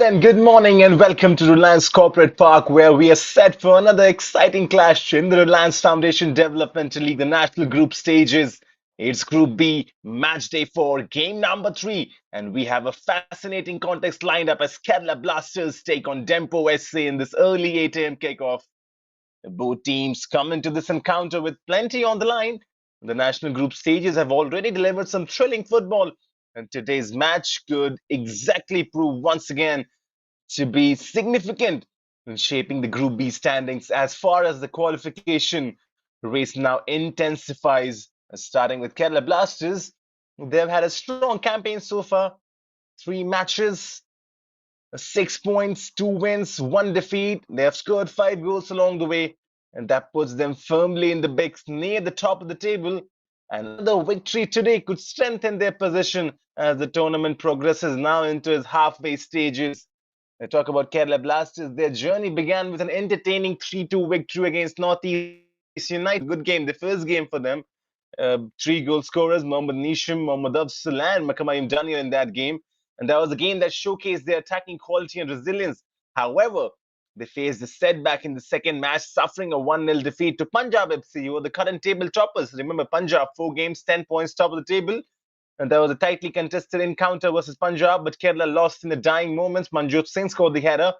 then, good morning and welcome to Reliance Corporate Park, where we are set for another exciting clash in the Reliance Foundation Developmental League, the National Group Stages. It's Group B, Match Day 4, Game number 3, and we have a fascinating context lined up as Kerala Blasters take on Dempo SC in this early 8 a.m. kickoff. Both teams come into this encounter with plenty on the line. The National Group Stages have already delivered some thrilling football, and today's match could exactly prove once again to be significant in shaping the Group B standings as far as the qualification race now intensifies. Starting with Kerala Blasters, they've had a strong campaign so far. 3 matches, 6 points, 2 wins, 1 defeat. They have scored 5 goals along the way, and that puts them firmly in the mix near the top of the table. Another victory today could strengthen their position as the tournament progresses now into its halfway stages. I talk about Kerala Blasters. Their journey began with an entertaining 3-2 victory against Northeast United. Good game, the first game for them. 3 goal scorers, Mohammad Nisham, Mohammad Afzal, and Makamayim Daniel in that game. And that was a game that showcased their attacking quality and resilience. However, they faced a setback in the second match, suffering a 1-0 defeat to Punjab FC, who are the current table toppers. Remember, Punjab, 4 games, 10 points, top of the table. And there was a tightly contested encounter versus Punjab, but Kerala lost in the dying moments. Manjot Singh scored the header,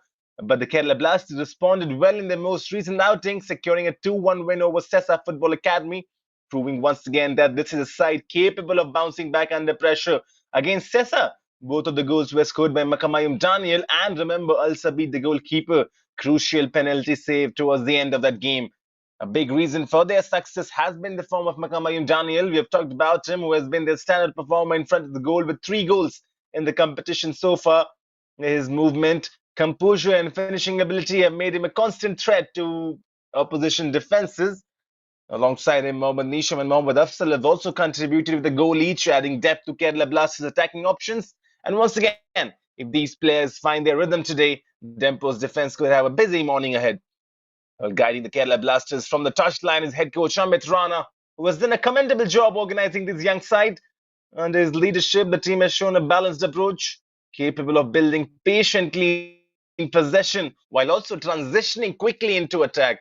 but the Kerala Blasters responded well in their most recent outing, securing a 2-1 win over Sessa Football Academy, proving once again that this is a side capable of bouncing back under pressure. Against Sessa, both of the goals were scored by Makamayum Daniel, and remember Al Sabid, the goalkeeper, crucial penalty save towards the end of that game. A big reason for their success has been the form of Makamayum Daniel. We have talked about him, who has been their standard performer in front of the goal with 3 goals in the competition so far. His movement, composure, and finishing ability have made him a constant threat to opposition defenses. Alongside him, Mohammad Nisham and Mohammad Afzal have also contributed with a goal each, adding depth to Kerala Blasters' attacking options. And once again, if these players find their rhythm today, Dempo's defense could have a busy morning ahead. Guiding the Kerala Blasters from the touchline is head coach Amit Rana, who has done a commendable job organizing this young side. Under his leadership, the team has shown a balanced approach, capable of building patiently in possession while also transitioning quickly into attack.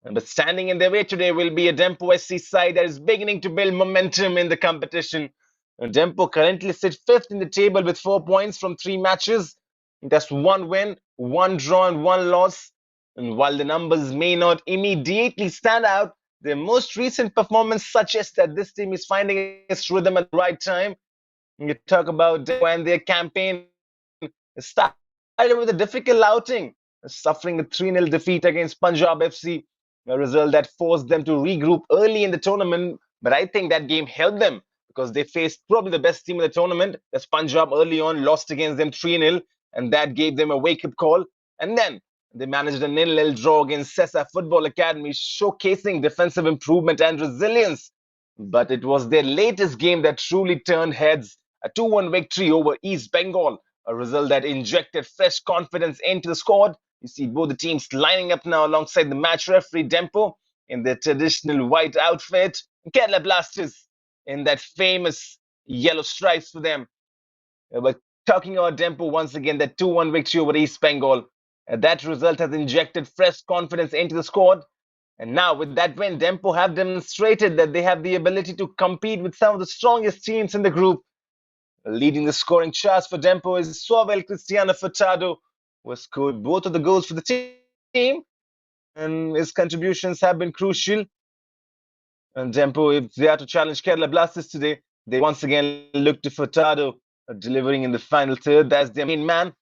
But standing in their way today will be a Dempo SC side that is beginning to build momentum in the competition. Dempo currently sits fifth in the table with 4 points from 3 matches. That's 1 win, 1 draw, and 1 loss. And while the numbers may not immediately stand out, their most recent performance suggests that this team is finding its rhythm at the right time. You talk about when their campaign started with a difficult outing, suffering a 3-0 defeat against Punjab FC, a result that forced them to regroup early in the tournament. But I think that game helped them because they faced probably the best team in the tournament. That's Punjab early on, lost against them 3-0, and that gave them a wake-up call. And then they managed a 0-0 draw against Sessa Football Academy, showcasing defensive improvement and resilience. But it was their latest game that truly turned heads, a 2-1 victory over East Bengal, a result that injected fresh confidence into the squad. You see both the teams lining up now alongside the match referee Dempo in their traditional white outfit, Kerala Blasters in that famous yellow stripes for them. But talking about Dempo once again, that 2-1 victory over East Bengal. That result has injected fresh confidence into the squad. And now, with that win, Dempo have demonstrated that they have the ability to compete with some of the strongest teams in the group. Leading the scoring charts for Dempo is Suavel Cristiano Furtado, who has scored both of the goals for the team, and his contributions have been crucial. And Dempo, if they are to challenge Kerala Blasters today, they once again look to Furtado, delivering in the final third. That's their main man.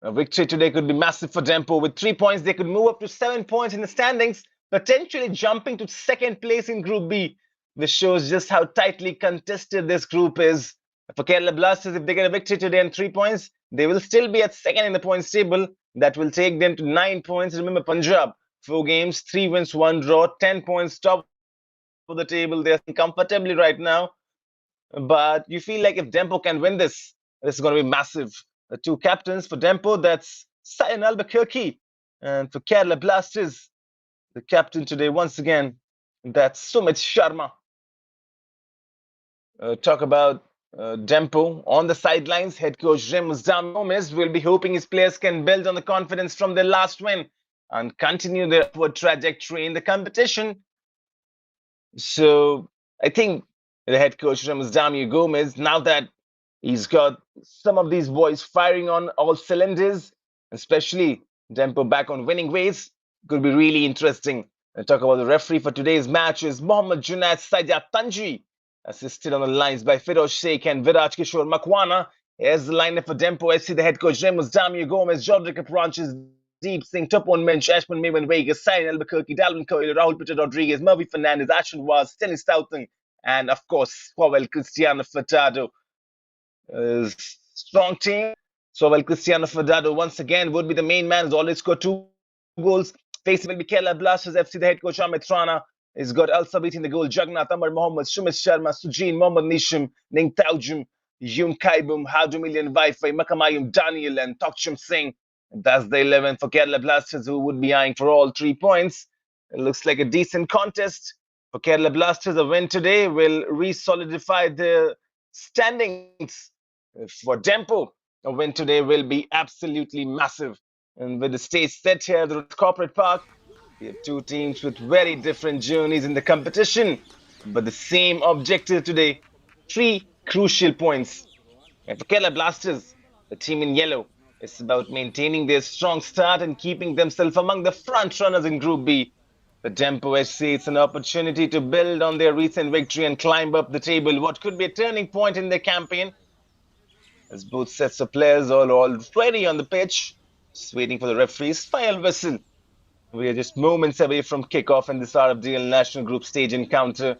A victory today could be massive for Dempo. With 3 points, they could move up to 7 points in the standings, potentially jumping to second place in Group B. This shows just how tightly contested this group is. For Kerala Blasters, if they get a victory today and 3 points, they will still be at second in the points table. That will take them to 9 points. Remember, Punjab, 4 games, 3 wins, 1 draw, 10 points, top of the table. They're comfortably right now. But you feel like if Dempo can win this, this is going to be massive. The 2 captains for Dempo, that's Sayan Albuquerque. And for Kerala Blasters, the captain today, once again, that's Sumit Sharma. Talk about Dempo on the sidelines. Head coach Remus Gomez will be hoping his players can build on the confidence from their last win and continue their upward trajectory in the competition. So I think the head coach Remus Gomez, now that he's got some of these boys firing on all cylinders, especially Dempo back on winning ways, could be really interesting. And talk about the referee for today's match is Mohammad Junaid Saidia Tanji, assisted on the lines by Firoz Sheikh and Viraj Kishore Makwana. Here's the lineup for Dempo SC, the head coach Remus Gomez, Jodrick Branches, Deep Singh, Topon Mensch, Ashman Maven Vegas, Sain Albuquerque, Dalvin Coyle, Raul Peter Rodriguez, Murphy Fernandez, Ashton Was, Dennis Stoughton, and of course, Powell Cristiano Furtado. Strong team. So while Cristiano Furtado once again would be the main man, has already scored 2 goals. Facing will be Kerala Blasters FC, the head coach Amit Rana. He's got Al Sabit in the goal, Jagannath, Amar Mohammed, Shumis Sharma, Sujin, Mohammad Nishim, Ning Taujum, Yum Kaibum, Hadumilian Wi-Fi, Makamayum Daniel, and Tokchum Singh. That's the 11 for Kerala Blasters, who would be eyeing for all 3 points. It looks like a decent contest. For Kerala Blasters, a win today will re-solidify the standings. For Dempo, a win today will be absolutely massive. And with the stage set here at the Corporate Park, we have 2 teams with very different journeys in the competition, but the same objective today: 3 crucial points. And for Kerala Blasters, the team in yellow, it's about maintaining their strong start and keeping themselves among the front runners in Group B. The Dempo SC, it's an opportunity to build on their recent victory and climb up the table, what could be a turning point in their campaign, as both sets of players are already on the pitch, just waiting for the referee's final whistle. We are just moments away from kickoff in this RFDL National Group stage encounter.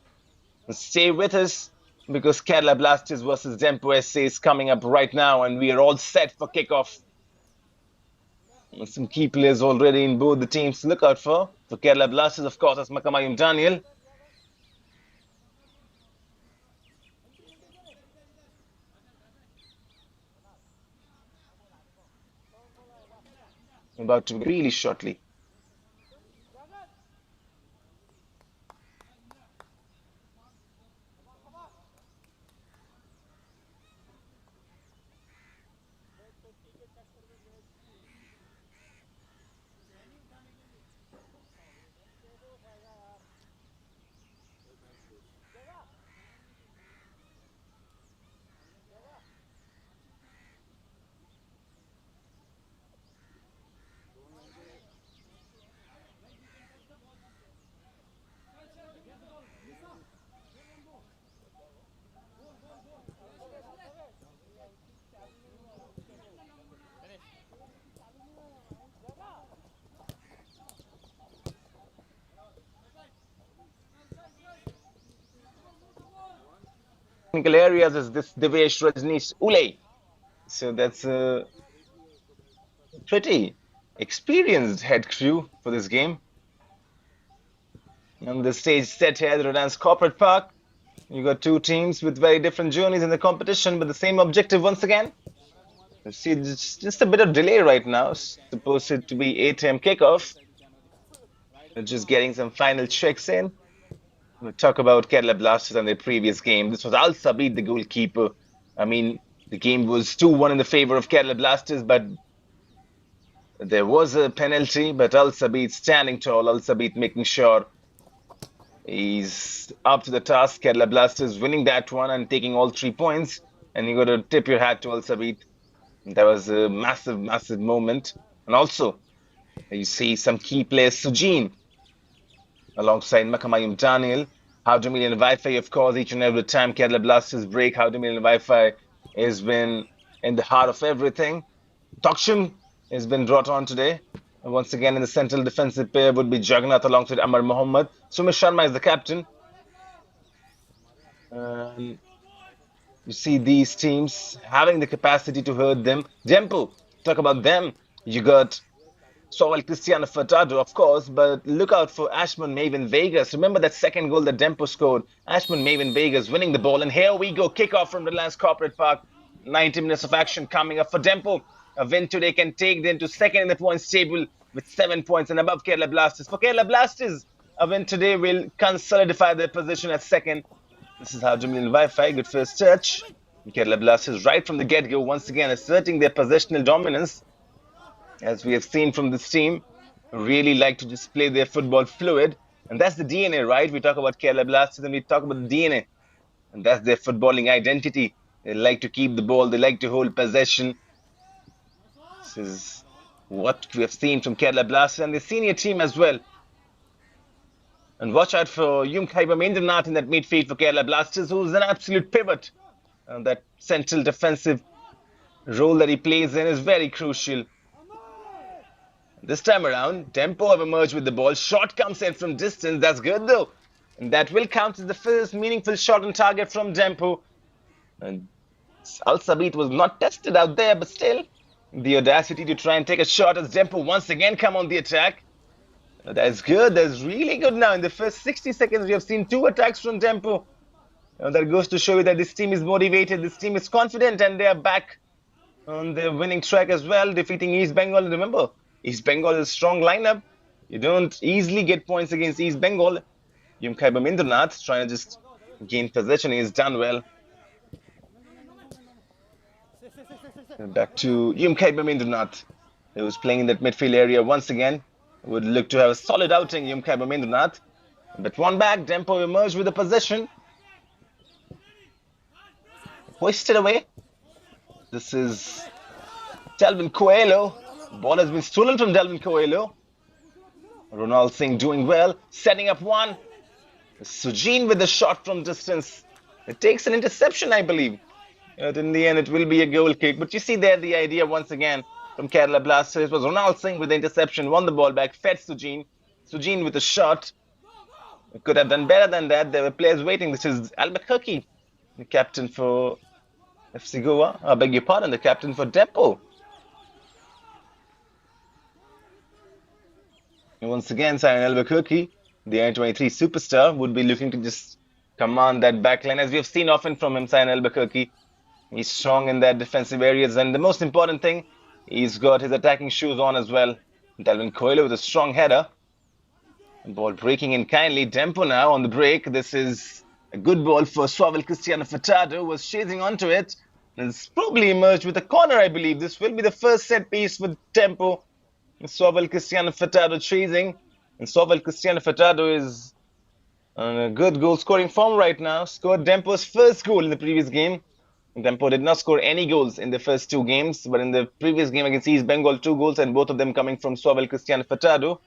Stay with us, because Kerala Blasters versus Dempo SC is coming up right now, and we are all set for kickoff. Some key players already in both the teams to look out for. For Kerala Blasters, of course, that's Makamayum Daniel. About to really shortly. Technical areas is this Devesh Rajneesh Ule. So that's a pretty experienced head crew for this game. And the stage set here at Reliance Corporate Park. You got 2 teams with very different journeys in the competition, but the same objective once again. You see, just a bit of delay right now. It's supposed to be 8 a.m. kickoff. We're just getting some final checks in. We'll talk about Kerala Blasters and their previous game. This was Al Sabit, the goalkeeper. I mean, the game was 2-1 in the favor of Kerala Blasters, but there was a penalty. But Al Sabit standing tall, Al Sabit making sure he's up to the task. Kerala Blasters winning that one and taking all 3 points. And you got to tip your hat to Al Sabit. That was a massive, massive moment. And also, you see some key players, Sujin, alongside Makamayum Daniel. Howdamilian Wi-Fi, of course, each and every time Kerala Blasters break, Howdamilian Wi-Fi has been in the heart of everything. Toksham has been brought on today. And once again, in the central defensive pair would be Jagannath alongside Amar Mohammed. Sumesh Sharma is the captain. You see these teams having the capacity to hurt them. Dempo, talk about them. You got Sowell Cristiano Furtado, of course, but look out for Ashman Maven Vegas. Remember that second goal that Dempo scored? Ashman Maven Vegas winning the ball. And here we go, kickoff from Reliance Corporate Park. 90 minutes of action coming up for Dempo. A win today can take them to second in the points table with 7 points and above Kerala Blasters. For Kerala Blasters, a win today will solidify their position at second. This is how Jamil Wi-Fi, good first touch. Kerala Blasters right from the get-go once again asserting their possessional dominance, as we have seen from this team, really like to display their football fluid. And that's the DNA, right? We talk about Kerala Blasters and we talk about the DNA. And that's their footballing identity. They like to keep the ball, they like to hold possession. This is what we have seen from Kerala Blasters and the senior team as well. And watch out for Yumkhaiba in that midfield for Kerala Blasters, who's an absolute pivot. And that central defensive role that he plays in is very crucial. This time around, Dempo have emerged with the ball. Shot comes in from distance. That's good though. And that will count as the first meaningful shot on target from Dempo. And Al Sabit was not tested out there, but still, the audacity to try and take a shot as Dempo once again come on the attack. That's good. That's really good now. In the first 60 seconds, we have seen 2 attacks from Dempo. That goes to show you that this team is motivated, this team is confident, and they are back on their winning track as well, defeating East Bengal. Remember, East Bengal is a strong lineup. You don't easily get points against East Bengal. Yumkhaiba trying to just gain possession. He's done well. Back to Yumkhaiba who was playing in that midfield area once again. Would look to have a solid outing, Yumkhaiba. But one back, Dempo emerged with the possession. Hoisted away. This is Delvin Coelho. Ball has been stolen from Delvin Coelho. Ronald Singh doing well. Setting up one. Sujin with the shot from distance. It takes an interception, I believe. But in the end, it will be a goal kick. But you see there the idea once again from Kerala Blasters. It was Ronald Singh with the interception. Won the ball back. Fed Sujin. Sujin with a shot. It could have done better than that. There were players waiting. This is Albuquerque, the captain for FC Goa. I beg your pardon, the captain for Dempo. And once again, Simon Albuquerque, the under-23 superstar, would be looking to just command that backline, as we have seen often from him, Simon Albuquerque. He's strong in that defensive areas, and the most important thing, he's got his attacking shoes on as well. Delvin Coelho with a strong header. Ball breaking in kindly. Dempo now on the break. This is a good ball for Suavel Cristiano Furtado, was chasing onto it. It's probably emerged with a corner, I believe. This will be the first set piece for Dempo. Suavel Cristiano Furtado chasing. And Suavel Cristiano Furtado is on a good goal scoring form right now. Scored Dempo's first goal in the previous game. Dempo did not score any goals in the first 2 games, but in the previous game against East Bengal, 2 goals, and both of them coming from Suavel Cristiano Furtado.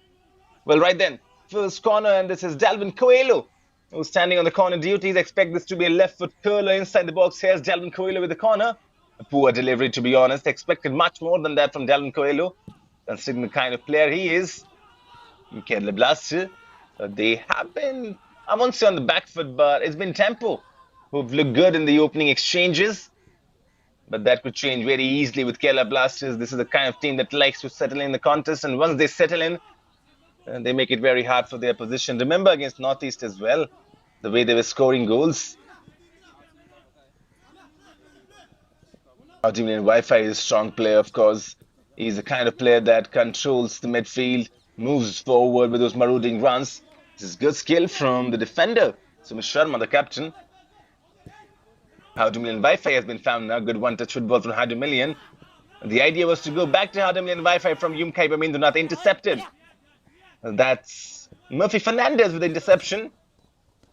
Well, right then, first corner, and this is Delvin Coelho, who's standing on the corner duties. Expect this to be a left foot curler inside the box. Here's Delvin Coelho with the corner. A poor delivery, to be honest. Expected much more than that from Delvin Coelho, considering the kind of player he is. Kerala Blasters, they have been, I won't say on the back foot, but it's been Dempo who've looked good in the opening exchanges. But that could change very easily with Kerala Blasters. This is the kind of team that likes to settle in the contest, and once they settle in, they make it very hard for their position. Remember against Northeast as well, the way they were scoring goals. Ultimately, Wi-Fi is a strong player, of course. He's the kind of player that controls the midfield, moves forward with those marauding runs. This is good skill from the defender, Sumit Sharma, the captain. Howdemillion Wi-Fi has been found now. Good one-touch football from Howdemillion. The idea was to go back to Howdemillion Wi-Fi from Yumkhaiba intercepted. That's Murphy Fernandez with the interception.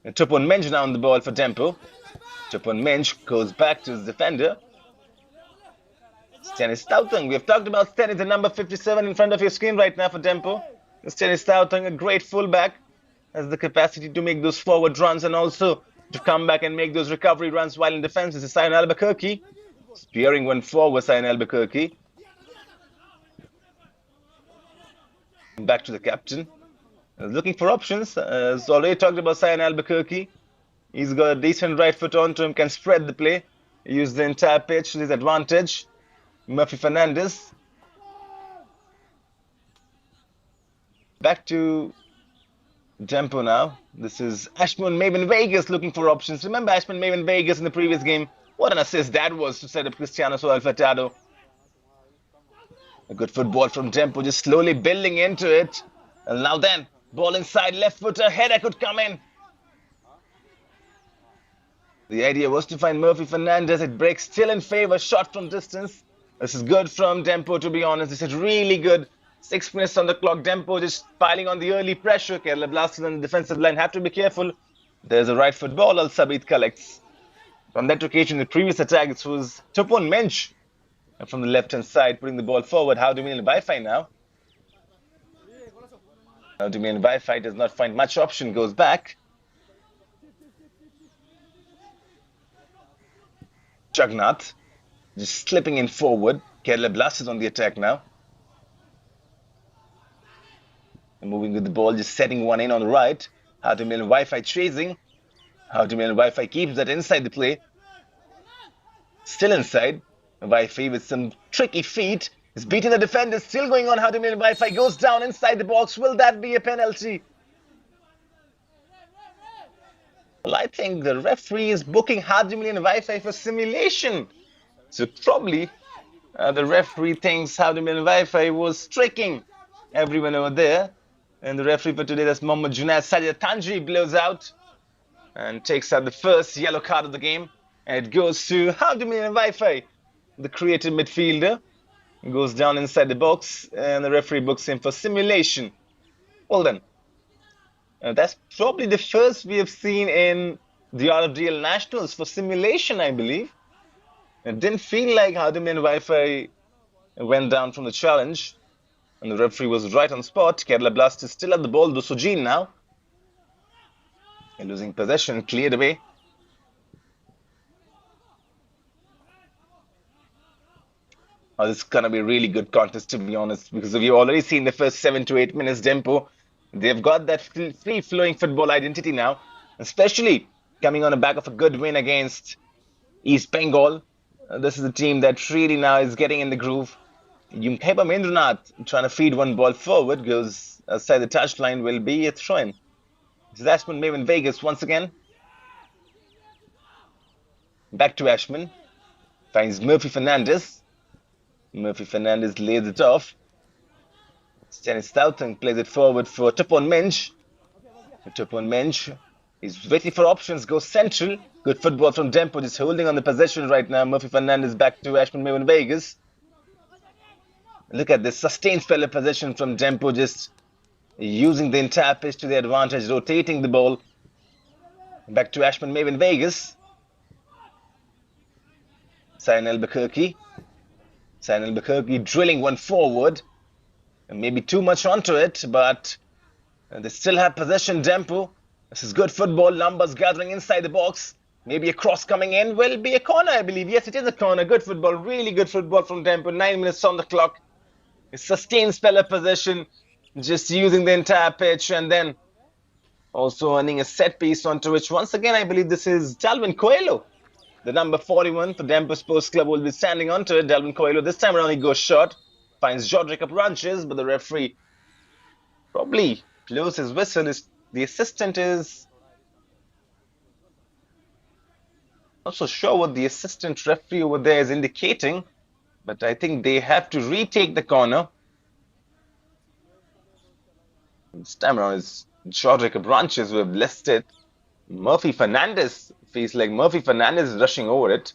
Tupon Menj now on the ball for Dempo. Tupon Menj goes back to his defender. Stennis Stoutung. We have talked about Stennis, the number 57 in front of your screen right now for Dempo. Stennis Stoutung, a great fullback, has the capacity to make those forward runs and also to come back and make those recovery runs while in defense. This is Simon Albuquerque. Spearing one forward, Simon Albuquerque. Back to the captain. Looking for options. As already talked about Simon Albuquerque. He's got a decent right foot onto him, can spread the play, use the entire pitch to his advantage. Murphy Fernandez. Back to Dempo now. This is Ashman Maven Vegas looking for options. Remember Ashman Maven Vegas in the previous game? What an assist that was to set up Cristiano Furtado. A good football from Dempo, just slowly building into it. And now then, ball inside, left footer, header could come in. The idea was to find Murphy Fernandez. It breaks still in favor. Shot from distance. This is good from Dempo, to be honest. This is really good. 6 minutes on the clock. Dempo just piling on the early pressure. Kerala Blasters on the defensive line have to be careful. There's a right foot ball. Al Sabit collects. On that occasion, the previous attack, it was Tupon Mensch from the left-hand side, putting the ball forward. How do we mean Wi-Fi now? How do we mean Wi-Fi does not find much option, goes back. Jagannath just slipping in forward. Kerala Blasters on the attack now. And moving with the ball, just setting one in on the right. How to mean Wi-Fi chasing. How to mean Wi-Fi keeps that inside the play. Still inside. Wi-Fi with some tricky feet. Is beating the defender. Still going on. How to mean Wi-Fi goes down inside the box. Will that be a penalty? Well, I think the referee is booking Hardimilian Wi-Fi for simulation. So probably the referee thinks Hardimilian Wi-Fi was tricking everyone over there. And the referee for today, that's Mohammad Junaid Sajid Tanji, blows out and takes out the first yellow card of the game. And it goes to Hardimilian Wi-Fi, the creative midfielder. He goes down inside the box and the referee books him for simulation. Well done. That's probably the first we have seen in the RFDL Nationals for simulation, I believe. It didn't feel like Hardimilian Wi-Fi went down from the challenge. And the referee was right on spot. Kerala Blasters still at the ball. Dusujin now. And losing possession, cleared away. Oh, this is going to be a really good contest, to be honest, because we've already seen the first 7 to 8 minutes. Dempo, they've got that free-flowing football identity now, especially coming on the back of a good win against East Bengal. This is a team that really now is getting in the groove. Yumkheba Mendranath trying to feed one ball forward, goes outside the touchline, will be a throw-in. So that's when Maven Vegas once again. Back to Ashman. Finds Murphy Fernandez. Murphy Fernandez lays it off. Stannis Stoughton plays it forward for Tupon Mensch. Tupon Mensch is waiting for options, goes central. Good football from Dempo, just holding on the possession right now. Murphy Fernandez back to Ashman Maven Vegas. Look at this sustained spell of possession from Dempo, just using the entire pitch to their advantage, rotating the ball. Back to Ashman Maven Vegas. Sain Albuquerque. Sain Albuquerque drilling one forward. And maybe too much onto it, but they still have possession, Dempo. This is good football. Numbers gathering inside the box. Maybe a cross coming in. Will be a corner, I believe. Yes, it is a corner. Good football. Really good football from Dempo. 9 minutes on the clock. A sustained spell of possession, just using the entire pitch, and then also earning a set piece onto which, once again, I believe this is Dalvin Coelho. The number 41 for Dempo Sports Club will be standing onto it. Dalvin Coelho, this time around he goes short, finds Jodrick up ranches, but the referee probably blows his whistle. The assistant is not so sure what the assistant referee over there is indicating. But I think they have to retake the corner. This time around is Jodrick Branches who have blessed it. Murphy Fernandez feels like Murphy Fernandez is rushing over it.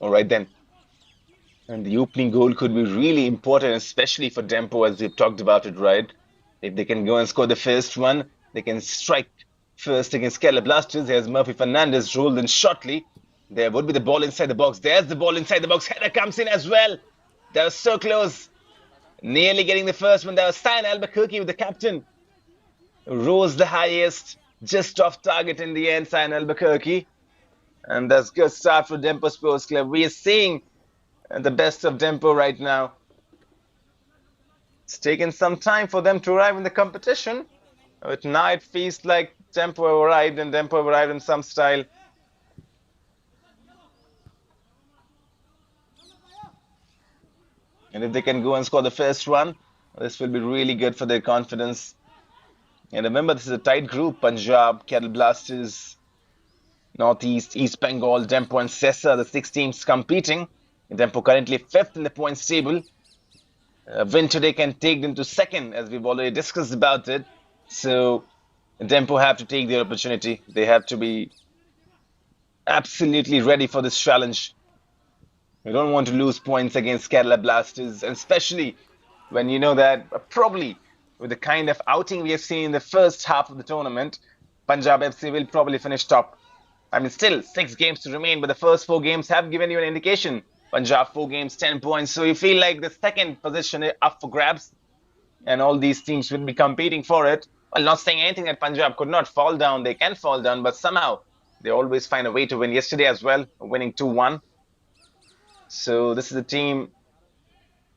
Alright then. And the opening goal could be really important, especially for Dempo, as we've talked about it, right? If they can go and score the first one, they can strike first against Kerala Blasters. Here's Murphy Fernandez rolled in shortly. There would be the ball inside the box. There's the ball inside the box. Header comes in as well. That was so close. Nearly getting the first one. That was Sain Albuquerque with the captain. Rose the highest. Just off target in the end, Sain Albuquerque. And that's good start for Dempo Sports Club. We are seeing the best of Dempo right now. It's taken some time for them to arrive in the competition. But now it feels like Dempo arrived, and Dempo arrived in some style. And if they can go and score the first one, this will be really good for their confidence. And remember, this is a tight group. Punjab, Kerala Blasters, Northeast, East Bengal, Dempo and Sessa, the 6 teams competing. Dempo currently 5th in the points table. A win today can take them to 2nd, as we've already discussed about it. So Dempo have to take their opportunity. They have to be absolutely ready for this challenge. We don't want to lose points against Kerala Blasters, and especially when you know that probably with the kind of outing we have seen in the first half of the tournament, Punjab FC will probably finish top. I mean, still 6 games to remain, but the first 4 games have given you an indication. Punjab 4 games, 10 points. So you feel like the second position is up for grabs, and all these teams will be competing for it. Well, not saying anything that Punjab could not fall down. They can fall down, but somehow they always find a way to win. Yesterday as well, winning 2-1. So this is a team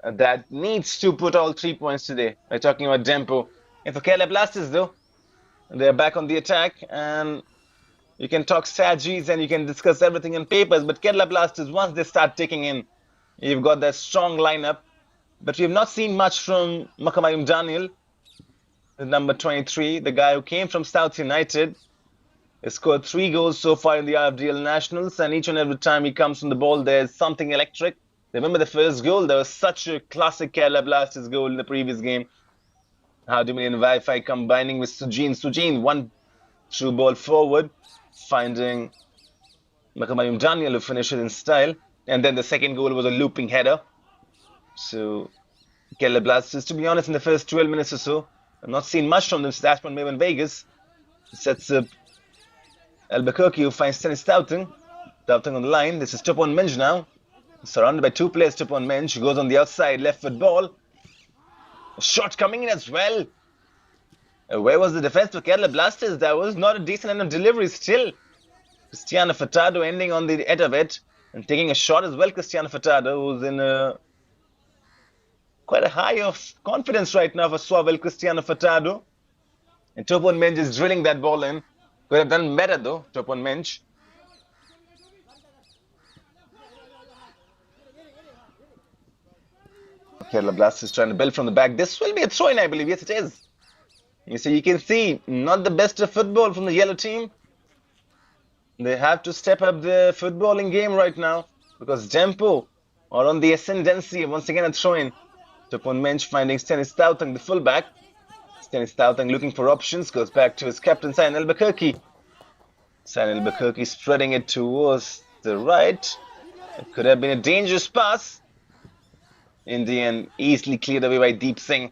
that needs to put all 3 points today. We're talking about Dempo. And for Kerala Blasters, though, they're back on the attack, and you can talk strategies and you can discuss everything in papers. But Kerala Blasters, once they start taking in, you've got that strong lineup. But we have not seen much from Makamayum Daniel, the number 23, the guy who came from South United. He scored 3 goals so far in the RFDL Nationals, and each and every time he comes from the ball, there's something electric. Remember the first goal? There was such a classic Kerala Blasters goal in the previous game. Hardimil and Wi-Fi combining with Sujin. Sujin, one through ball forward, finding Makamayum Daniel who finished it in style. And then the second goal was a looping header. So Kerala Blasters, to be honest, in the first 12 minutes or so, I've not seen much from them. Dashman Maven Vegas sets up Albuquerque, who finds Dennis Doughton. Doughton on the line. This is Tupon Minj now. Surrounded by 2 players, Tupon Minj goes on the outside, left foot ball. A shot coming in as well. Where was the defense for Kerala Blasters? That was not a decent enough delivery still. Cristiano Furtado ending on the edge of it and taking a shot as well. Cristiano Furtado, who's in quite a high of confidence right now for Suavel Cristiano Furtado. And Tupon Minj is drilling that ball in. Could have done better though, Tupon Minj. Kerala Blasters trying to build from the back. This will be a throw-in, I believe. Yes, it is. You can see, not the best of football from the yellow team. They have to step up the footballing game right now because Dempo are on the ascendancy. Once again, a throw-in. Tupon Minj finding Stennis Tautang, the fullback. Stennis Tautang looking for options. Goes back to his captain, Sain Albuquerque. Sain Albuquerque spreading it towards the right. It could have been a dangerous pass. In the end, easily cleared away by Deep Singh.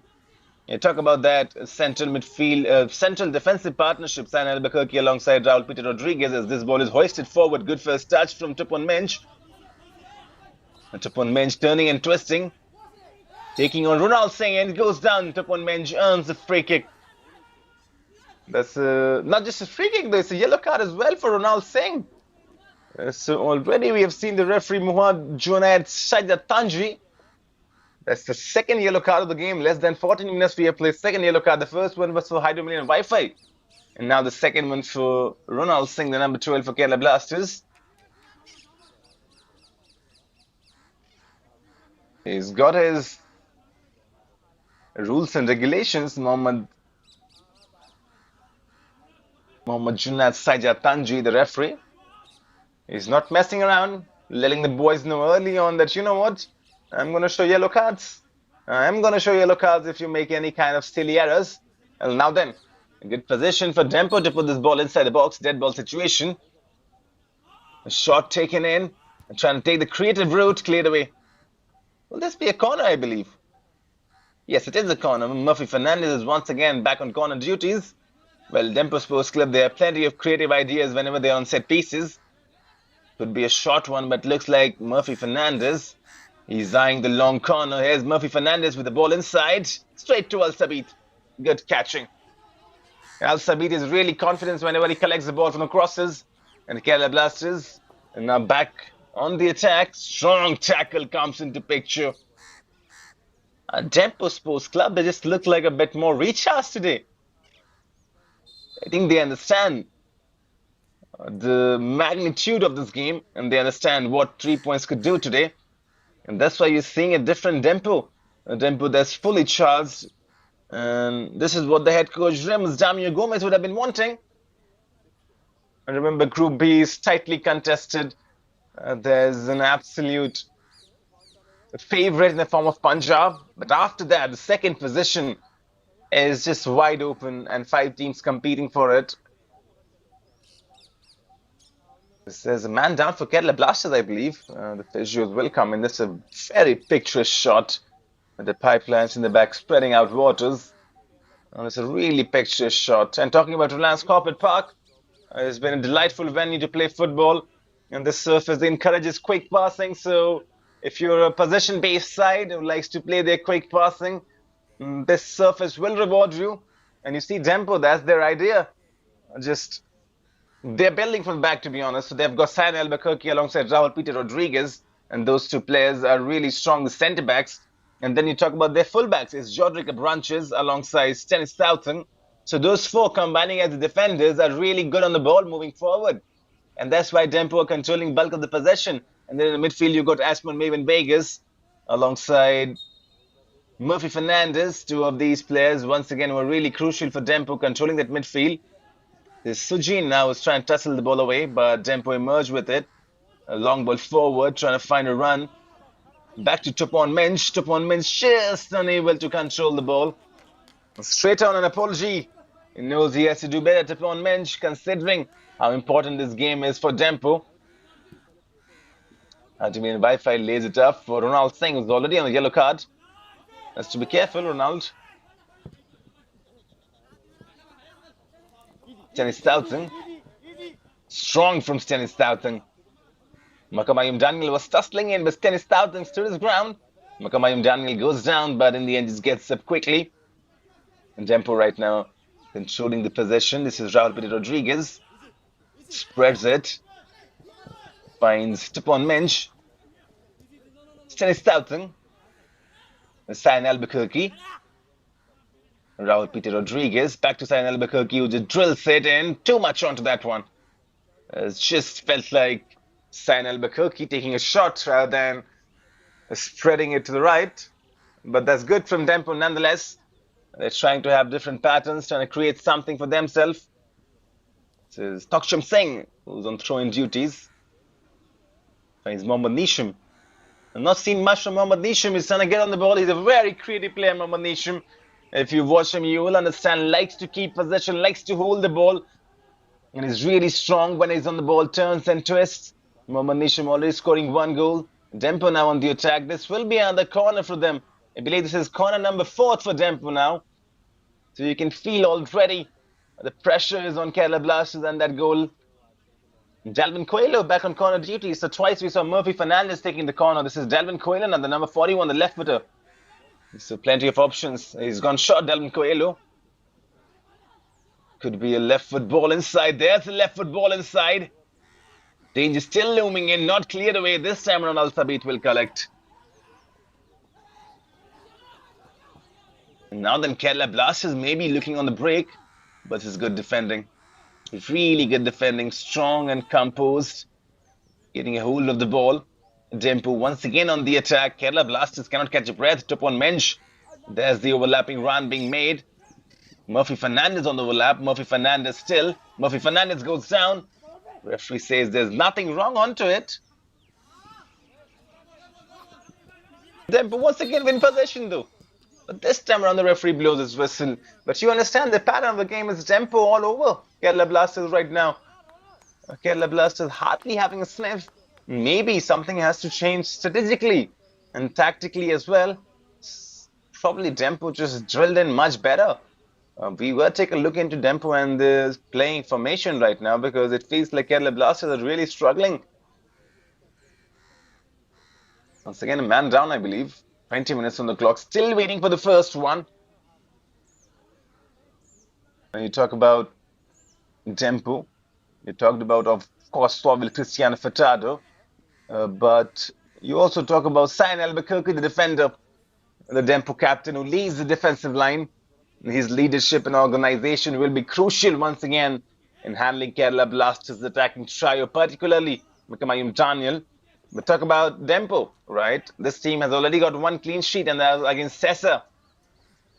You talk about that central midfield, central defensive partnership, Sain Albuquerque alongside Raul Peter Rodriguez as this ball is hoisted forward. Good first touch from Tupon Minj. And Tupon Minj turning and twisting. Taking on Ronald Singh and goes down. Tupon Minj earns a free kick. That's not just a free kick, there's a yellow card as well for Ronald Singh. So already we have seen the referee Muhammad Junaid Sajda Tanji. That's the second yellow card of the game. Less than 14 minutes we have played second yellow card. The first one was for Hydromillion and Wi-Fi. And now the second one for Ronald Singh, the number 12 for Kerala Blasters. He's got his rules and regulations. Muhammad Junaid Sajda Tanji, the referee. He's not messing around, letting the boys know early on that, you know what? I'm going to show yellow cards. I'm going to show yellow cards if you make any kind of silly errors. And now then, a good position for Dempo to put this ball inside the box. Dead ball situation. A shot taken in. And trying to take the creative route. Cleared away. Will this be a corner, I believe? Yes, it is a corner. Murphy Fernandez is once again back on corner duties. Well, Dempo Sports Club, there are plenty of creative ideas whenever they're on set pieces. Could be a short one, but looks like Murphy Fernandez. He's eyeing the long corner. Here's Murphy Fernandez with the ball inside. Straight to Al Sabit. Good catching. Al Sabit is really confident whenever he collects the ball from the crosses. And the Kerala Blasters are now back on the attack. Strong tackle comes into picture. Dempo Sports Club, they just look like a bit more recharged today. I think they understand the magnitude of this game and they understand what 3 points could do today. And that's why you're seeing a different Dempo. A Dempo that's fully charged. And this is what the head coach Rems Damio Gomez would have been wanting. And remember, Group B is tightly contested. There's an absolute favorite in the form of Punjab. But after that, the second position is just wide open and five teams competing for it. There's a man down for Kerala Blasters, I believe. The visuals will come in. This is a very picturesque shot with the pipelines in the back spreading out waters. It's a really picturesque shot. And talking about Reliance Corporate Park, it's been a delightful venue to play football. And this surface encourages quick passing. So if you're a possession-based side who likes to play their quick passing, this surface will reward you. And you see Dempo, that's their idea. Just they're building from the back, to be honest. So they've got San Albuquerque alongside Raul Peter Rodriguez, and those two players are really strong, the centre backs. And then you talk about their fullbacks. It's Jodrick Branches alongside Stennis Southern. So those four combining as the defenders are really good on the ball moving forward. And that's why Dempo are controlling bulk of the possession. And then in the midfield, you got Asmon Maven Vegas alongside Murphy Fernandez. Two of these players, once again, were really crucial for Dempo controlling that midfield. Sujin now is trying to tussle the ball away, but Dempo emerged with it. A long ball forward, trying to find a run. Back to Tupon Mensch. Tupon Mensch just unable to control the ball. Straight on an apology. He knows he has to do better, Tupon Mensch, considering how important this game is for Dempo. Ultimately, Wi-Fi lays it up for Ronald Singh, who's already on the yellow card. Has to be careful, Ronald. Stennis Southern. Strong from Stennis Southern. Makamayum Daniel was tussling in, but Stennis Southern stood his ground. Makamayum Daniel goes down, but in the end just gets up quickly. And Dempo right now controlling the possession. This is Raul Peter Rodriguez. Spreads it. Finds Tupon Mensch. Stennis Southern. San Albuquerque. Raul Peter Rodriguez. Back to San Albuquerque, who just drills it in. Too much onto that one. It just felt like San Albuquerque taking a shot rather than spreading it to the right. But that's good from Dempo nonetheless. They're trying to have different patterns, trying to create something for themselves. This is Taksham Singh, who's on throw-in duties. Finds Mohammad Nisham. I've not seen much from Mohammad Nisham. He's trying to get on the ball. He's a very creative player, Mohammad Nisham. If you watch him, you will understand. Likes to keep possession, likes to hold the ball. And he's really strong when he's on the ball, turns and twists. Mohammad Nisham already scoring one goal. Dempo now on the attack. This will be another corner for them. I believe this is corner number 4 for Dempo now. So you can feel already the pressure is on Kerala Blasters and that goal. Dalvin Coelho back on corner duty. So twice we saw Murphy Fernandez taking the corner. This is Dalvin Coelho and the number 41, the left footer. So plenty of options. He's gone short, Dalvin Coelho. Could be a left foot ball inside. There's a left foot ball inside. Danger still looming in, not cleared away. This time around, Al Thabit will collect. And now then, Kerala Blasters may be looking on the break, but it's good defending. Really good defending, strong and composed. Getting a hold of the ball. Dempo once again on the attack. Kerala Blasters cannot catch a breath. Tupon Mensch. There's the overlapping run being made. Murphy Fernandez on the overlap. Murphy Fernandez still. Murphy Fernandez goes down. Referee says there's nothing wrong onto it. Dempo once again win possession though. But this time around the referee blows his whistle. But you understand the pattern of the game is Dempo all over Kerala Blasters right now. Kerala Blasters hardly having a sniff. Maybe something has to change strategically and tactically as well. Probably Dempo just drilled in much better. We will take a look into Dempo and the playing formation right now because it feels like Kerala Blasters are really struggling. Once again, a man down, I believe. 20 minutes on the clock. Still waiting for the first one. When you talk about Dempo, you talked about, of course, Swabile Cristiano Furtado. But you also talk about San Albuquerque, the defender, the Dempo captain who leads the defensive line. His leadership and organization will be crucial once again in handling Kerala Blasters' attacking trio, particularly Makamayum Daniel. But talk about Dempo, right? This team has already got one clean sheet and that was against Sessa.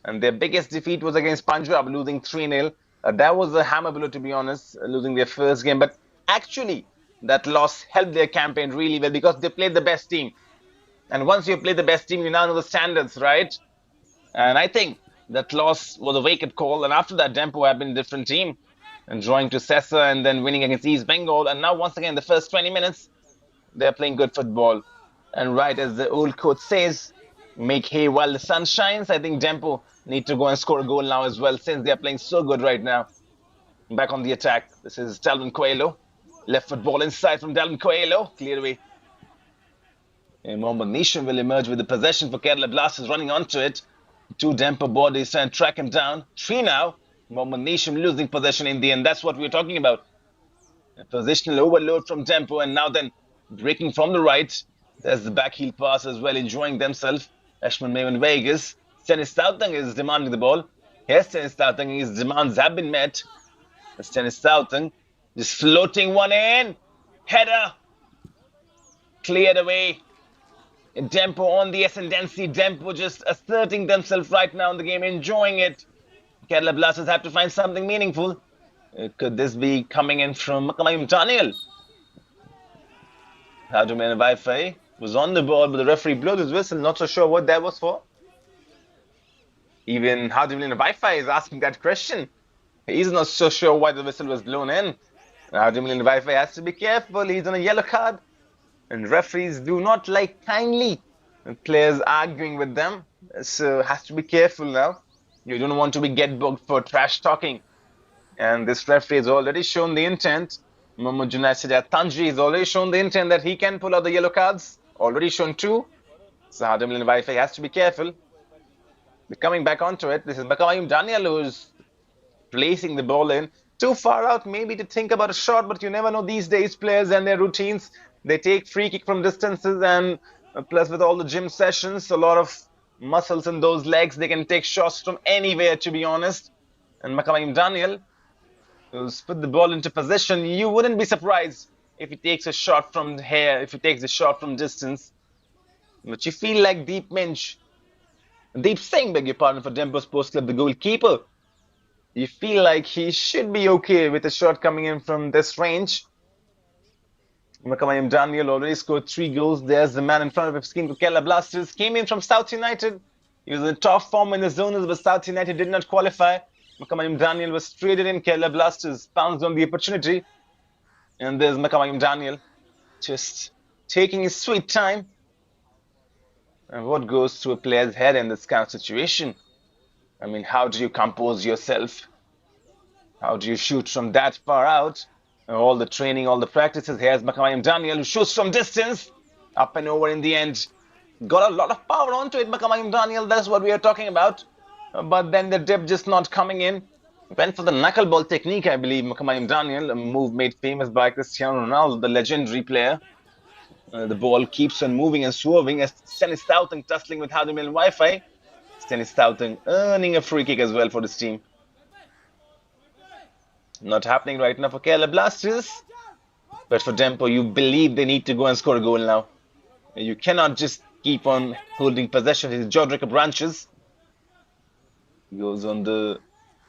And their biggest defeat was against Punjab, losing 3-0. That was a hammer blow, to be honest, losing their first game. But actually, that loss helped their campaign really well because they played the best team. And once you play the best team, you now know the standards, right? And I think That loss was a wake-up call, and after that, Dempo had been a different team, and drawing to Sessa and then winning against East Bengal. And now, once again, the first 20 minutes, they're playing good football. And right as the old coach says, make hay while the sun shines. I think Dempo need to go and score a goal now as well, since they're playing so good right now. Back on the attack. This is Dalvin Coelho. Left foot ball inside from Dalvin Coelho. Cleared away. And Mohammad Nisham will emerge with the possession for Kerala Blasters, running onto it. Two Dempo bodies trying to track him down. Three now. Mohammad Nisham losing possession in the end. That's what we're talking about. A positional overload from Dempo, and now then breaking from the right. There's the back heel pass as well, enjoying themselves. Ashman Maven Vegas. Stennis Southang is demanding the ball. Here's Stennis Southang. His demands have been met. Stennis Southang just floating one in. Header. Cleared away. Dempo on the ascendancy. Dempo just asserting themselves right now in the game, enjoying it. Kerala Blasters have to find something meaningful. Could this be coming in from Makamayum Daniel? Haduman Wi-Fi was on the ball, but the referee blew his whistle. Not so sure what that was for. Even Haduman Wi-Fi is asking that question. He's not so sure why the whistle was blown in. Haduman Wi-Fi has to be careful. He's on a yellow card. And referees do not like kindly players arguing with them. So has to be careful now. You don't want to be get booked for trash talking. And this referee has already shown the intent. Mohammad Junaid Tanji has already shown the intent that he can pull out the yellow cards. Already shown two. So Haduman Wi-Fi has to be careful. They're coming back onto it. This is Makamayum Daniel who's placing the ball in. Too far out maybe to think about a shot, but you never know these days players and their routines. They take free kick from distances, and plus with all the gym sessions, a lot of muscles in those legs, they can take shots from anywhere, to be honest. And Makamayum Daniel, who's put the ball into position, you wouldn't be surprised if he takes a shot from here, if he takes a shot from distance. But you feel like Deep Singh, beg your pardon, for Dempo Sports Club, the goalkeeper. You feel like he should be okay with a shot coming in from this range. Makamayum Daniel already scored 3 goals. There's the man in front of his screen for Kerala Blasters. Came in from South United. He was in top form in the zonals, but South United did not qualify. Makamayum Daniel was traded in. Kerala Blasters pounced on the opportunity. And there's Makamayum Daniel just taking his sweet time. And what goes through a player's head in this kind of situation? I mean, how do you compose yourself? How do you shoot from that far out? All the training, all the practices. Here's Makamayum Daniel who shoots from distance. Up and over in the end. Got a lot of power onto it, Makamayum Daniel. That's what we are talking about. But then the dip just not coming in. Went for the knuckleball technique, I believe, Makamayum Daniel. A move made famous by Cristiano Ronaldo, the legendary player. The ball keeps on moving and swerving as Stennis Southang tussling with Haduman Wi-Fi. Stennis Southang earning a free kick as well for this team. Not happening right now for Kerala Blasters. But for Dempo, you believe they need to go and score a goal now. You cannot just keep on holding possession. His Jodrika branches. Goes on the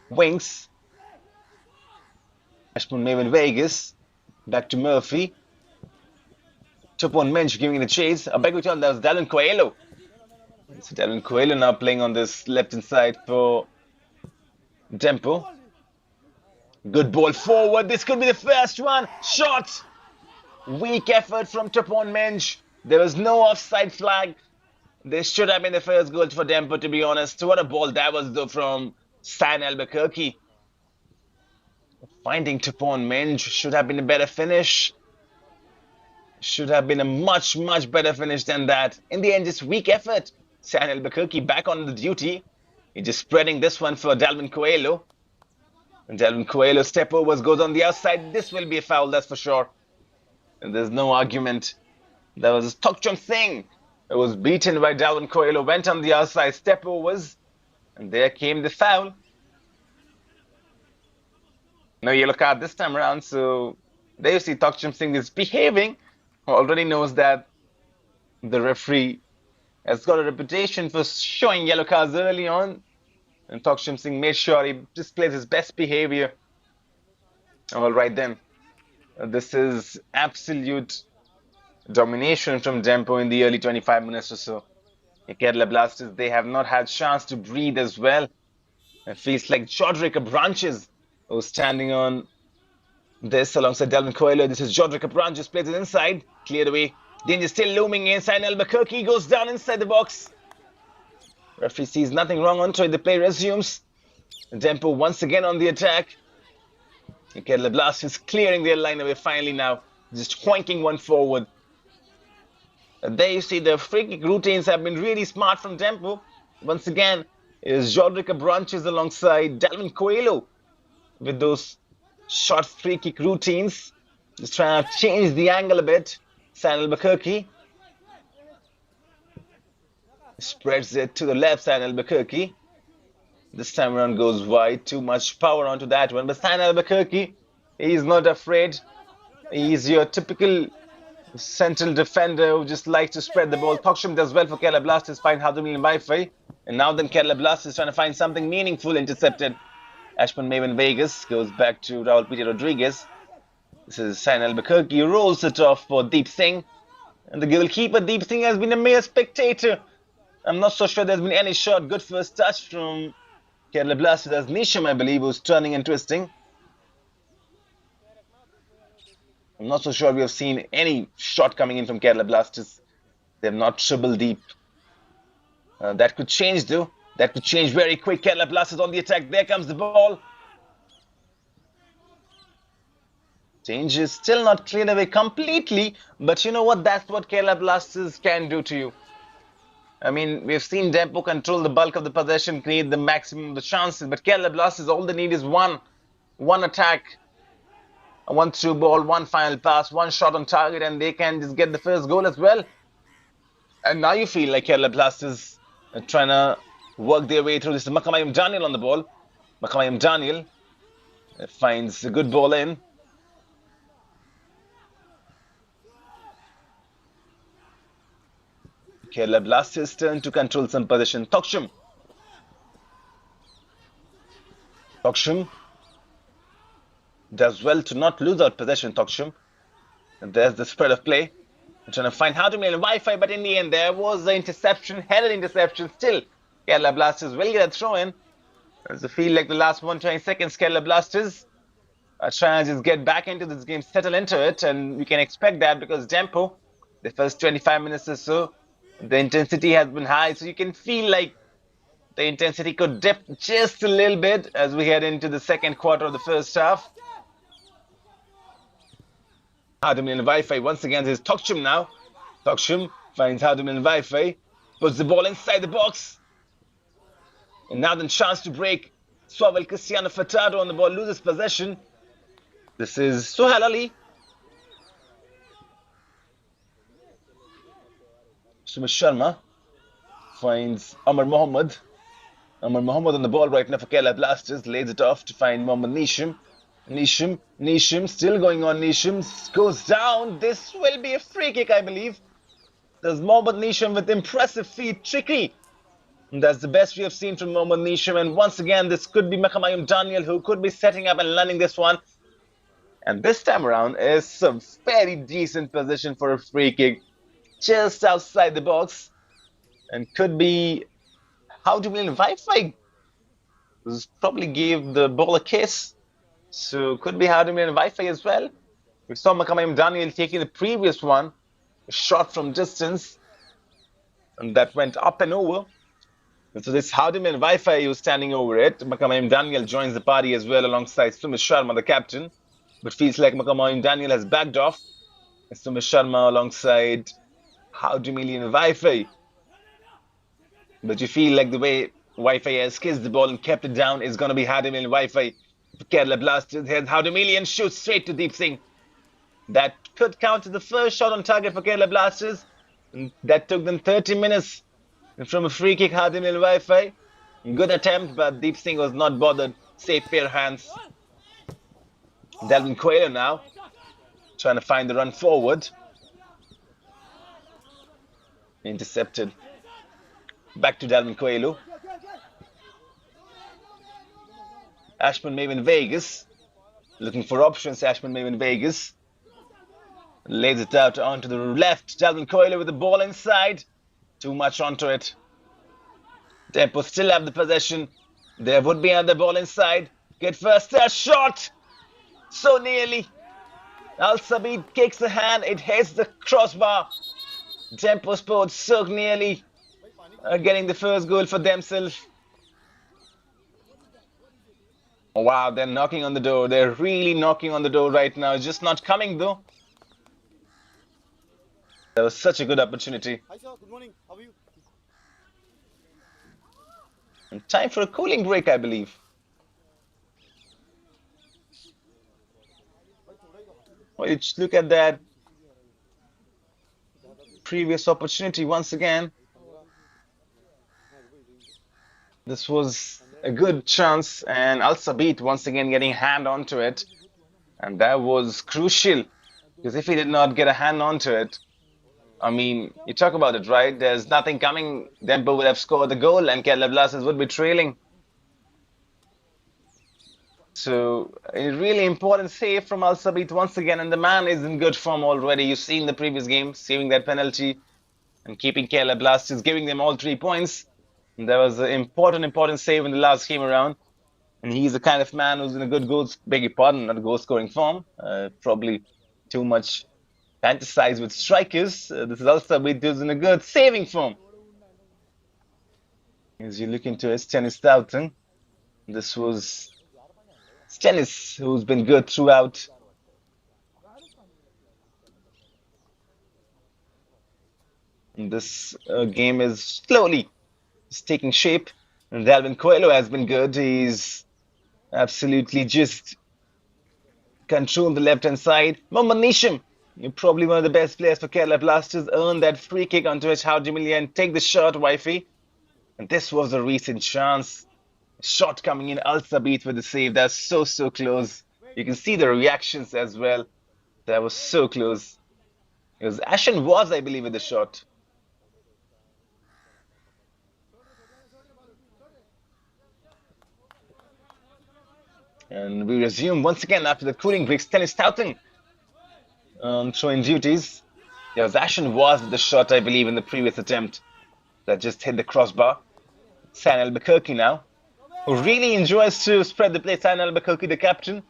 wings. Ashman Maven Vegas. Back to Murphy. Tupon Mensch giving it a chase. I beg your pardon, that was Dalvin Coelho. So Dalvin Coelho now playing on this left-hand side for Dempo. Good ball forward. This could be the first one. Shot. Weak effort from Tupon Mensch. There was no offside flag. This should have been the first goal for Dempo, to be honest. What a ball that was, though, from San Albuquerque. Finding Tupon Mensch should have been a better finish. Should have been a much, much better finish than that. In the end, just weak effort. San Albuquerque back on the duty. He's just spreading this one for Dalvin Coelho. And Dalvin Coelho step overs, goes on the outside. This will be a foul, that's for sure. And there's no argument. That was Tokchon Singh. It was beaten by Dalvin Coelho. Went on the outside, step overs. And there came the foul. No yellow card this time around. So there you see Tokchon Singh is behaving. Already knows that the referee has got a reputation for showing yellow cards early on. And Tokchon Singh made sure he displays his best behavior. All right then. This is absolute domination from Dempo in the early 25 minutes or so. The Kerala Blasters, they have not had chance to breathe as well. It feels like Jodrick Branches who's standing on this alongside Delvin Coelho. This is Jodrick Branches, plays it inside, cleared away. Danger still looming inside. Albuquerque goes down inside the box. Referee sees nothing wrong onto it. The play resumes. Dempo once again on the attack. Kerala Blasters clearing their line away finally now. Just hoinking one forward. There you see the free kick routines have been really smart from Dempo. Once again, is Jodrick Branches alongside Delvin Coelho with those short free kick routines. Just trying to change the angle a bit. San Albuquerque spreads it to the left side. Albuquerque this time around goes wide. Too much power onto that one. But San Albuquerque, he's not afraid. He's your typical central defender who just likes to spread the ball. Thoksham does well for Kerala Blasters, find Hadumil and Wi-Fi. And now then Kerala Blasters trying to find something meaningful, intercepted. Ashman Maven Vegas goes back to Raul Peter Rodriguez. This is San Albuquerque, rolls it off for Deep Singh. And the goalkeeper Deep Singh has been a mere spectator. I'm not so sure there's been any shot. Good first touch from Kerala Blasters as Nisham, I believe, was turning and twisting. I'm not so sure we have seen any shot coming in from Kerala Blasters. They have not dribbled deep. That could change though. That could change very quick. Kerala Blasters on the attack. There comes the ball. Change is still not cleared away completely. But you know what? That's what Kerala Blasters can do to you. I mean, we've seen Dempo control the bulk of the possession, create the maximum of the chances. But Kerala Blasters, all they need is one attack. One through ball, one final pass, one shot on target, and they can just get the first goal as well. And now you feel like Kerala Blasters are trying to work their way through. This is Makamayam Daniel on the ball. Makamayam Daniel finds a good ball in. Kerala Blasters turn to control some possession. Thoksham does well to not lose out possession. Thoksham. And there's the spread of play. I'm trying to find how to mail Wi-Fi, but in the end there was the interception, headed interception. Still, Kerala Blasters will get a throw in. As I feel like the last 120 seconds, Kerala Blasters are trying to just get back into this game, settle into it, and we can expect that because Dempo, the first 25 minutes or so, the intensity has been high, so you can feel like the intensity could dip just a little bit as we head into the second quarter of the first half. Hadumil and Wi-Fi once again. This is Thoksham now. Thoksham finds Hadumil and Wi-Fi, puts the ball inside the box. And now the chance to break. Swabel Cristiano Furtado on the ball, loses possession. This is Sohail Ali. Sumit Sharma finds Amar Mohammed. Amar Mohammed on the ball right now for Kerala Blasters. Lays it off to find Mohammed Nisham. Nisham still going on. Nisham goes down. This will be a free kick, I believe. There's Mohammed Nisham with impressive feet. Tricky. And that's the best we have seen from Mohammed Nisham. And once again, this could be Makamayam Daniel who could be setting up and landing this one. And this time around is some very decent position for a free kick. Just outside the box. And could be how to win Wi-Fi. Probably gave the ball a kiss. So could be Hadumil and Wi-Fi as well. We saw Makamayam Daniel taking the previous one, a shot from distance, and that went up and over. And so this Hadumil and Wi-Fi was standing over it. Makamayam Daniel joins the party as well alongside Sumit Sharma, the captain. But feels like Makamayam Daniel has backed off. And Sumit Sharma alongside Hadumil and Wi-Fi. But you feel like the way Wi-Fi has kissed the ball and kept it down is going to be Hadumil and Wi-Fi. Kerala Blasters head Hadumilian shoots straight to Deep Singh. That could count as the first shot on target for Kerala Blasters. And that took them 30 minutes. And from a free kick, Hadumil Wi-Fi. Good attempt, but Deep Singh was not bothered. Safe pair of hands. Delvin Coelho now. Trying to find the run forward. Intercepted. Back to Delvin Coelho. Ashman Maven Vegas. Looking for options, Ashman Maven Vegas. Lays it out onto the left. Delvin Coelho with the ball inside. Too much onto it. Dempo still have the possession. There would be another ball inside. Good first shot. So nearly. Al Sabid kicks the hand. It hits the crossbar. Dempo Sports so nearly getting the first goal for themselves. Oh, wow, they're knocking on the door. They're really knocking on the door right now. It's just not coming though. That was such a good opportunity. Hi sir, good morning. How are you? And time for a cooling break, I believe. Well, just look at that previous opportunity once again. This was a good chance, and Al Sabit once again getting a hand onto it. And that was crucial, because if he did not get a hand onto it, I mean, you talk about it, right? There's nothing coming. Dempo would have scored the goal, and Kerala Blasters would be trailing. So a really important save from Al Sabit once again, and the man is in good form already. You've seen the previous game, saving that penalty and keeping Kerala Blasters, giving them all 3 points. And that was an important save in the last game around. And he's the kind of man who's in a good beg your pardon, not a goal scoring form. Probably too much fantasize with strikers. This is Al Sabit who's in a good saving form. As you look into his tennis Stoughton, this was Stennis, who's been good throughout. And this game is slowly taking shape. And Dalvin Coelho has been good. He's absolutely just controlled the left-hand side. Mohammad Nisham, probably one of the best players for Kerala Blasters, earned that free kick onto which Howdy Millian take the shot, wifey. And this was a recent chance. Shot coming in, Al Sabit with the save. That's so close. You can see the reactions as well. That was so close. It was Ashen was, I believe, with the shot. And we resume once again after the cooling breaks. Tennis Stoughton throwing duties. There was Ashen was with the shot, I believe, in the previous attempt. That just hit the crossbar. San Albuquerque now, who really enjoys to spread the play. San Albuquerque, the captain,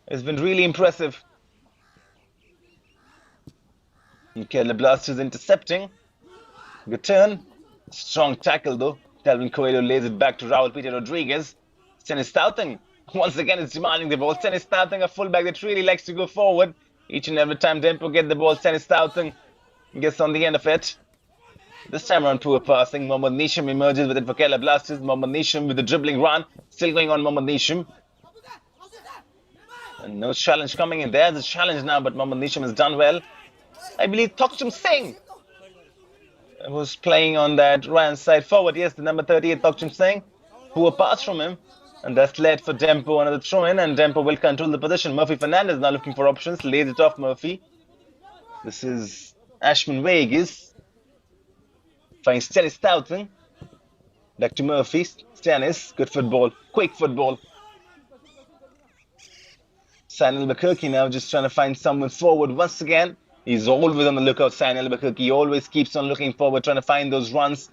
has been really impressive. And Kerala Blasters intercepting. Good turn. Strong tackle though. Dalvin Coelho lays it back to Raul Peter Rodriguez. Tennis Stoughton once again is demanding the ball. Tennis Stoughton, a fullback that really likes to go forward. Each and every time Dempo get the ball, Tennis Stoughton gets on the end of it. This time around, poor passing. Mohammad Nisham emerges with it for Kerala Blasters. Mohammad Nisham with the dribbling run. Still going on Mohammad Nisham. And no challenge coming in. There's a challenge now, but Mohammad Nisham has done well. I believe Tokchum Singh was playing on that right side forward. Yes, the number 38, Tokchum Singh. Poor pass from him. And that's led for Dempo another throw in. And Dempo will control the position. Murphy Fernandez now looking for options. Lays it off Murphy. This is Ashman Vegas. Finds Stennis Stoughton. Back to Murphy. Stennis. Good football. Quick football. San Albuquerque now just trying to find someone forward once again. He's always on the lookout, San Albuquerque. He always keeps on looking forward, trying to find those runs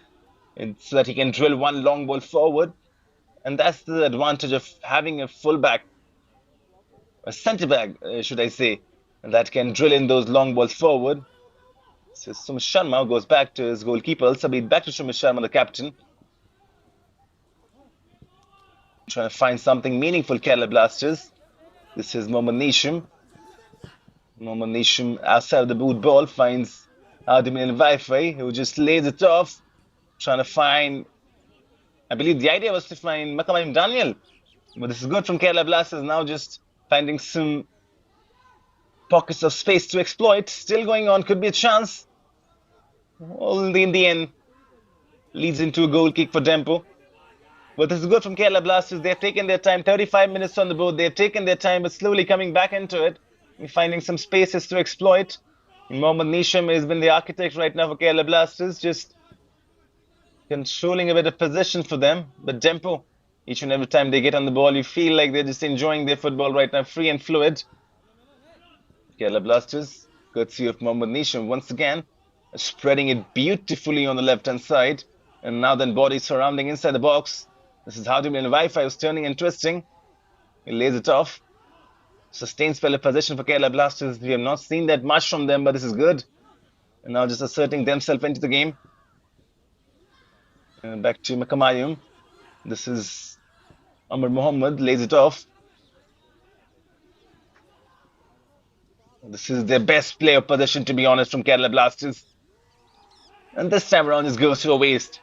so that he can drill one long ball forward. And that's the advantage of having a fullback, a centre back, should I say, that can drill in those long balls forward. So Sumit Sharma goes back to his goalkeeper. Al Sabit back to Sumit Sharma, the captain. Trying to find something meaningful, Kerala Blasters. This is Mohammad Nisham. Mohammad Nisham outside of the boot ball finds Admin Wi-Fi, who just lays it off. Trying to find, I believe the idea was to find Makamayim Daniel. But this is good from Kerala Blasters, now just finding some pockets of space to exploit. Still going on, could be a chance. Only in the end, leads into a goal kick for Dempo. But this is good from Kerala Blasters. They've taken their time, 35 minutes on the board. They've taken their time, but slowly coming back into it. Finding some spaces to exploit. Mohammad Nisham has been the architect right now for Kerala Blasters. Just controlling a bit of possession for them. But Dempo, each and every time they get on the ball, you feel like they're just enjoying their football right now. Free and fluid. Kerala Blasters, courtesy of Mohammad Nisham once again. Spreading it beautifully on the left-hand side. And now then bodies surrounding inside the box. This is how to be in Wi-Fi. Was turning and twisting. He lays it off. Sustained spell of possession for Kerala Blasters. We have not seen that much from them, but this is good. And now just asserting themselves into the game. Back to Makamayum. This is Amr Mohammed. Lays it off. This is their best play of possession, to be honest, from Kerala Blasters. And this time around, this goes to a waste.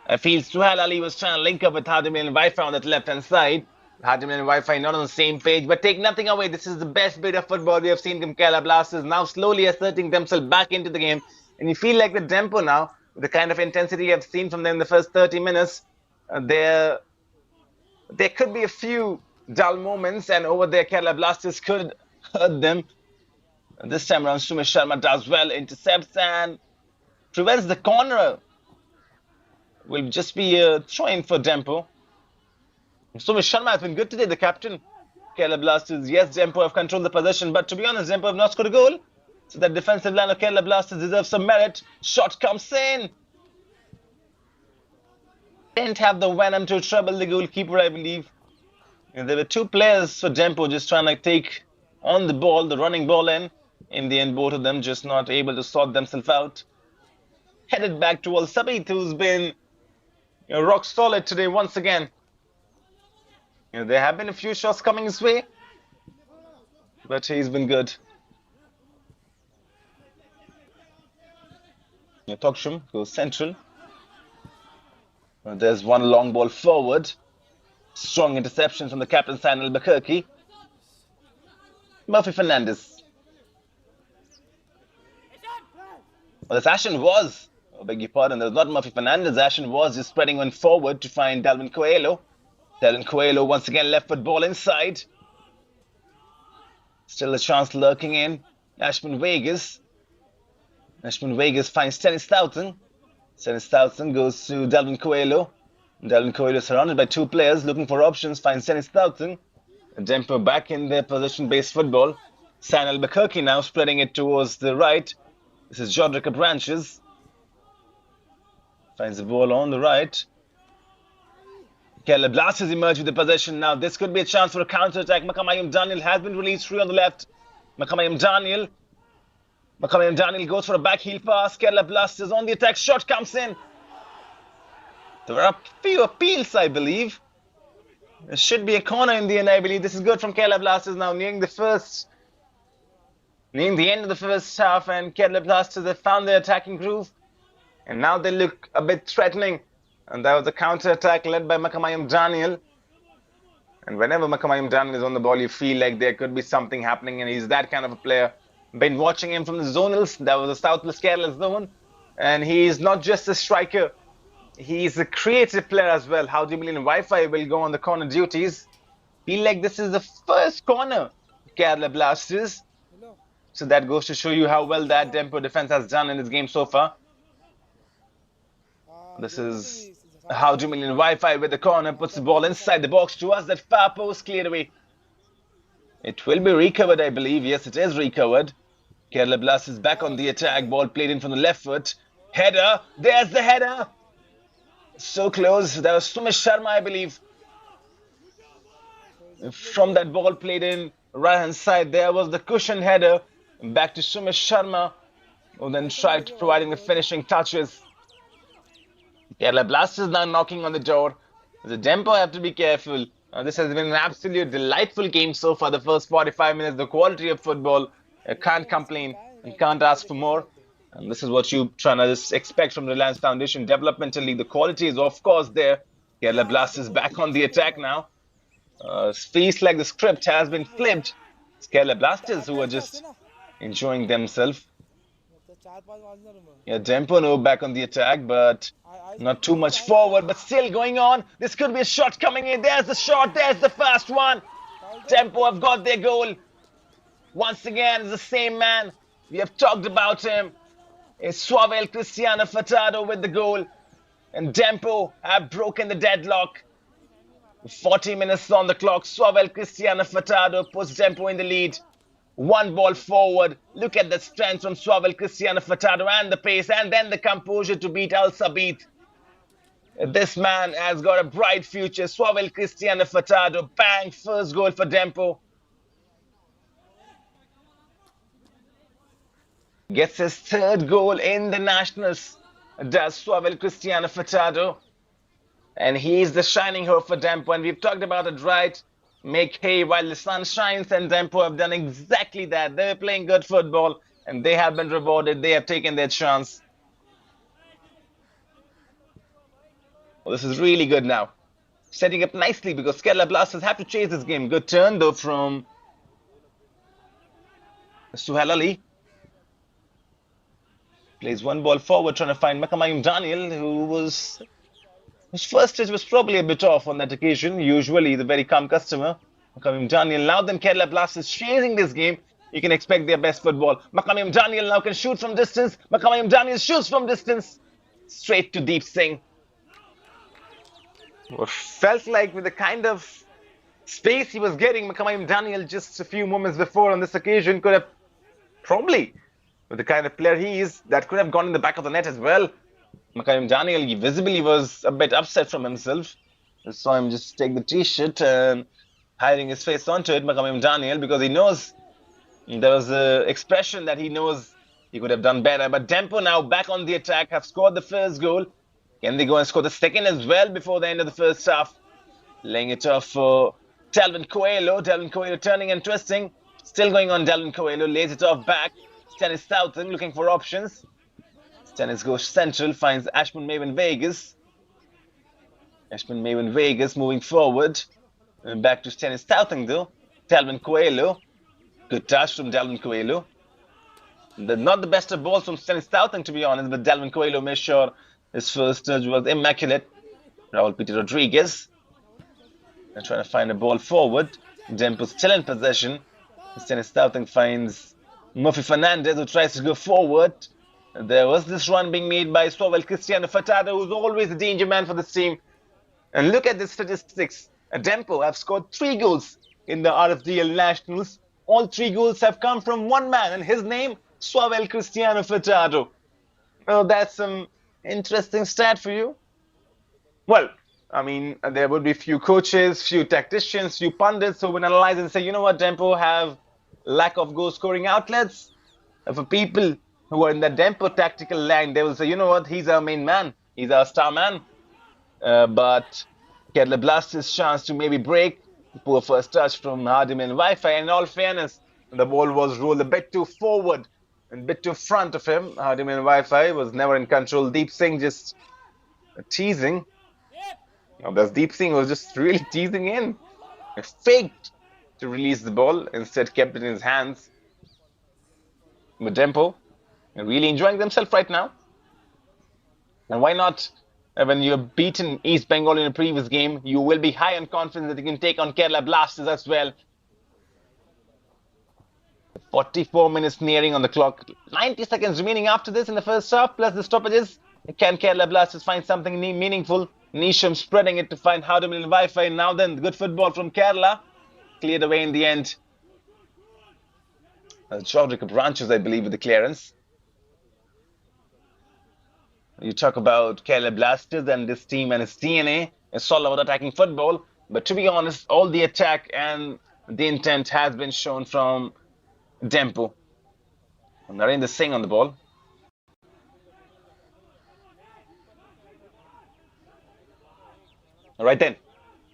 I feel Suhail Ali was trying to link up with Hadimir and Wi-Fi on that left-hand side. Hadimir and Wi-Fi not on the same page, but take nothing away. This is the best bit of football we have seen from Kerala Blasters, now slowly asserting themselves back into the game. And you feel like the Dempo now, with the kind of intensity you have seen from them in the first 30 minutes, there could be a few dull moments, and over there Kerala Blasters could hurt them. And this time around, Sumesh Sharma does well, intercepts and prevents the corner. Will just be a throw-in for Dempo. Sumesh Sharma has been good today, the captain. Kerala Blasters, yes, Dempo have controlled the possession, but to be honest, Dempo have not scored a goal. So that defensive line of Kerala Blasters deserves some merit. Shot comes in. Didn't have the venom to trouble the goalkeeper, I believe. And there were two players for Dempo just trying to take on the ball, the running ball in. In the end, both of them just not able to sort themselves out. Headed back to Al Sabith, who's been rock solid today once again. There have been a few shots coming his way, but he's been good. Toksham goes central. There's one long ball forward. Strong interception from the captain, Sanal Bakirki. Murphy Fernandez. Well, this Ashen was, I beg your pardon, there was not Murphy Fernandez. Ashen was just spreading one forward to find Dalvin Coelho. Dalvin Coelho once again left foot ball inside. Still a chance lurking in. Ashman Vegas. Ashman Vegas finds Dennis Stoughton. Dennis Stoughton goes to Dalvin Coelho. Dalvin Coelho surrounded by two players looking for options. Finds Dennis Stoughton. Dempo back in their position-based football. Sanal Bakirki now spreading it towards the right. This is Jodrika Branches. Finds the ball on the right. Kerala Blasters emerge with the possession now. This could be a chance for a counter-attack. Makamayum Daniel has been released free on the left. Makamayum Daniel goes for a back heel pass. Kerala Blasters on the attack. Shot comes in. There are a few appeals, I believe. There should be a corner in the end, I believe. This is good from Kerala Blasters now, nearing the end of the first half, and Kerala Blasters have found their attacking groove. And now they look a bit threatening. And that was a counter-attack led by Makamayum Daniel. And whenever Makamayum Daniel is on the ball, you feel like there could be something happening, and he's that kind of a player. Been watching him from the zonals. That was the Southwest Kerala zone. And he's not just a striker. He's a creative player as well. How do you believe Wi-Fi will go on the corner duties? Feel like this is the first corner Kerala Blasters. So that goes to show you how well that Dempo defense has done in this game so far. This is how do you believe Wi-Fi with the corner puts the ball inside the box to us. That far post cleared away. It will be recovered, I believe. Yes, it is recovered. Kerala Blasters back on the attack. Ball played in from the left foot. Header. There's the header. So close. That was Sumesh Sharma, I believe. From that ball played in right hand side, there was the cushion header. Back to Sumesh Sharma, who then tried providing the finishing touches. Kerala Blasters now knocking on the door. The Dempo have to be careful. This has been an absolute delightful game so far. The first 45 minutes, the quality of football. You can't complain and can't ask for more. And this is what you trying to just expect from Reliance Foundation Developmental League. The quality is of course there. Kerala Blasters back on the attack now. Feels like the script has been flipped. It's Kerala Blasters who are just enjoying themselves. Yeah, Dempo no back on the attack, but not too much forward, but still going on. This could be a shot coming in. There's the shot. There's the first one. Dempo have got their goal. Once again, it's the same man. We have talked about him. It's Suavel Cristiano Furtado with the goal. And Dempo have broken the deadlock. 40 minutes on the clock. Suavel Cristiano Furtado puts Dempo in the lead. One ball forward. Look at the strength from Suavel Cristiano Furtado and the pace and then the composure to beat Al Sabith. This man has got a bright future. Swabel Cristiano Furtado, bang, first goal for Dempo. Gets his third goal in the Nationals, does Swabel Cristiano Furtado. And he's the shining hope for Dempo. And we've talked about it, right? Make hay while the sun shines, and Dempo have done exactly that. They're playing good football, and they have been rewarded. They have taken their chance. Well, this is really good now. Setting up nicely because Kerala Blasters have to chase this game. Good turn, though, from Suhail Ali. Plays one ball forward, trying to find Makamayum Daniel, whose first touch was probably a bit off on that occasion. Usually, the very calm customer. Makamayum Daniel. Now then, Kerala Blasters chasing this game. You can expect their best football. Makamayum Daniel now can shoot from distance. Makamayum Daniel shoots from distance. Straight to Deep Singh. Felt like with the kind of space he was getting, Makamayum Daniel just a few moments before on this occasion could have probably, with the kind of player he is, that could have gone in the back of the net as well. Makamayum Daniel visibly was a bit upset from himself. I saw him just take the t-shirt and hiding his face onto it, Makamayum Daniel, because he knows there was an expression that he knows he could have done better. But Dempo now back on the attack, have scored the first goal. Can they go and score the second as well before the end of the first half? Laying it off for Delvin Coelho. Delvin Coelho turning and twisting. Still going on Delvin Coelho. Lays it off back. Stennis Southern looking for options. Stennis goes central. Finds Ashman Maven Vegas. Ashman Maven Vegas moving forward. And back to Stennis Southern though. Delvin Coelho. Good touch from Delvin Coelho. Not the best of balls from Stennis Southern, to be honest, but Delvin Coelho made sure his first touch was immaculate. Raul Peter Rodriguez. They're trying to find a ball forward. Dempo still in possession. Stennis Southern finds Murphy Fernandez, who tries to go forward. There was this run being made by Swabel Cristiano Furtado, who's always a danger man for this team. And look at the statistics. Dempo have scored 3 goals in the RFDL Nationals. All 3 goals have come from one man, and his name, Swabel Cristiano Furtado. Well, that's some interesting stat for you. Well, I mean, there would be few coaches, few tacticians, few pundits who would analyze and say, you know what, Dempo have lack of goal scoring outlets. For people who are in the Dempo tactical line, they will say, you know what, he's our main man, he's our star man. But Kerala Blasters' chance to maybe break. Poor first touch from Hardiman Wi-Fi. And in all fairness, the ball was rolled a bit too forward and a bit too front of him. Hardiman Wi-Fi was never in control. Deep Singh just teasing. That Deep Singh was just really teasing in. He faked to release the ball, instead kept it in his hands. But Dempo really enjoying themselves right now. And why not? When you've beaten East Bengal in a previous game, you will be high on confidence that you can take on Kerala Blasters as well. 44 minutes nearing on the clock. 90 seconds remaining after this in the first half, plus the stoppages. Can Kerala Blasters find something meaningful? Nisham spreading it to find Hardiman and Wi-Fi. Now then, good football from Kerala. Cleared away in the end. Chaudhry Branches, I believe, with the clearance. You talk about Kerala Blasters and this team and its DNA. It's all about attacking football. But to be honest, all the attack and the intent has been shown from Dempo. Narendra Singh on the ball. All right then.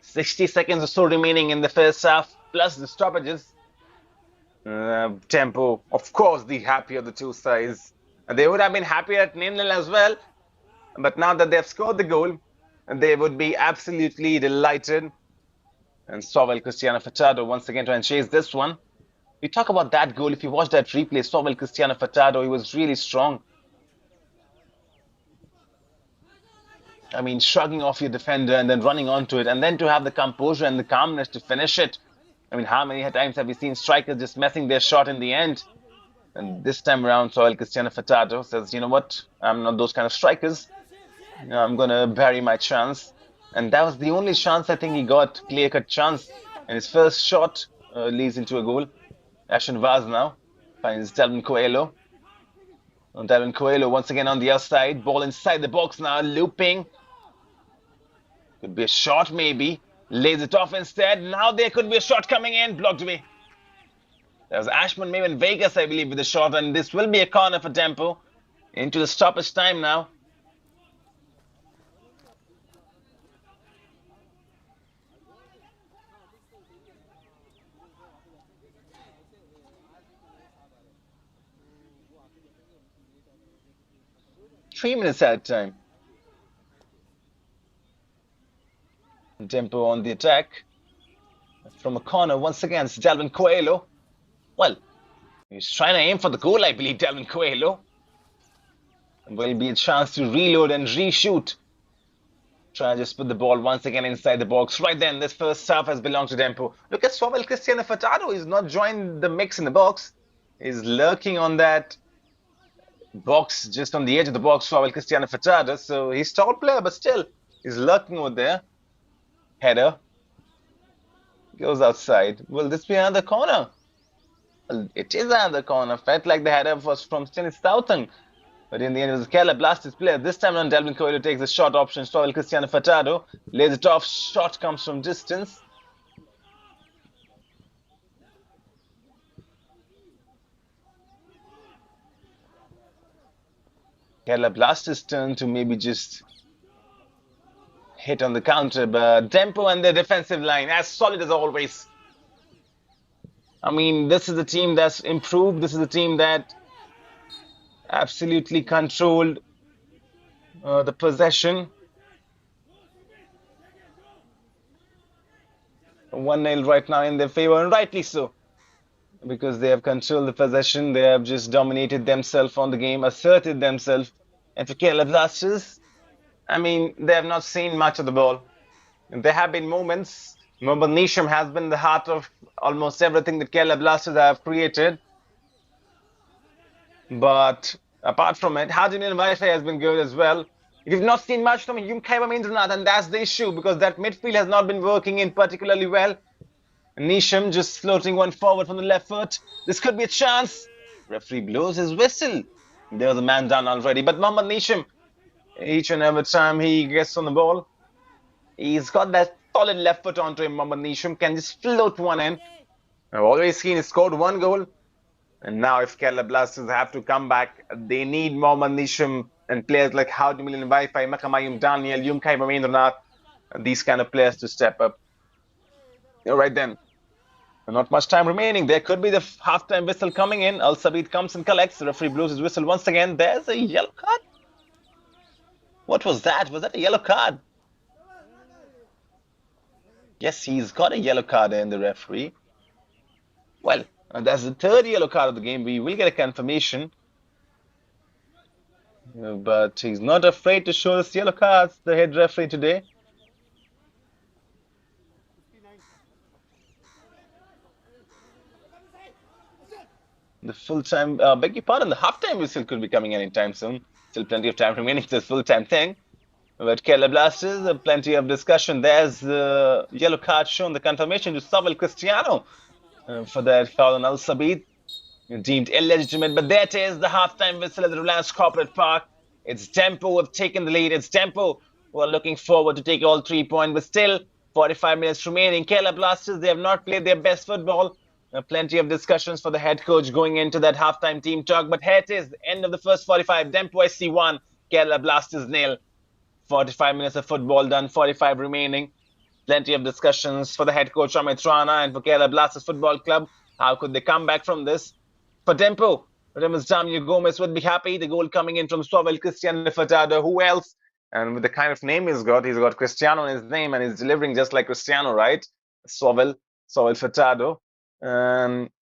60 seconds or so remaining in the first half, plus the stoppages. Dempo, of course, the happier of the two sides. And they would have been happier at 0-0 as well. But now that they've scored the goal, they would be absolutely delighted. And Swabel Cristiano Furtado once again trying to chase this one. We talk about that goal. If you watch that replay, Swabel Cristiano Furtado, he was really strong. I mean, shrugging off your defender and then running onto it, and then to have the composure and the calmness to finish it. I mean, how many times have we seen strikers just messing their shot in the end? And this time around, Swabel Cristiano Furtado says, you know what, I'm not those kind of strikers. I'm going to bury my chance. And that was the only chance I think he got, clear-cut chance. And his first shot leads into a goal. Ashen Vaz now finds Delvin Coelho. Delvin Coelho once again on the outside. Ball inside the box now, looping. Could be a shot, maybe. Lays it off instead. Now there could be a shot coming in. Blocked away. There was Ashman, maybe in Vegas, I believe, with the shot. And this will be a corner for Dempo. Into the stoppage time now. Three minutes at time. Dempo on the attack. From a corner once again, it's Delvin Coelho. Well, he's trying to aim for the goal, I believe, Delvin Coelho. Will be a chance to reload and reshoot. Try to just put the ball once again inside the box. Right then, this first half has belonged to Dempo. Look at Swabel Cristiano Furtado. He's not joined the mix in the box. He's lurking on that box, just on the edge of the box, Swabel Cristiano Furtado. So he's a tall player, but still, he's lurking over there. Header. Goes outside. Will this be another corner? Well, it is another corner. Felt like the header was from Stennis Southern. But in the end, it was a Caleb Blastis player. This time on, Delvin Coelho takes the shot option. Swabel Cristiano Furtado lays it off. Shot comes from distance. Caleb Blastis' turn to maybe just hit on the counter. But Dempo and the defensive line, as solid as always. I mean, this is a team that's improved. This is a team that absolutely controlled the possession. 1-0 right now in their favor, and rightly so, because they have controlled the possession. They have just dominated themselves on the game, asserted themselves. And for Caleb Blasters, I mean, they have not seen much of the ball. And there have been moments. Mohamed Nisham has been the heart of almost everything that Caleb Blasters have created. But apart from it, Hajinin Wi-Fi has been good as well. You've not seen much from Yumkaiba Mindranath, and that's the issue, because that midfield has not been working in particularly well. Nisham just floating one forward from the left foot. This could be a chance. Referee blows his whistle. There was a man down already. But Mohamed Nisham, each and every time he gets on the ball, he's got that solid left foot onto him. Mohamed Nisham can just float one in. I've always seen he scored one goal. And now if Kerala Blasters have to come back, they need Mohamed Nisham and players like Howdimilian Wi-Fi, Makamayum Daniel, Yumkai Mamindranath, these kind of players to step up. Right then. Not much time remaining. There could be the halftime whistle coming in. Al Sabit comes and collects. The referee blows his whistle once again. There's a yellow card. What was that? Was that a yellow card? Yes, he's got a yellow card there in the referee. Well, that's the third yellow card of the game. We will get a confirmation. But he's not afraid to show us yellow cards, the head referee today. The full-time, beg your pardon, the half-time whistle could be coming anytime soon. Still plenty of time remaining to this full-time thing. But Kerala Blasters, plenty of discussion. There's the yellow card shown, the confirmation to Swabel Cristiano for that foul on Al Sabit. Deemed illegitimate, but that is the half-time whistle at the Reliance Corporate Park. It's Dempo who have taken the lead. It's Dempo who are looking forward to take all 3 points, but still 45 minutes remaining. Kerala Blasters, they have not played their best football. Plenty of discussions for the head coach going into that halftime team talk. But here it is, the end of the first 45. Dempo SC 1, Kerala Blasters 0. 45 minutes of football done, 45 remaining. Plenty of discussions for the head coach Amit Rana and for Kerala Blasters Football Club. How could they come back from this? For Dempo, Remus Damio Gomez would be happy. The goal coming in from Swabel Cristiano Furtado. Who else? And with the kind of name he's got Cristiano in his name and he's delivering just like Cristiano, right? Swabel Furtado.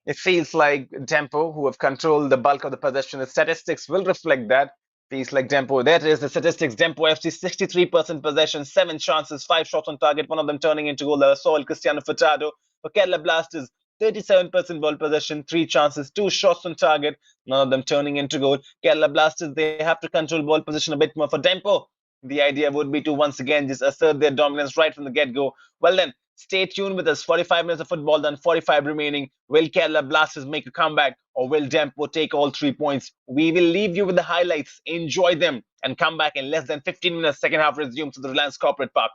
It feels like Dempo, who have controlled the bulk of the possession. The statistics will reflect that. Feels like Dempo. That is the statistics. Dempo FC 63% possession, 7 chances, 5 shots on target, one of them turning into goal. Swabel Cristiano Furtado. For Kerala Blasters, 37% ball possession, 3 chances, 2 shots on target, none of them turning into goal. Kerala Blasters, they have to control ball position a bit more. For Dempo, the idea would be to once again just assert their dominance right from the get-go. Well then, stay tuned with us. 45 minutes of football done, 45 remaining. Will Kerala Blasters make a comeback or will Dempo take all 3 points? We will leave you with the highlights. Enjoy them and come back in less than 15 minutes. Second half resumes to the Reliance Corporate Park.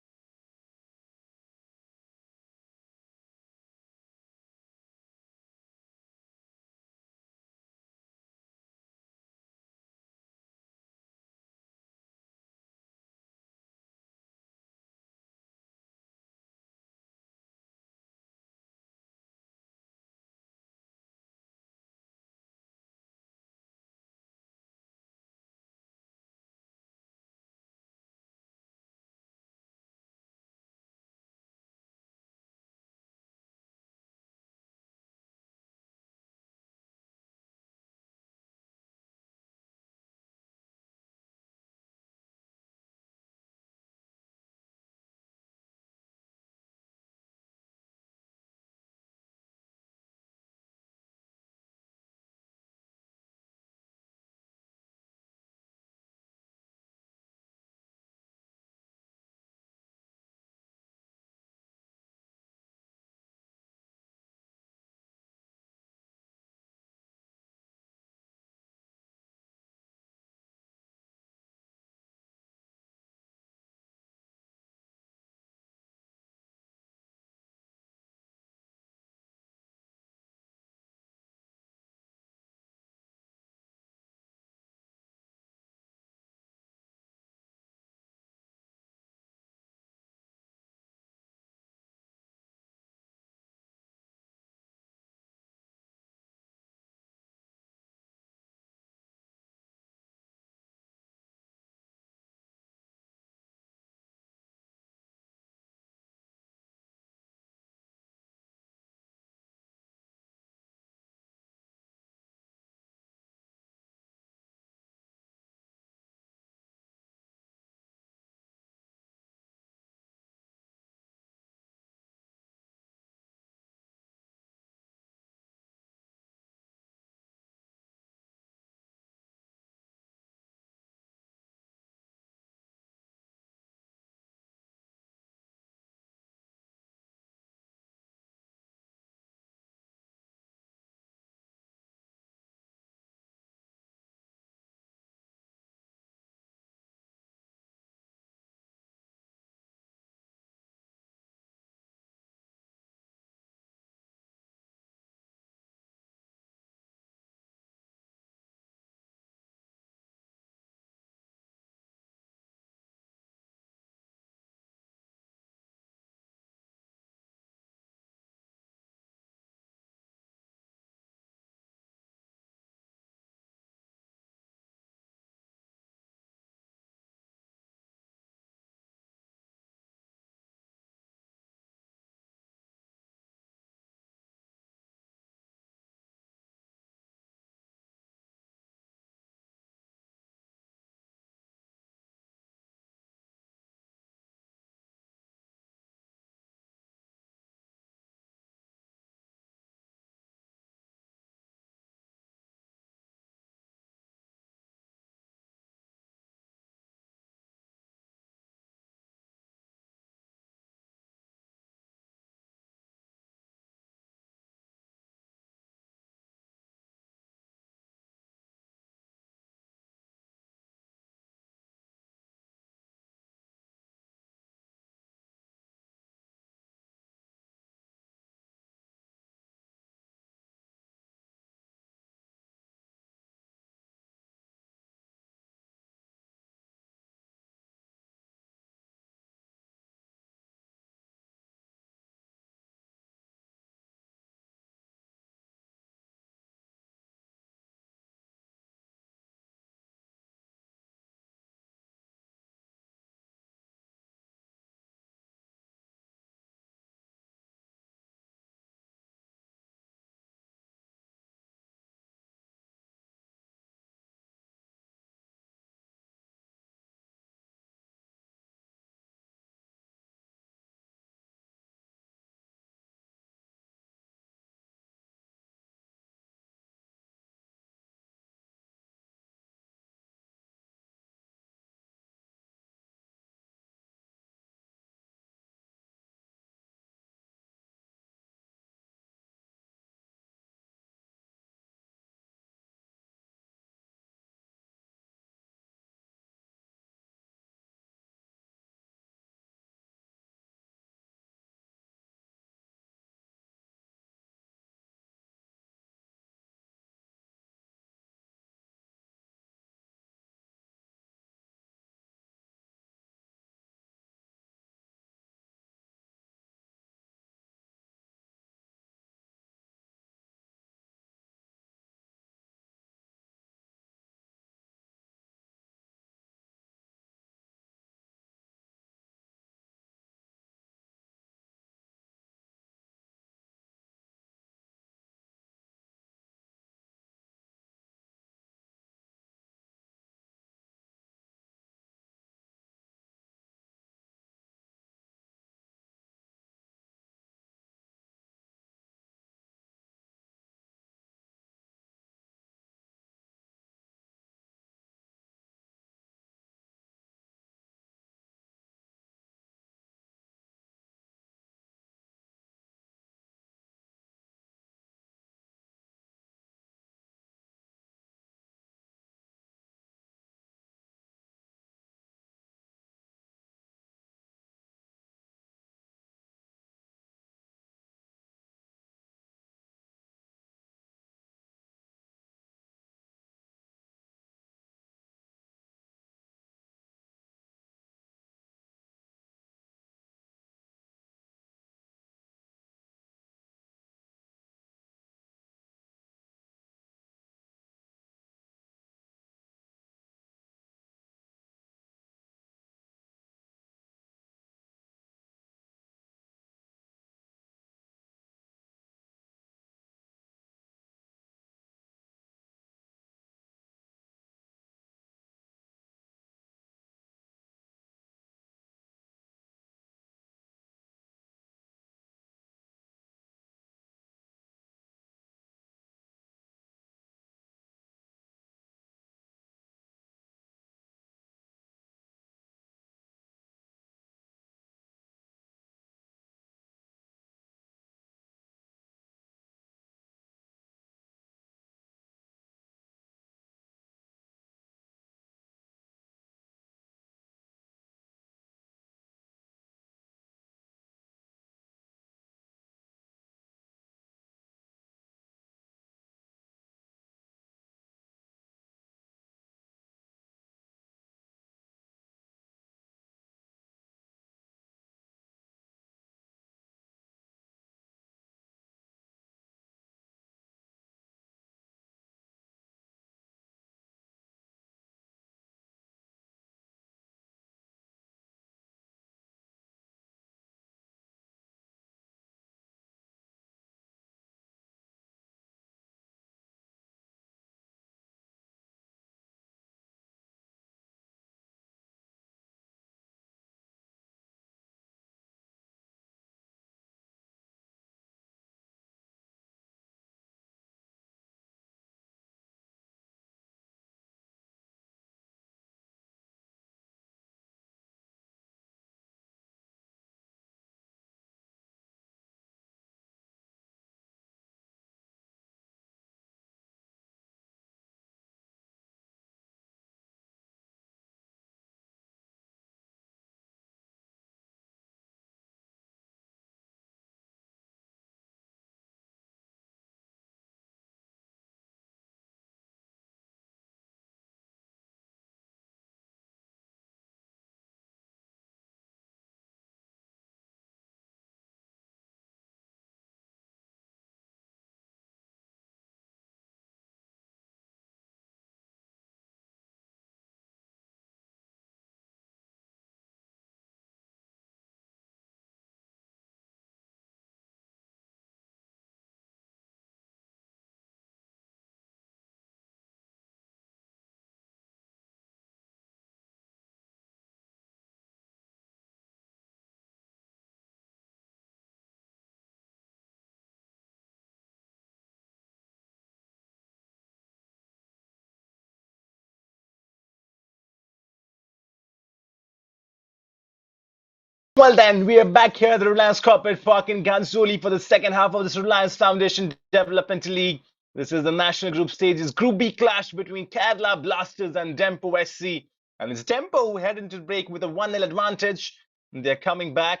Well then, we are back here at the Reliance Corporate Park in Ganzoli for the second half of this Reliance Foundation Development League. This is the National Group Stages Group B clash between Kerala Blasters and Dempo SC. And it's Dempo who head into break with a 1-0 advantage. They're coming back.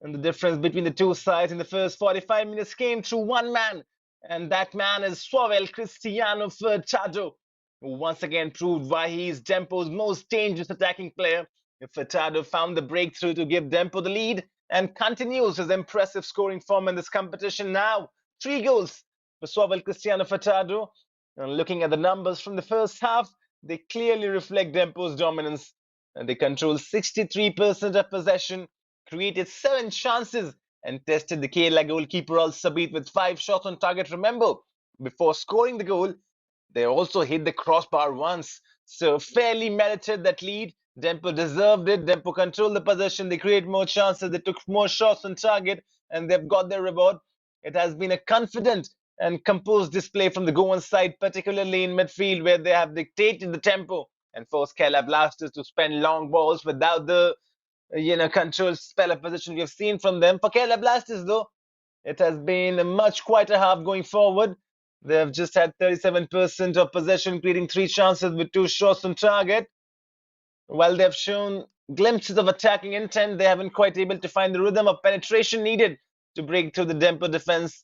And the difference between the two sides in the first 45 minutes came through one man. And that man is Suavel Cristiano Furtado, who once again proved why he is Dempo's most dangerous attacking player. Furtado found the breakthrough to give Dempo the lead and continues his impressive scoring form in this competition now. 3 goals for Suavel Cristiano Furtado. And looking at the numbers from the first half, they clearly reflect Dempo's dominance. And they control 63% of possession, created 7 chances, and tested the Kerala goalkeeper Al Sabit with 5 shots on target. Remember, before scoring the goal, they also hit the crossbar once. So fairly merited that lead. Dempo deserved it. Dempo controlled the possession. They created more chances. They took more shots on target, and they've got their reward. It has been a confident and composed display from the Goan side, particularly in midfield, where they have dictated the tempo and forced Kerala Blasters to spend long balls without the controlled spell of position we have seen from them. For Kerala Blasters, though, it has been a much quieter half going forward. They have just had 37% of possession, creating 3 chances with 2 shots on target. While they have shown glimpses of attacking intent, they haven't quite able to find the rhythm of penetration needed to break through the Dempo defense.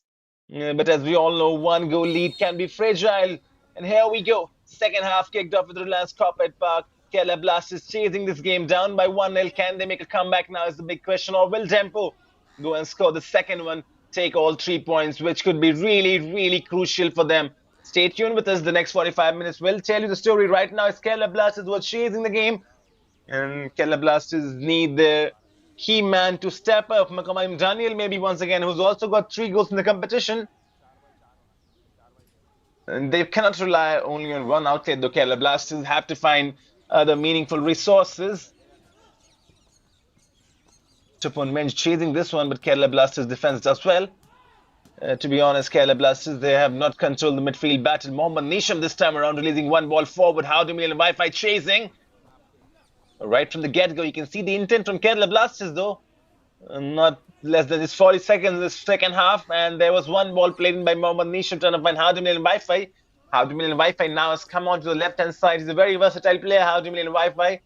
But as we all know, 1-goal lead can be fragile. And here we go. Second half kicked off with Reliance Corporate Park. Kerala Blasters chasing this game down by 1-0. Can they make a comeback now is the big question. Or will Dempo go and score the second one, take all 3 points, which could be really, really crucial for them. Stay tuned with us. The next 45 minutes will tell you the story. Right now, it's Kerala Blasters who are chasing the game. And Kerala Blasters need the key man to step up. Makamai Daniel maybe once again, who's also got 3 goals in the competition. And they cannot rely only on one outlet. The Kerala Blasters have to find other meaningful resources. Tupon Mensch chasing this one, but Kerala Blasters defense does well. To be honest, Kerala Blasters, they have not controlled the midfield battle. Mohammad Nisham this time around, releasing one ball forward. How do Milan Wi-Fi chasing? Right from the get-go, you can see the intent from Kerala Blasters, though. Not less than just 40 seconds in the second half, and there was one ball played in by Mohammad Nisham trying to find How do Milan Wi-Fi. How do Milan Wi-Fi now has come on to the left-hand side. He's a very versatile player. How do Milan Wi-Fi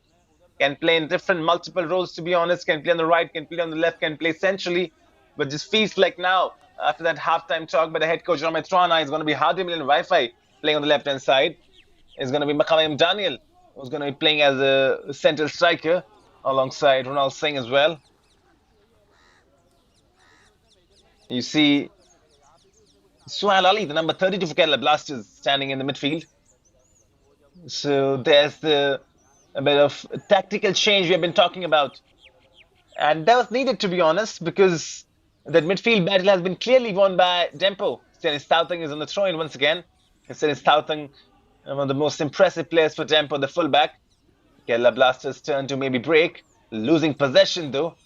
can play in different multiple roles, to be honest. Can play on the right, can play on the left, can play centrally. But just feels like now, after that halftime talk by the head coach Ramit Rana, is going to be How do Milan Wi-Fi playing on the left-hand side. It's going to be Makamai Daniel, who's going to be playing as a central striker alongside Ronald Singh as well. You see Suhail Ali, the number 32 for Kerala Blasters, standing in the midfield. So there's a bit of tactical change we have been talking about. And that was needed, to be honest, because that midfield battle has been clearly won by Dempo. Stennis Tautang is on the throw-in once again. Stennis Tautang, one of the most impressive players for Dempo, the fullback. Kerala Blasters turn to maybe break, losing possession though.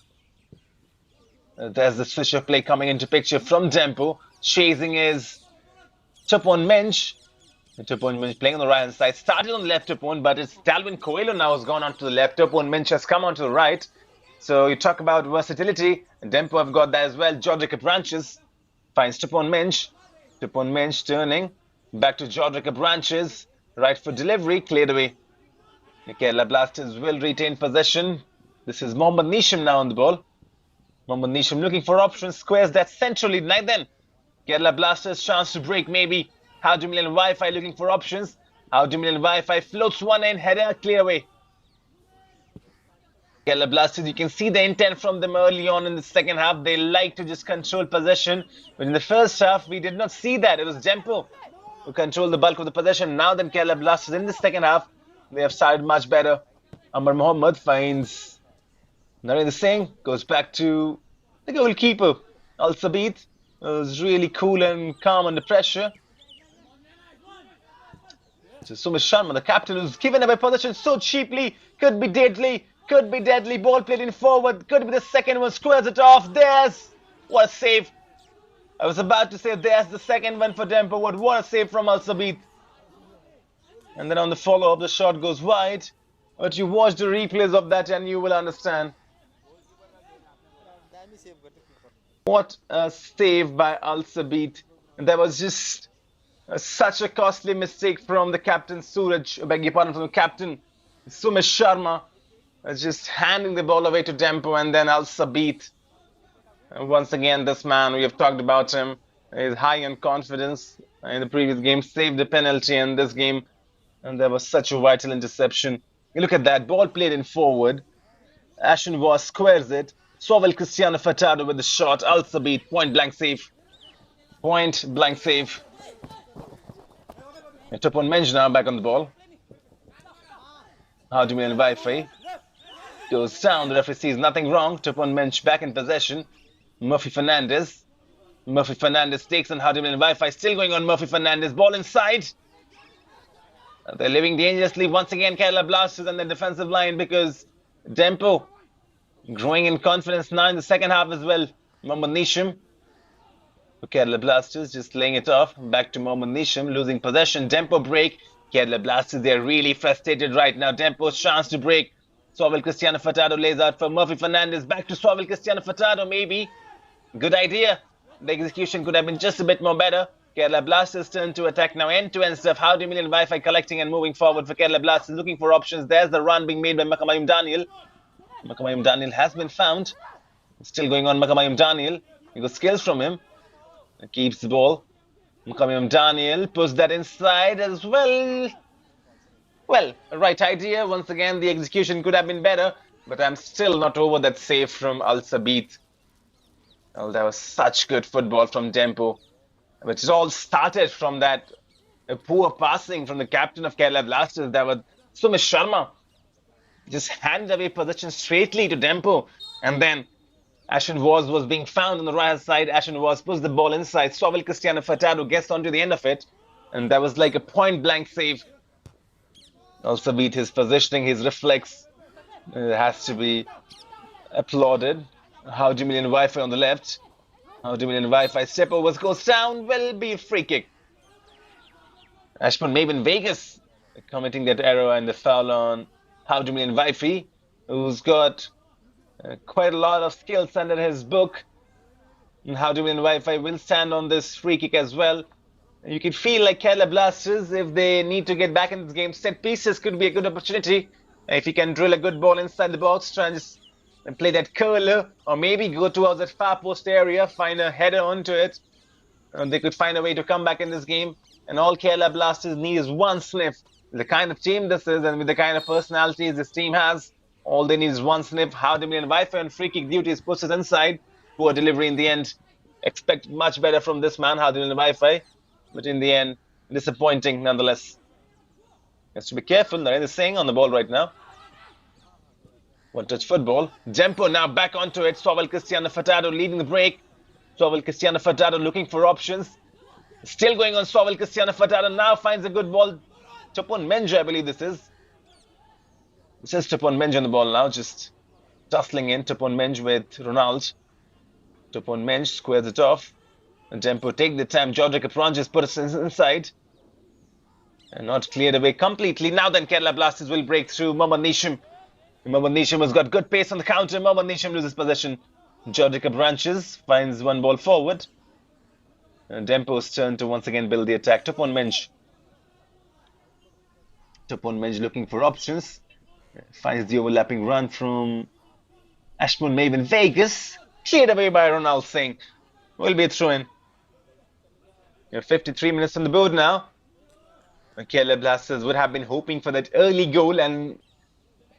There's the switch of play coming into picture from Dempo. Chasing is Tupon Mensch. Tupon Mensch playing on the right hand side. Started on the left Tupon, but it's Dalvin Coelho now has gone on to the left. Tupon Mensch has come on to the right. So you talk about versatility. And Dempo have got that as well. Jodrika Branches finds Tupon Mensch. Tupon Mensch turning back to Jodrika Branches. Right for delivery. Cleared away. The Kerala Blasters will retain possession. This is Mohammad Nisham now on the ball. Mohammad Nisham looking for options. Squares that centrally. Night then. Kerala Blasters chance to break maybe. How do Milan Wi-Fi looking for options? How do Milan Wi-Fi floats one end, header, clear away. Kerala Blasters, you can see the intent from them early on in the second half. They like to just control possession. But in the first half, we did not see that. It was Dempo who controlled the bulk of the possession. Now then Kerala Blasters in the second half, they have started much better. Amar Mohammed finds Narendra Singh, goes back to the goalkeeper. Al Sabit was really cool and calm under pressure. So Sumit Sharma, the captain, who's given away possession so cheaply, could be deadly. Could be deadly. Ball played in forward. Could be the second one. Squares it off. There's what a save. I was about to say there's the second one for Dempo. What a save from Al Sabit. And then on the follow-up, the shot goes wide. But you watch the replays of that and you will understand. What a save by Al Sabit. That was just such a costly mistake from the captain Suraj, I beg your pardon, from the captain Sumesh Sharma, just handing the ball away to Dempo, and then Al Sabit. Once again, this man, we have talked about him, is high on confidence. In the previous game, saved the penalty in this game, and there was such a vital interception. You look at that, ball played in forward. Ashen was squares it. Swabel Cristiano Furtado with the shot. Al Sabit, point blank save. Point blank save. Tupon Menj now back on the ball. How do we Wi-Fi? Goes down. The referee sees nothing wrong. Tupon Menj back in possession. Murphy Fernandez. Murphy Fernandez takes on Hardimil Wi-Fi. Still going on Murphy Fernandez. Ball inside. They're living dangerously once again. Kerala Blasters and the defensive line because Dempo growing in confidence now in the second half as well. Mohammad Nisham. Kerala Blasters just laying it off. Back to Mohammad Nisham, losing possession. Dempo break. Kerala Blasters, they're really frustrated right now. Dempo's chance to break. Swabel Cristiano Furtado lays out for Murphy Fernandez. Back to Swabel Cristiano Furtado, maybe. Good idea. The execution could have been just a bit more better. Kerala Blasters turn to attack now. End-to-end stuff. How do Million Wi-Fi collecting and moving forward for Kerala Blasters, looking for options. There's the run being made by Makamayum Daniel. Makamayum Daniel has been found. Still going on Makamayum Daniel. He got skills from him. Keeps the ball. Makamayum Daniel puts that inside as well. Well, right idea. Once again, the execution could have been better, but I'm still not over that save from Al Sabit. Well, that was such good football from Dempo. But it all started from that poor passing from the captain of Kerala Blasters. That was Sumesh Sharma. Just handed away possession straightly to Dempo. And then Ashen was being found on the right side. Ashen puts the ball inside. Swabel Cristiano Furtado gets onto the end of it. And that was like a point-blank save. Also beat his positioning, his reflex. It has to be applauded. How do Million Wi-Fi on the left? How do Million Wi-Fi step over, goes down, will be a free kick. Ashburn Maven Vegas committing that error and the foul on How do Million Wi-Fi, who's got quite a lot of skills under his book. And How do Million Wi-Fi will stand on this free kick as well. You can feel like Kerala Blasters, if they need to get back in this game, set pieces could be a good opportunity. If you can drill a good ball inside the box, try and just play that curler, or maybe go towards that far post area, find a header onto it. They could find a way to come back in this game. And all Kerala Blasters need is one sniff. The kind of team this is, and with the kind of personalities this team has, all they need is one sniff. How do Million Wi-Fi on free kick duties puts it inside. Poor delivery in the end. Expect much better from this man, How do Million Wi-Fi. But in the end, disappointing nonetheless. Has to be careful. Narendra Singh on the ball right now. One touch football. Dempo now back onto it. Swabel Cristiano Furtado leading the break. Swabel Cristiano Furtado looking for options. Still going on Swabel Cristiano Furtado now finds a good ball. Tupon Menj, I believe this is. This is Tupon Menj on the ball now. Just tussling in. Tupon Menj with Ronald. Tupon Menj squares it off. And Dempo take the time. Georgia Capron just put us inside. And not cleared away completely. Now then Kerala Blasters will break through. Mohammad Nisham. Mohammad Nisham has got good pace on the counter. Mohammad Nisham loses possession. Georgia Branches finds one ball forward. And Dempo's turn to once again build the attack. Tupon Menj. Tupon Menj looking for options. Finds the overlapping run from Ashburn Maven Vegas. Cleared away by Ronald Singh. Will be a throw-in. 53 minutes on the board now. Kerala Blasters would have been hoping for that early goal, and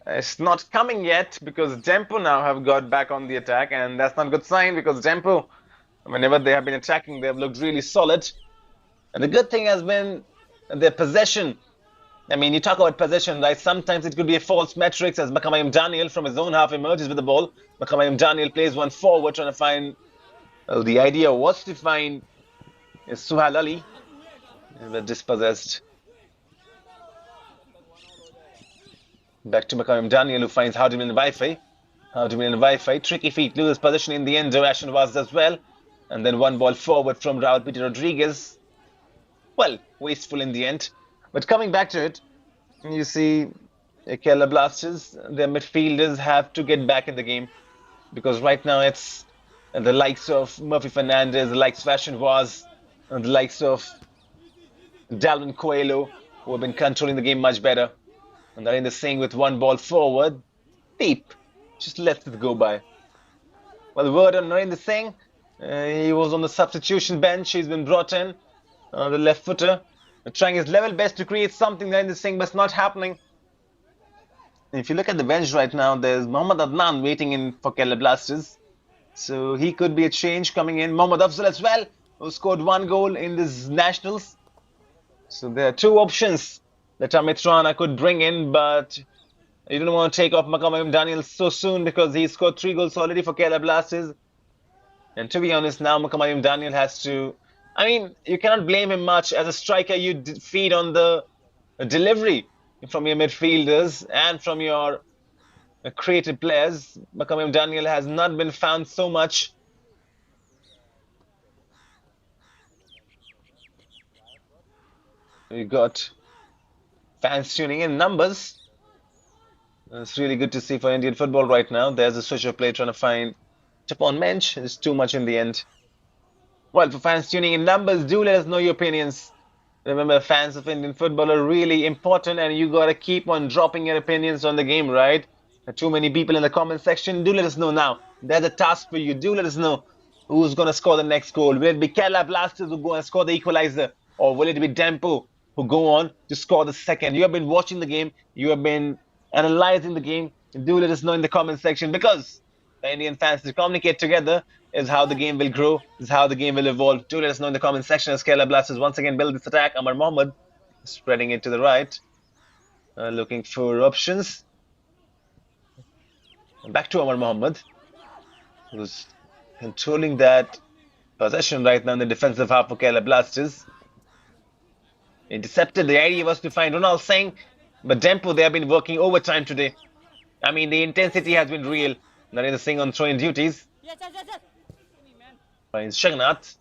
it's not coming yet because Dempo now have got back on the attack, and that's not a good sign because Dempo, whenever they have been attacking, they have looked really solid. And the good thing has been their possession. I mean, you talk about possession, right? Sometimes it could be a false metrics as Makamayum Daniel from his own half emerges with the ball. Makamayum Daniel plays one forward trying to find... Well, the idea was to find Suhail Ali, but dispossessed. Back to Makamayum Daniel, who finds How do Million Wi-Fi. How do Million Wi-Fi. Tricky feet, loses position in the end. Ashen was as well. And then one ball forward from Raul Peter Rodriguez. Well, wasteful in the end. But coming back to it, you see Kerala Blasters, their midfielders have to get back in the game. Because right now it's And the likes of Murphy Fernandez, the likes of Fashion Vaz, and the likes of Dalvin Coelho, who have been controlling the game much better. And they're in the same with one ball forward, deep, just lets it go by. Well, the word on Narendra Singh, he was on the substitution bench. He's been brought in, the left footer, trying his level best to create something. Narendra Singh, but it's not happening. If you look at the bench right now, there's Mohammad Adnan waiting in for Kerala Blasters. So he could be a change coming in. Mohammad Afzal as well, who scored one goal in this Nationals. So there are two options that Amit Rana could bring in, but you don't want to take off Makam Daniel so soon because he scored 3 goals already for Kerala Blasters. And to be honest, now Makam Daniel has to. I mean, you cannot blame him much. As a striker, you feed on the delivery from your midfielders and from your creative players. Makam Daniel has not been found so much. We got fans tuning in numbers. It's really good to see for Indian football right now. There's a switch of play trying to find Chapon Mensch. It's too much in the end. Well, for fans tuning in numbers, do let us know your opinions. Remember, fans of Indian football are really important, and you gotta keep on dropping your opinions on the game, right? Too many people in the comment section. Do let us know now. There's a task for you. Do let us know who's gonna score the next goal. Will it be Kerala Blasters who go and score the equalizer, or will it be Dempo who go on to score the second? You have been watching the game. You have been analyzing the game. Do let us know in the comment section, because the Indian fans to communicate together is how the game will grow, is how the game will evolve. Do let us know in the comment section as Kerala Blasters once again build this attack. Amar Mohammed spreading it to the right, looking for options. Back to Amar Mohammed, who's controlling that possession right now in the defensive half for Kerala Blasters. Intercepted. The idea was to find Ronald Singh, but Dempo, they have been working overtime today. I mean, the intensity has been real. Narendra Singh on throwing duties. Finds Shagnath.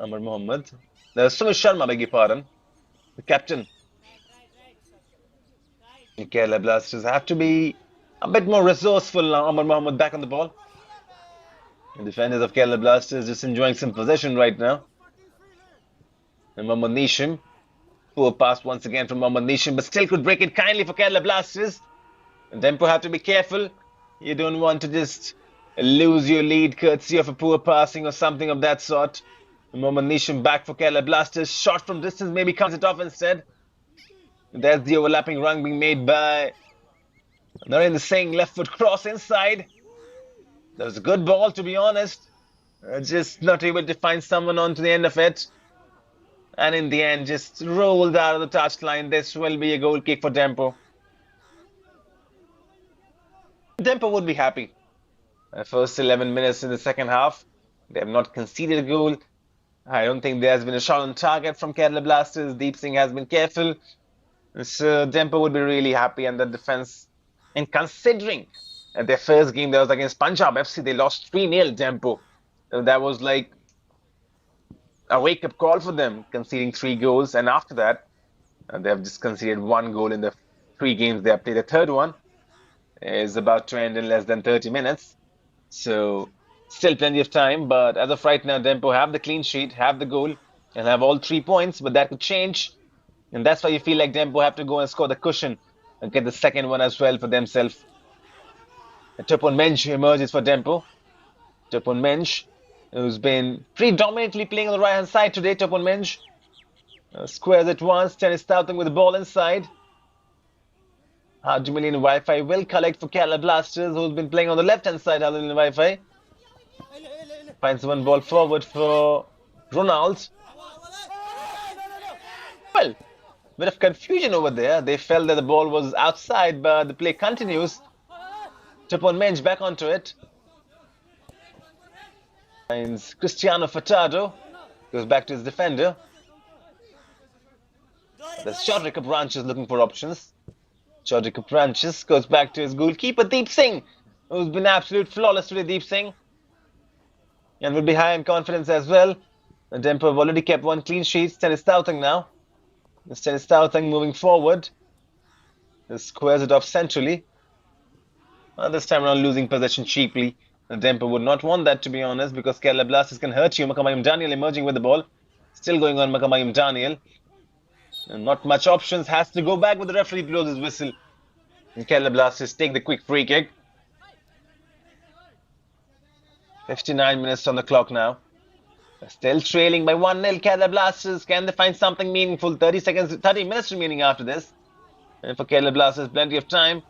Amar Mohammed. There's Sumit Sharma, beg your pardon. The captain. The Kerala Blasters have to be a bit more resourceful now. Amar Mohammed back on the ball. The defenders of Kerala Blasters just enjoying some possession right now. And Mohammad Nisham. Poor pass once again from Mohammad Nisham, but still could break it kindly for Kerala Blasters. And Dempo have to be careful. You don't want to just lose your lead courtesy of a poor passing or something of that sort. Mohammad Nisham back for Kerala Blasters. Shot from distance, maybe comes it off instead. There's the overlapping run being made by Narendra Singh. Left foot cross inside. That was a good ball, to be honest. Just not able to find someone onto the end of it. And in the end, just rolled out of the touchline. This will be a goal kick for Dempo. Dempo would be happy. First 11 minutes in the second half, they have not conceded a goal. I don't think there has been a shot on target from Kerala Blasters. Deep Singh has been careful. So Dempo would be really happy, and the defense, and considering their first game that was against Punjab FC, they lost 3-0 Dempo. So that was like a wake-up call for them, conceding 3 goals, and after that, they have just conceded 1 goal in the 3 games they have played. The third one is about to end in less than 30 minutes. So still plenty of time, but as of right now, Dempo have the clean sheet, have the goal, and have all 3 points, but that could change. And that's why you feel like Dempo have to go and score the cushion and get the second one as well for themselves. Chapon Mensch emerges for Dempo. Chapon Mensch, who's been predominantly playing on the right-hand side today. Chapon Mensch squares it once. Tennis Tautung with the ball inside. Hajimilian Wi-Fi will collect for Kerala Blasters, who's been playing on the left-hand side. Hajimilian Wi-Fi finds one ball forward for Ronald. Well, bit of confusion over there. They felt that the ball was outside, but the play continues. Chapon Mensch back onto it. Finds Cristiano Furtado. Goes back to his defender. There's Chaudhry Branches looking for options. Chaudhry Branches goes back to his goalkeeper, Deep Singh, who's been absolute flawless today, Deep Singh. And will be high in confidence as well. And Dempo have already kept 1 clean sheet. Tennis Tautung now. This Tennis Tautung moving forward. This squares it off centrally. This time around losing possession cheaply. Dempo would not want that, to be honest, because Kerala Blasters can hurt you. Makamayum Daniel emerging with the ball. Still going on Makamayum Daniel. And not much options. Has to go back with the referee blows his whistle. And Kerala Blasters take the quick free kick. 59 minutes on the clock now. Still trailing by 1-0. Kerala Blasters. Can they find something meaningful? 30 minutes remaining after this. And for Kerala Blasters, plenty of time.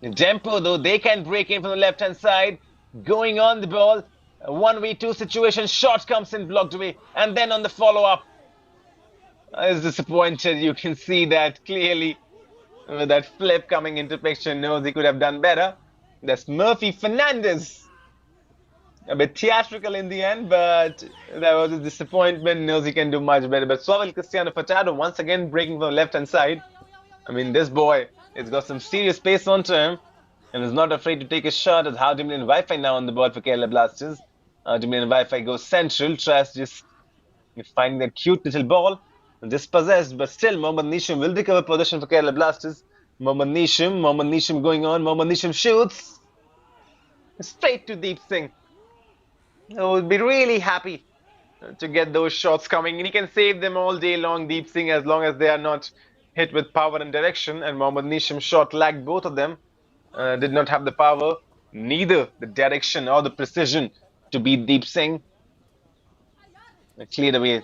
Dempo, though, they can break in from the left-hand side. Going on the ball. A 1v2 situation. Shot comes in, blocked away. And then on the follow-up. I was disappointed. You can see that clearly. With that flip coming into picture. Knows he could have done better. That's Murphy Fernandez. A bit theatrical in the end, but that was a disappointment. Knows he can do much better. But Swabel Cristiano Furtado once again breaking from the left-hand side. I mean, this boy has got some serious pace onto him and is not afraid to take a shot. At How Dimlian Wi-Fi now on the board for Kerala Blasters. Dimlian Wi-Fi goes central, tries just finding that cute little ball. Dispossessed, but still Mohammad Nisham will recover possession for Kerala Blasters. Mohammad Nisham going on. Mohammad Nisham shoots. Straight to Deep Singh. I would be really happy to get those shots coming. And he can save them all day long, Deep Singh, as long as they are not hit with power and direction. And Mohammad Nisham's shot lacked both of them. Did not have the power, neither the direction or the precision to beat Deep Singh. Cleared away.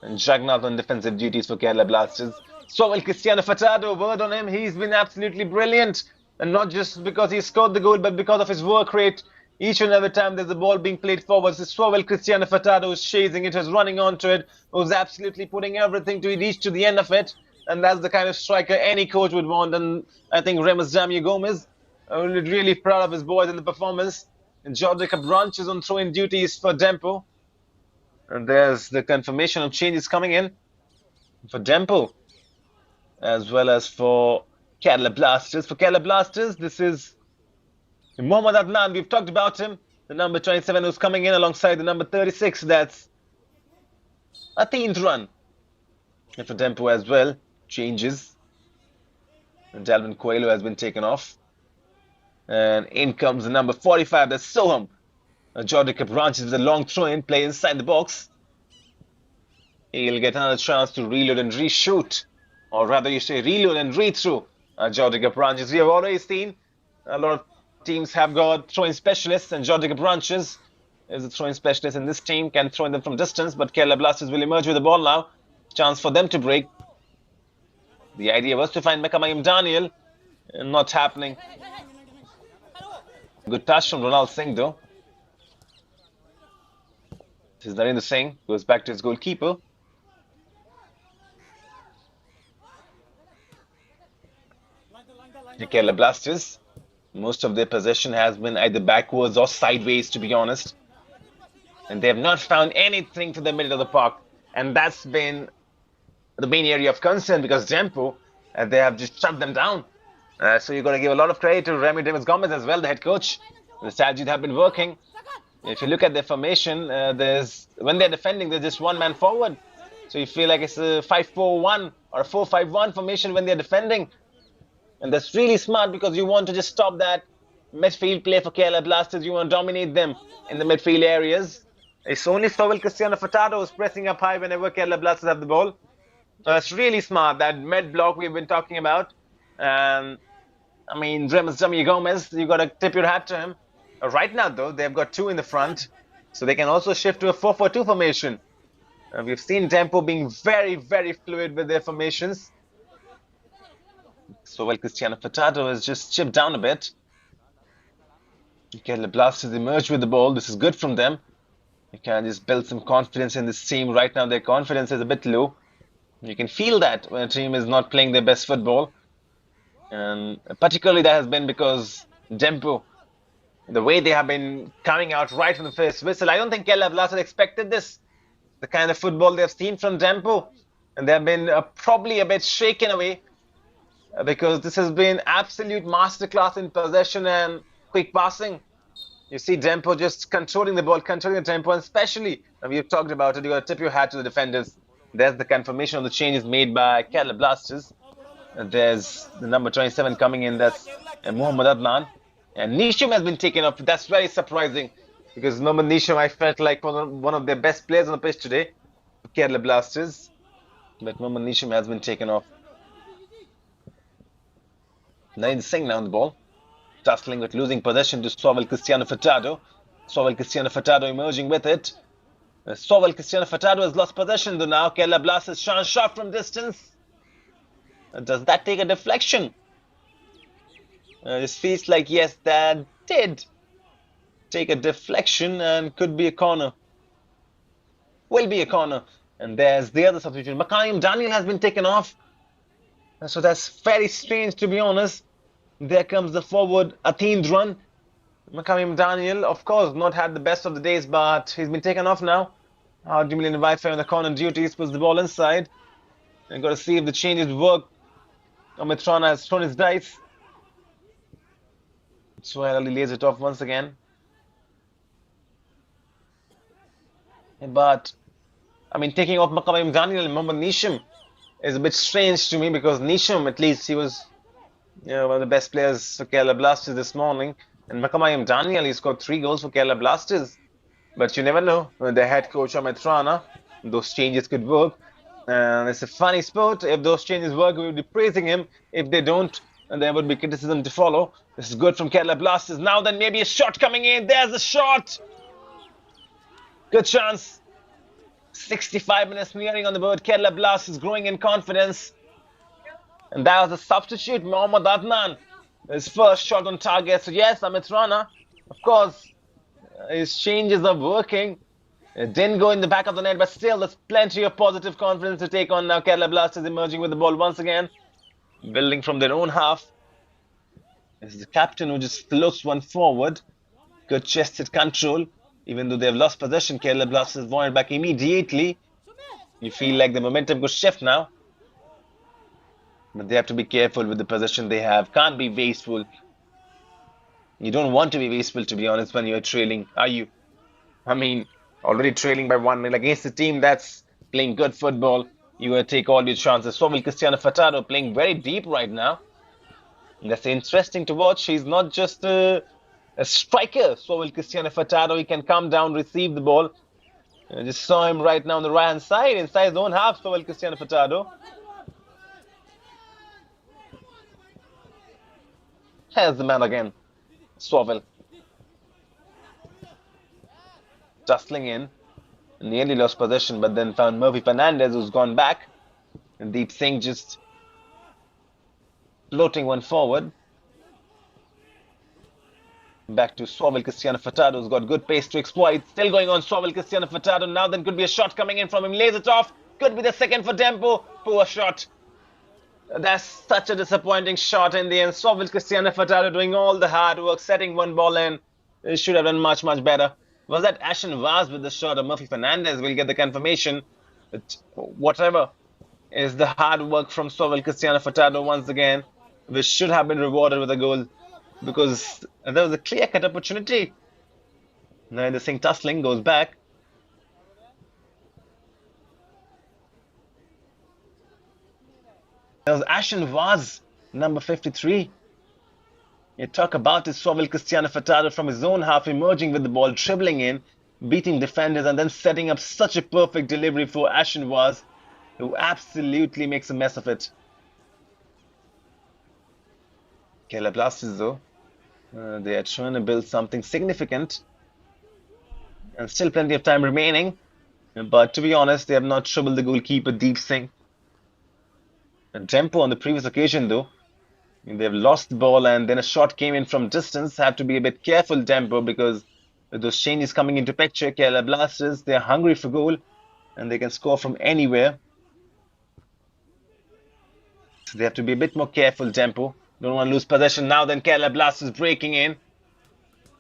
And Jagannath on defensive duties for Kerala Blasters. So well, Cristiano Furtado, word on him. He's been absolutely brilliant. And not just because he scored the goal, but because of his work rate. Each and every time there's a ball being played forward, so well Cristiano Furtado is chasing it, is running onto it, was absolutely putting everything to reach to the end of it. And that's the kind of striker any coach would want. And I think Remus Jamie Gomez really proud of his boys in the performance. And Jorge Branch is on throw-in duties for Dempo. And there's the confirmation of changes coming in for Dempo, as well as for Kerala Blasters. For Kerala Blasters, this is Mohammad Adnan. We've talked about him. The number 27 who's coming in alongside the number 36. That's a 10th run. And for Dempo as well, changes. And Dalvin Coelho has been taken off. And in comes the number 45. That's Soham. Jorge Branches with a long throw-in, play inside the box. He'll get another chance to reload and reshoot. Or rather, you say reload and re-through. Jorge Branches. We have already seen a lot of teams have got throwing specialists, and Jorge Branches is a throwing specialist in this team, can throw them from distance, but Kerala Blasters will emerge with the ball now. Chance for them to break. The idea was to find Makamayum Daniel, not happening. Good touch from Ronald Singh though. This is Narendra Singh, goes back to his goalkeeper. The Kerala Blasters, most of their possession has been either backwards or sideways, to be honest. And they have not found anything to the middle of the park. And that's been the main area of concern, because Dempo, they have just shut them down. So you've got to give a lot of credit to Remy Davis Gomez as well, the head coach. The strategies have been working. If you look at their formation, when they're defending, there's just one man forward. So you feel like it's a 5-4-1 or a 4-5-1 formation when they're defending. And that's really smart, because you want to just stop that midfield play for Kerala Blasters. You want to dominate them in the midfield areas. It's only Sobel Cristiano Furtado who's pressing up high whenever Kerala Blasters have the ball. That's really smart, that mid block we've been talking about. I mean, Remus Jamie Gomez, you got to tip your hat to him. Right now, though, they've got two in the front, so they can also shift to a 4-4-2 formation. We've seen Dempo being very, very fluid with their formations. So well, Cristiano Furtado has just chipped down a bit. Kerala Blasters emerge with the ball. This is good from them. You can just build some confidence in this team. Right now, their confidence is a bit low. You can feel that when a team is not playing their best football. And particularly that has been because Dempo, the way they have been coming out right from the first whistle. I don't think Kerala Blasters expected this. The kind of football they've seen from Dempo. And they've been probably a bit shaken away, because this has been absolute masterclass in possession and quick passing. You see Dempo just controlling the ball, controlling the tempo, and especially, and we've talked about it, you got to tip your hat to the defenders. There's the confirmation of the changes made by Kerala Blasters. There's the number 27 coming in, that's Mohammad Adnan. And Nisham has been taken off. That's very surprising because Mohammad Nisham, I felt like one of their best players on the pitch today for Kerala Blasters. But Mohammad Nisham has been taken off. Nain Singh now on the ball. Tussling with losing possession to Sovel Cristiano Furtado. Sovel Cristiano Furtado emerging with it. Sovel Cristiano Furtado has lost possession though now. Kerala Blasters chance shot from distance. Does that take a deflection? This feels like yes, that did take a deflection and could be a corner. Will be a corner. And there's the other substitution. Makayim Daniel has been taken off. So that's very strange to be honest. There comes the forward Athene run. Makayim Daniel, of course, not had the best of the days, but he's been taken off now. Julian Wi-Fi on the corner duties, puts the ball inside. And got to see if the changes work. Amit Rana has thrown his dice. Suhail Ali lays it off once again. But, I mean, taking off Makayim Daniel and Mohammad Nisham is a bit strange to me because Nisham, at least, he was one of the best players for Kerala Blasters this morning. And Makayim Daniel, he scored 3 goals for Kerala Blasters. But you never know. The head coach Amit Rana, those changes could work. And it's a funny sport. If those changes work, we would be praising him. If they don't, there would be criticism to follow. This is good from Kerala Blasters. Now then, maybe a shot coming in. There's a shot. Good chance. 65 minutes nearing on the board. Kerala Blasters growing in confidence. And that was a substitute, Mohammad Adnan. His first shot on target. So yes, Amit Rana, of course, his changes are working. It didn't go in the back of the net, but still there's plenty of positive confidence to take on now. Kerala Blasters emerging with the ball once again. Building from their own half. This is the captain who just floats one forward. Good chested control. Even though they've lost possession, Kerala Blasters won it back immediately. You feel like the momentum could shift now. But they have to be careful with the possession they have. Can't be wasteful. You don't want to be wasteful, to be honest, when you're trailing, are you? I mean, already trailing by 1-0 against a team that's playing good football. You got to take all your chances. Sovel Cristiano Furtado playing very deep right now. And that's interesting to watch. He's not just a striker. Sovel Cristiano Furtado, he can come down, receive the ball. I just saw him right now on the right hand side, inside his own half, Sovel Cristiano Furtado. Here's the man again, Sovel. Tussling in. Nearly lost possession, but then found Murphy Fernandez, who's gone back. And Deep Singh just floating one forward. Back to Sovel Cristiano Furtado, who's got good pace to exploit. Still going on Sovel Cristiano Furtado. Now then could be a shot coming in from him. Lays it off. Could be the second for Dempo. Poor shot. That's such a disappointing shot in the end. Sovel Cristiano Furtado doing all the hard work, setting one ball in. He should have done much, much better. Was that Ashen Vaz with the shot, or Murphy Fernandez? We'll get the confirmation. But whatever is the hard work from Sovel Cristiano Furtado once again, which should have been rewarded with a goal because there was a clear-cut opportunity. Now the Singh tussling goes back. There was Ashen Vaz, number 53. You talk about this Sovel Cristiano Furtado from his own half, emerging with the ball, dribbling in, beating defenders, and then setting up such a perfect delivery for Ashen Vaz, who absolutely makes a mess of it. Kerala Blasters, though, they are trying to build something significant, and still plenty of time remaining. But to be honest, they have not troubled the goalkeeper, Deep Singh. And Dempo on the previous occasion, though, they've lost the ball and then a shot came in from distance. Have to be a bit careful, Dempo, because with those changes coming into picture, Kerala Blasters, they're hungry for goal and they can score from anywhere. So they have to be a bit more careful, Dempo. Don't want to lose possession now. Then Kerala Blasters breaking in.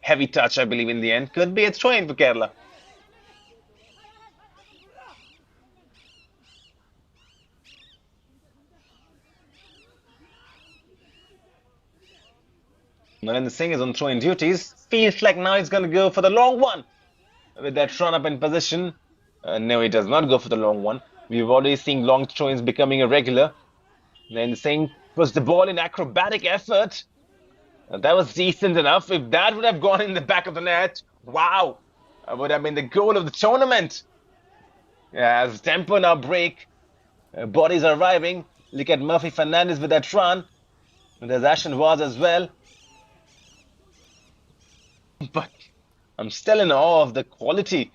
Heavy touch, I believe, in the end. Could be a throw-in for Kerala. Narendra Singh is on throw-in duties. Feels like now he's going to go for the long one. With that run up in position. No, he does not go for the long one. We've already seen long throw-ins becoming irregular. Narendra Singh puts the ball in acrobatic effort. That was decent enough. If that would have gone in the back of the net, wow, that would have been the goal of the tournament. As Dempo now break, bodies are arriving. Look at Murphy Fernandez with that run. There's Ashton Waz as well. But I'm still in awe of the quality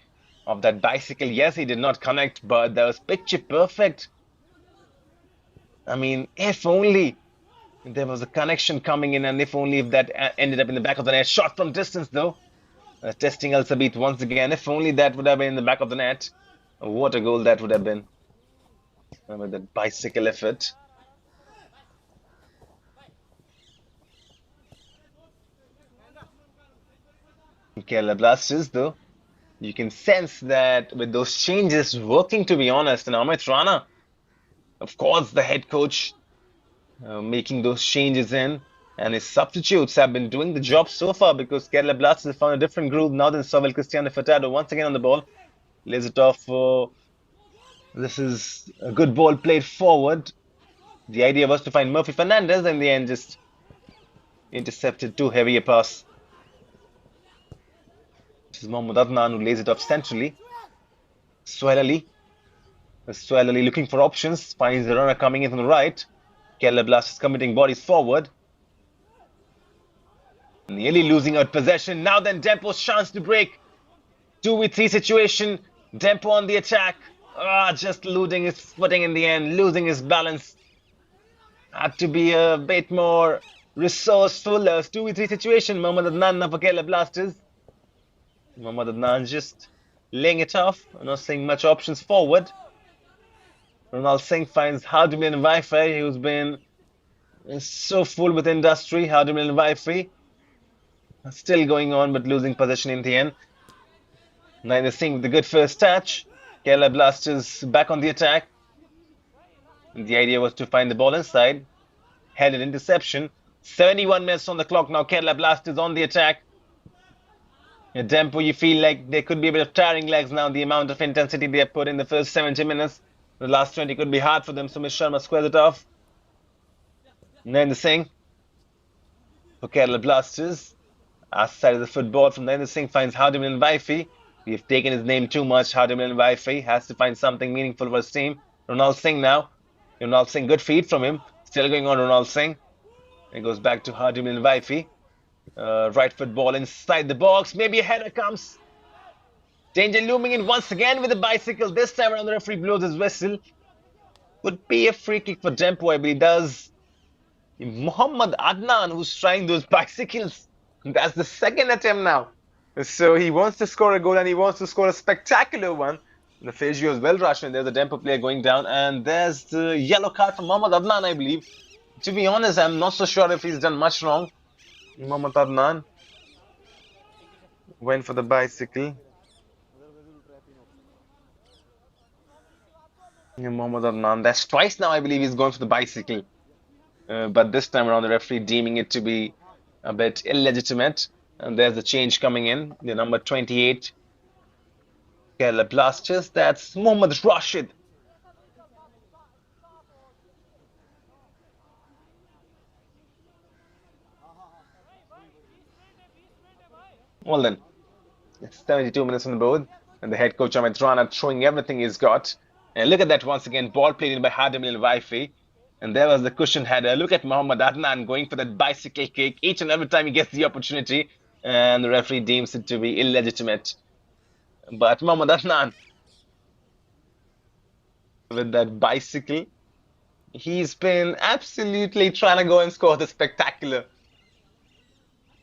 of that bicycle. Yes, he did not connect, but that was picture perfect. I mean, if only there was a connection coming in, and if only if that ended up in the back of the net. Shot from distance, though. Testing Al Sabit once again. If only that would have been in the back of the net. What a goal that would have been. With that bicycle effort. Kerala Blasters, though, you can sense that with those changes working, to be honest, and Amit Rana, of course, the head coach making those changes in, and his substitutes have been doing the job so far because Kerala Blasters have found a different groove now than Sovel Cristiano Furtado. Once again on the ball, lays it off. This is a good ball played forward. The idea was to find Murphy Fernandez, and in the end, just intercepted too heavy a pass. This is Mohammad Adnan who lays it off centrally. Swelali looking for options, finds the runner coming in from the right. Kerala Blasters committing bodies forward. Nearly losing out possession. Now then, Dempo's chance to break. 2v3 situation. Dempo on the attack. Just losing his footing in the end, losing his balance. Had to be a bit more resourceful. 2v3 situation. Mohammad Adnan now for Kerala Blasters. Mohammad Adnan just laying it off. Not seeing much options forward. Ronald Singh finds Hardimil Wi-Fi, who's been so full with industry. Hardimil Wi-Fi still going on, but losing possession in the end. Neither Singh with the good first touch. Kerala Blasters back on the attack. The idea was to find the ball inside. Had an interception. 71 minutes on the clock now. Kerala Blasters on the attack. At Dempo, you feel like there could be a bit of tiring legs now. The amount of intensity they have put in the first 70 minutes. The last 20 could be hard for them. So Sumit Sharma squares it off. Narendra Singh for Kerala Blasters. Outside of the football from Narendra Singh finds Hardimil Wi-Fi. We've taken his name too much. Hardimil Wi-Fi has to find something meaningful for his team. Ronald Singh now. Ronald Singh, good feed from him. Still going on, Ronald Singh. It goes back to Hardimil Wi-Fi. Right foot ball inside the box. Maybe a header comes. Danger looming in once again with a bicycle. This time around the referee blows his whistle. Would be a free kick for Dempo, I believe. Does Mohammad Adnan, who's trying those bicycles. That's the second attempt now. So he wants to score a goal, and he wants to score a spectacular one. The Fazio is well rushed, and there's a Dempo player going down, and there's the yellow card for Mohammad Adnan, I believe. To be honest, I'm not so sure if he's done much wrong. Mohammad Adnan went for the bicycle. Mohammad Adnan, that's twice now, I believe he's going for the bicycle. But this time around, the referee deeming it to be a bit illegitimate. And there's the change coming in. The number 28, Kerala Blasters. That's Mohammad Rashid. Well then, 72 minutes on the board. And the head coach Amit Rana throwing everything he's got. And look at that once again. Ball played in by Hardimil Wi-Fi. And there was the cushion header. Look at Mohammad Adnan going for that bicycle kick each and every time he gets the opportunity. And the referee deems it to be illegitimate. But Mohammad Adnan, with that bicycle, he's been absolutely trying to go and score the spectacular.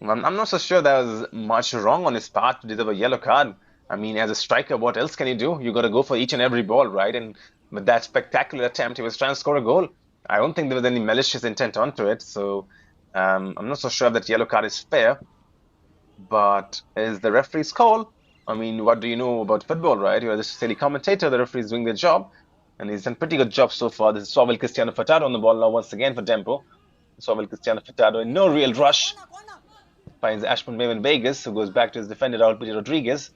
I'm not so sure there was much wrong on his part to deserve a yellow card. I mean, as a striker, what else can you do? You got to go for each and every ball, right? And with that spectacular attempt, he was trying to score a goal. I don't think there was any malicious intent onto it. So I'm not so sure if that yellow card is fair. But is the referee's call? I mean, what do you know about football, right? You're just a silly commentator. The referee's doing their job. And he's done a pretty good job so far. This is Sovel Cristiano Furtado on the ball now once again for Dempo. Sovel Cristiano Furtado in no real rush. Finds Ashman Maven Vegas, who goes back to his defender, Raul Piri Rodriguez.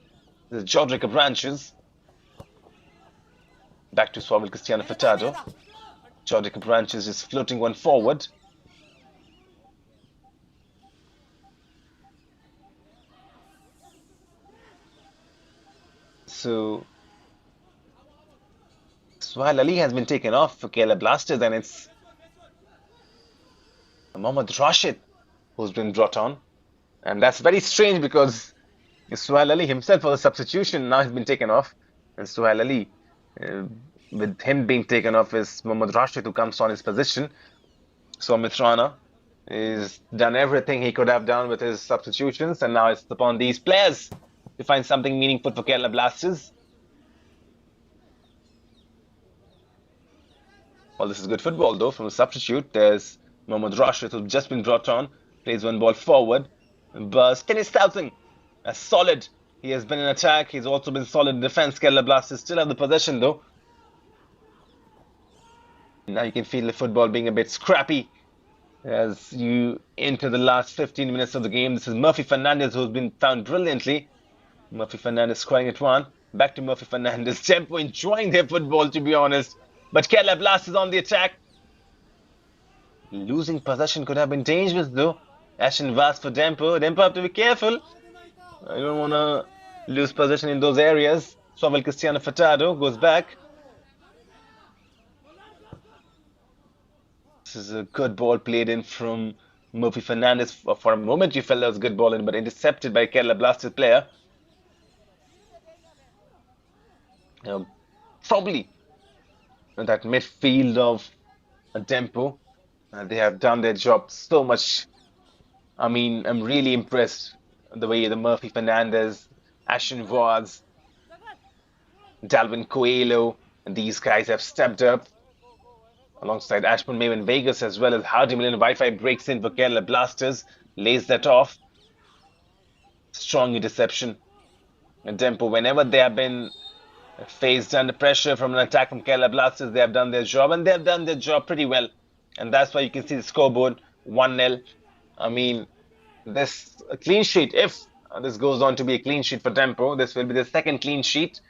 This is Jodrica Branches. Back to Sovel Cristiano Furtado. Jodrica Branches is floating one forward. So Suhail Ali has been taken off for Kerala Blasters, and it's Mohammad Rashid who's been brought on. And that's very strange because Suhail Ali himself was a substitution. Now he's been taken off. And Suhail Ali, uh, with him being taken off, is Mohammad Rashid who comes on his position. So Amit Rana has done everything he could have done with his substitutions, and now it's upon these players to find something meaningful for Kerala Blasters. Well, this is good football though from a substitute. There's Mohammad Rashid who's just been brought on, plays one ball forward. But Kenny Stoughton, solid. He has been in attack. He's also been solid in defense. Kerala Blasters still have the possession though. Now you can feel the football being a bit scrappy as you enter the last 15 minutes of the game. This is Murphy Fernandez who's been found brilliantly. Murphy Fernandez scoring at one. Back to Murphy Fernandez. Dempo enjoying their football, to be honest. But Kerala Blasters on the attack. Losing possession could have been dangerous though. Ashen Vaz for Dempo. Dempo have to be careful. I don't want to lose possession in those areas. Swabel Cristiano Furtado goes back. This is a good ball played in from Murphy Fernandez. For a moment you felt that was a good ball in, but intercepted by a Kerala Blasters player. Probably that midfield of Dempo. They have done their job so much. I mean, I'm really impressed the way the Murphy Fernandez, Ashen Vaz, Dalvin Coelho, and these guys have stepped up alongside Ashburn Maven Vegas, as well as Hardy Milan Wi-Fi breaks in for Kerala Blasters, lays that off. Strong interception. And Dempo, whenever they have been faced under pressure from an attack from Kerala Blasters, they have done their job, and they have done their job pretty well. And that's why you can see the scoreboard 1-0. I mean, this a clean sheet. If this goes on to be a clean sheet for Dempo, this will be the second clean sheet.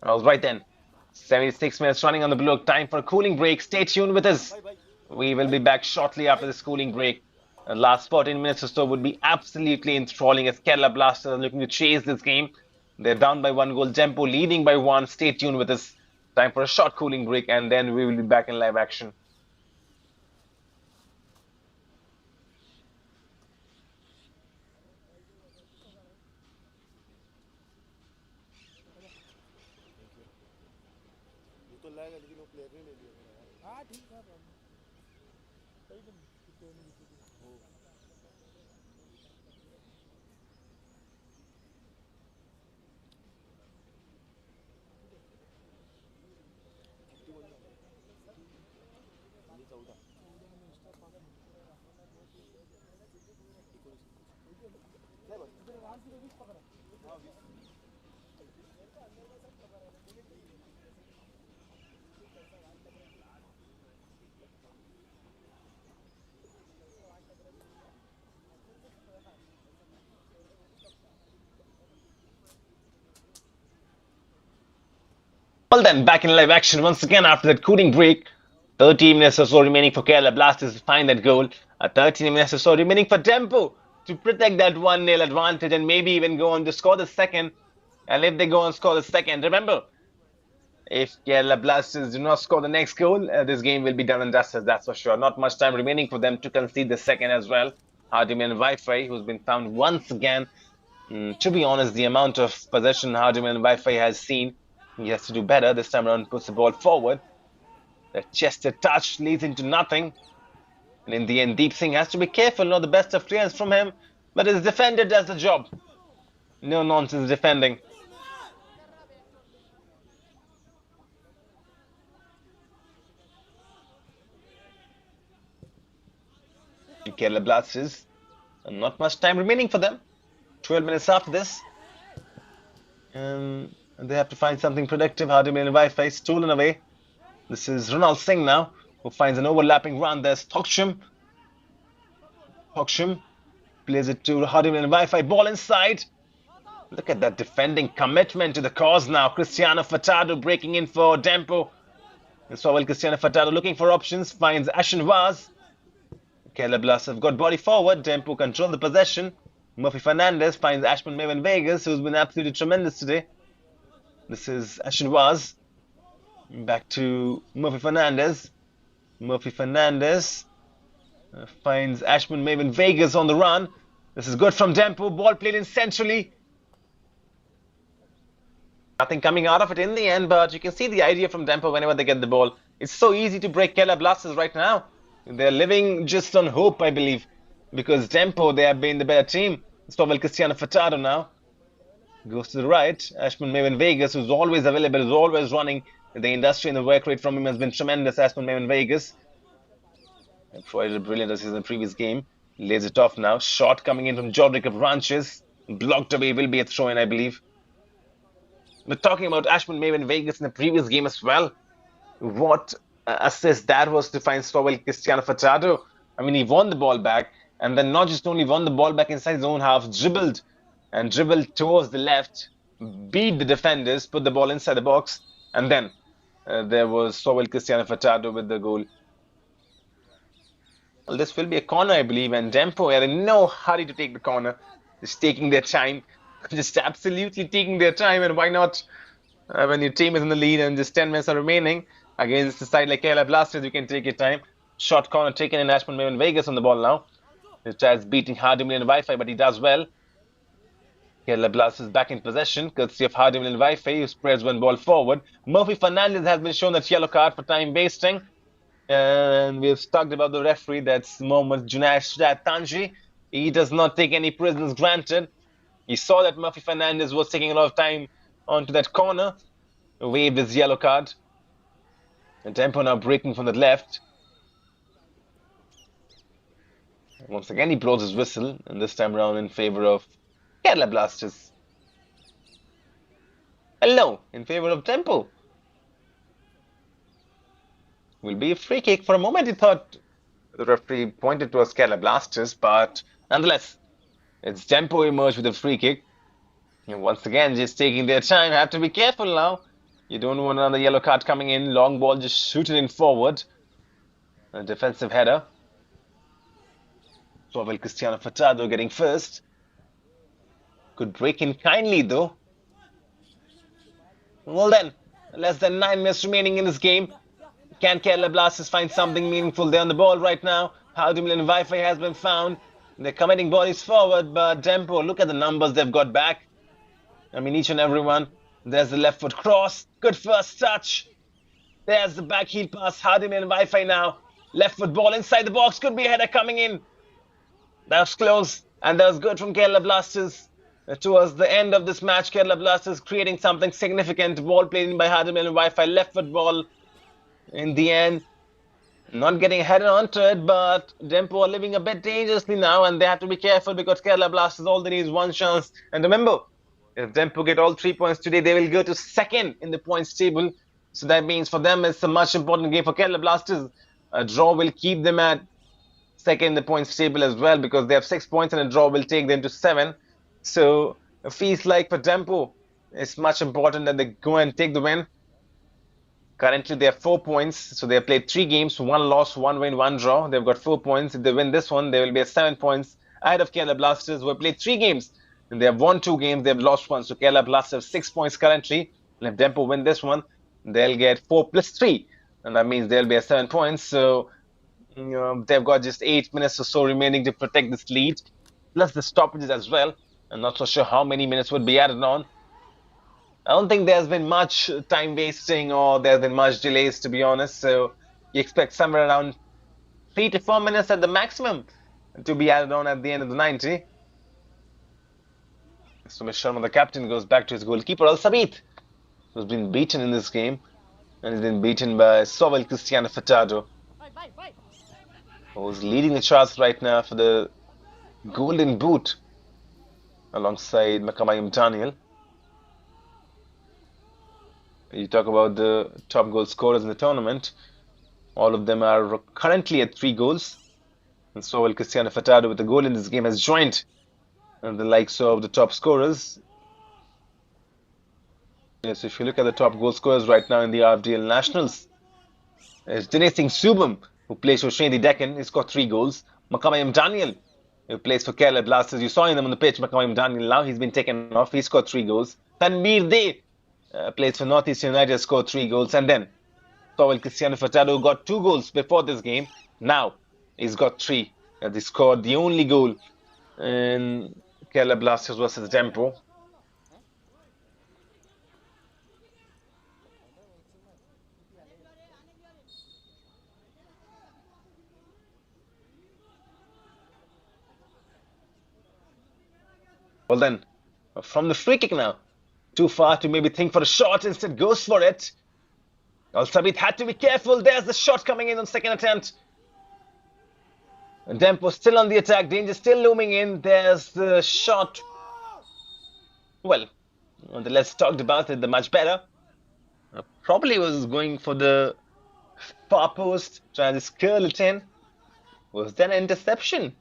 All right then. 76 minutes running on the block. Time for a cooling break. Stay tuned with us. We will be back shortly after this cooling break. The last 14 minutes or so would be absolutely enthralling as Kerala Blasters are looking to chase this game. They're down by 1 goal. Dempo leading by 1. Stay tuned with us. Time for a short cooling break, and then we will be back in live action. Well then, back in live action once again after that cooling break. 13 minutes or so remaining for Kerala Blasters to find that goal. 13 minutes or so remaining for Dempo to protect that 1-0 advantage and maybe even go on to score the second. And if they go and score the second, remember, if Kerala Blasters do not score the next goal, this game will be done and dusted, that's for sure. Not much time remaining for them to concede the second as well. Hardiman Wi-Fi, who's been found once again. To be honest, the amount of possession Hardiman Wi-Fi has seen, he has to do better. This time around, puts the ball forward. The chested touch leads into nothing. And in the end, Deep Singh has to be careful. Not the best of clearance from him, but his defender does the job. No nonsense defending. Kerala Blasters, and not much time remaining for them. 12 minutes after this. And they have to find something productive. Hardiman Wi-Fi stolen away. This is Ronald Singh now, who finds an overlapping run. There's Thoksham. Thoksham plays it to Hardiman Wi-Fi. Ball inside. Look at that defending commitment to the cause now. Cristiano Furtado breaking in for Dempo. And so while Cristiano Furtado looking for options, finds Ashen Vaz. Kerala Blasters have got body forward. Dempo control the possession. Murphy Fernandez finds Ashman Maven Vegas, who's been absolutely tremendous today. This is Ashinwaz. Back to Murphy Fernandez. Murphy Fernandez finds Ashman Maven Vegas on the run. This is good from Dempo. Ball played in centrally. Nothing coming out of it in the end, but you can see the idea from Dempo whenever they get the ball. It's so easy to break Kerala Blasters right now. They're living just on hope, I believe, because Dempo, they have been the better team. Stovall Cristiano Furtado now goes to the right. Ashman Maven Vegas, who's always available, is always running. The industry and the work rate from him has been tremendous. Ashman Maven Vegas provided a brilliant assist in the previous game. Lays it off now. Shot coming in from Jodrick of Ranches. Blocked away, will be a throw-in, I believe. We're talking about Ashman Maven Vegas in the previous game as well. What assist that was to find Stovall Cristiano Furtado. I mean, he won the ball back, and then not just only won the ball back inside his own half, dribbled towards the left, beat the defenders, put the ball inside the box, and then there was Stovall Cristiano Furtado with the goal. Well, this will be a corner, I believe, and Dempo are in no hurry to take the corner. Just taking their time. Just absolutely taking their time, and why not? When your team is in the lead and just 10 minutes are remaining against a side like Kerala Blasters, you can take your time. Short corner taken in. Ashman Maven Vegas on the ball now. He tries beating Hardimil and Wi-Fi, but he does well. Kerala Blasters back in possession, courtesy of Hardimil and Wi-Fi, who spreads one ball forward. Murphy Fernandez has been shown that yellow card for time wasting. And we've talked about the referee, that's Mohammad Junaid Tanji. He does not take any prisoners granted. He saw that Murphy Fernandez was taking a lot of time onto that corner, waved his yellow card. And Dempo now breaking from the left. Once again, he blows his whistle, and this time around in favor of Kerala Blasters. Hello, in favor of Dempo. Will be a free kick. For a moment, he thought the referee pointed towards Kerala Blasters, but nonetheless, it's Dempo emerged with a free kick. And once again, just taking their time. Have to be careful now. You don't want another yellow card coming in. Long ball, just shoot it in forward. A defensive header. Stovall Cristiano Furtado getting first. Could break in kindly though. Well then, less than 9 minutes remaining in this game. Can Kerala Blasters find something meaningful there on the ball right now? Hardimil and Wi-Fi has been found. They're committing bodies forward, but Dempo, look at the numbers they've got back. I mean, each and every one. There's the left foot cross. Good first touch. There's the back heel pass. Hardimil and Wi-Fi now. Left foot ball inside the box. Could be a header coming in. That was close. And that was good from Kerala Blasters. Towards the end of this match, Kerala Blasters creating something significant. Ball played in by Hardimil and Wi-Fi. Left foot ball. In the end, not getting headed onto it, but Dempo are living a bit dangerously now, and they have to be careful because Kerala Blasters, all they need is one chance. And remember, if Dempo get all 3 points today, they will go to second in the points table. So that means for them, it's a much important game for Kerala Blasters. A draw will keep them at second in the points table as well, because they have 6 points, and a draw will take them to 7. So it feels like for Dempo, it's much important that they go and take the win. Currently, they have 4 points, so they have played 3 games, 1 loss, 1 win, 1 draw. They've got 4 points. If they win this one, they will be at 7 points ahead of Kerala Blasters, who have played 3 games. And they have won 2 games, they have lost 1. So Kerala Blasters have 6 points currently. And if Dempo win this one, they'll get 4 plus 3. And that means they'll be at 7 points. So, they've got just 8 minutes or so remaining to protect this lead. Plus the stoppages as well. I'm not so sure how many minutes would be added on. I don't think there's been much time wasting or there's been much delays, to be honest. So you expect somewhere around 3 to 4 minutes at the maximum to be added on at the end of the 90. Sumit Sharma, the captain, goes back to his goalkeeper, Al Sabit, who's been beaten in this game. And he's been beaten by Stovall Cristiano Furtado, who's leading the charts right now for the Golden Boot alongside Makamayim Daniel. You talk about the top goal scorers in the tournament. All of them are currently at 3 goals. And Stovall Cristiano Furtado with a goal in this game has joined the likes of the top scorers. Yes, if you look at the top goal scorers right now in the RFDL Nationals, it's Dinesh Singh Subham, who plays for Shredi Deccan. He's got 3 goals. Makamayam Daniel who plays for Kerala Blasters. You saw him on the pitch, McCoy Daniel. Now he's been taken off. He scored 3 goals. Tanveer Day plays for Northeast United, scored 3 goals. And then Sowell Cristiano Furtado got 2 goals before this game. Now he's got 3. He scored the only goal in Kerala Blasters versus Dempo. Well then, from the free kick now, too far to maybe think for a shot, instead goes for it. Al Sabit had to be careful. There's the shot coming in on second attempt. And Dempo still on the attack, danger still looming in. There's the shot. Well, nonetheless, talked about it, the much better. Probably was going for the far post, trying to curl it in. Was then an interception?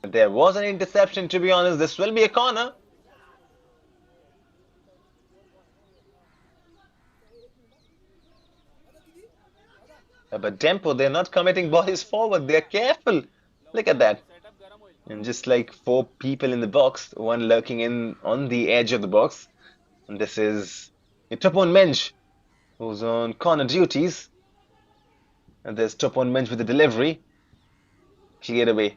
There was an interception, to be honest. This will be a corner. But Dempo, they're not committing bodies forward. They're careful. Look at that. And just like 4 people in the box, one lurking in on the edge of the box. And this is Topon Menj, who's on corner duties. And there's Topon Menj with the delivery. Cleared away.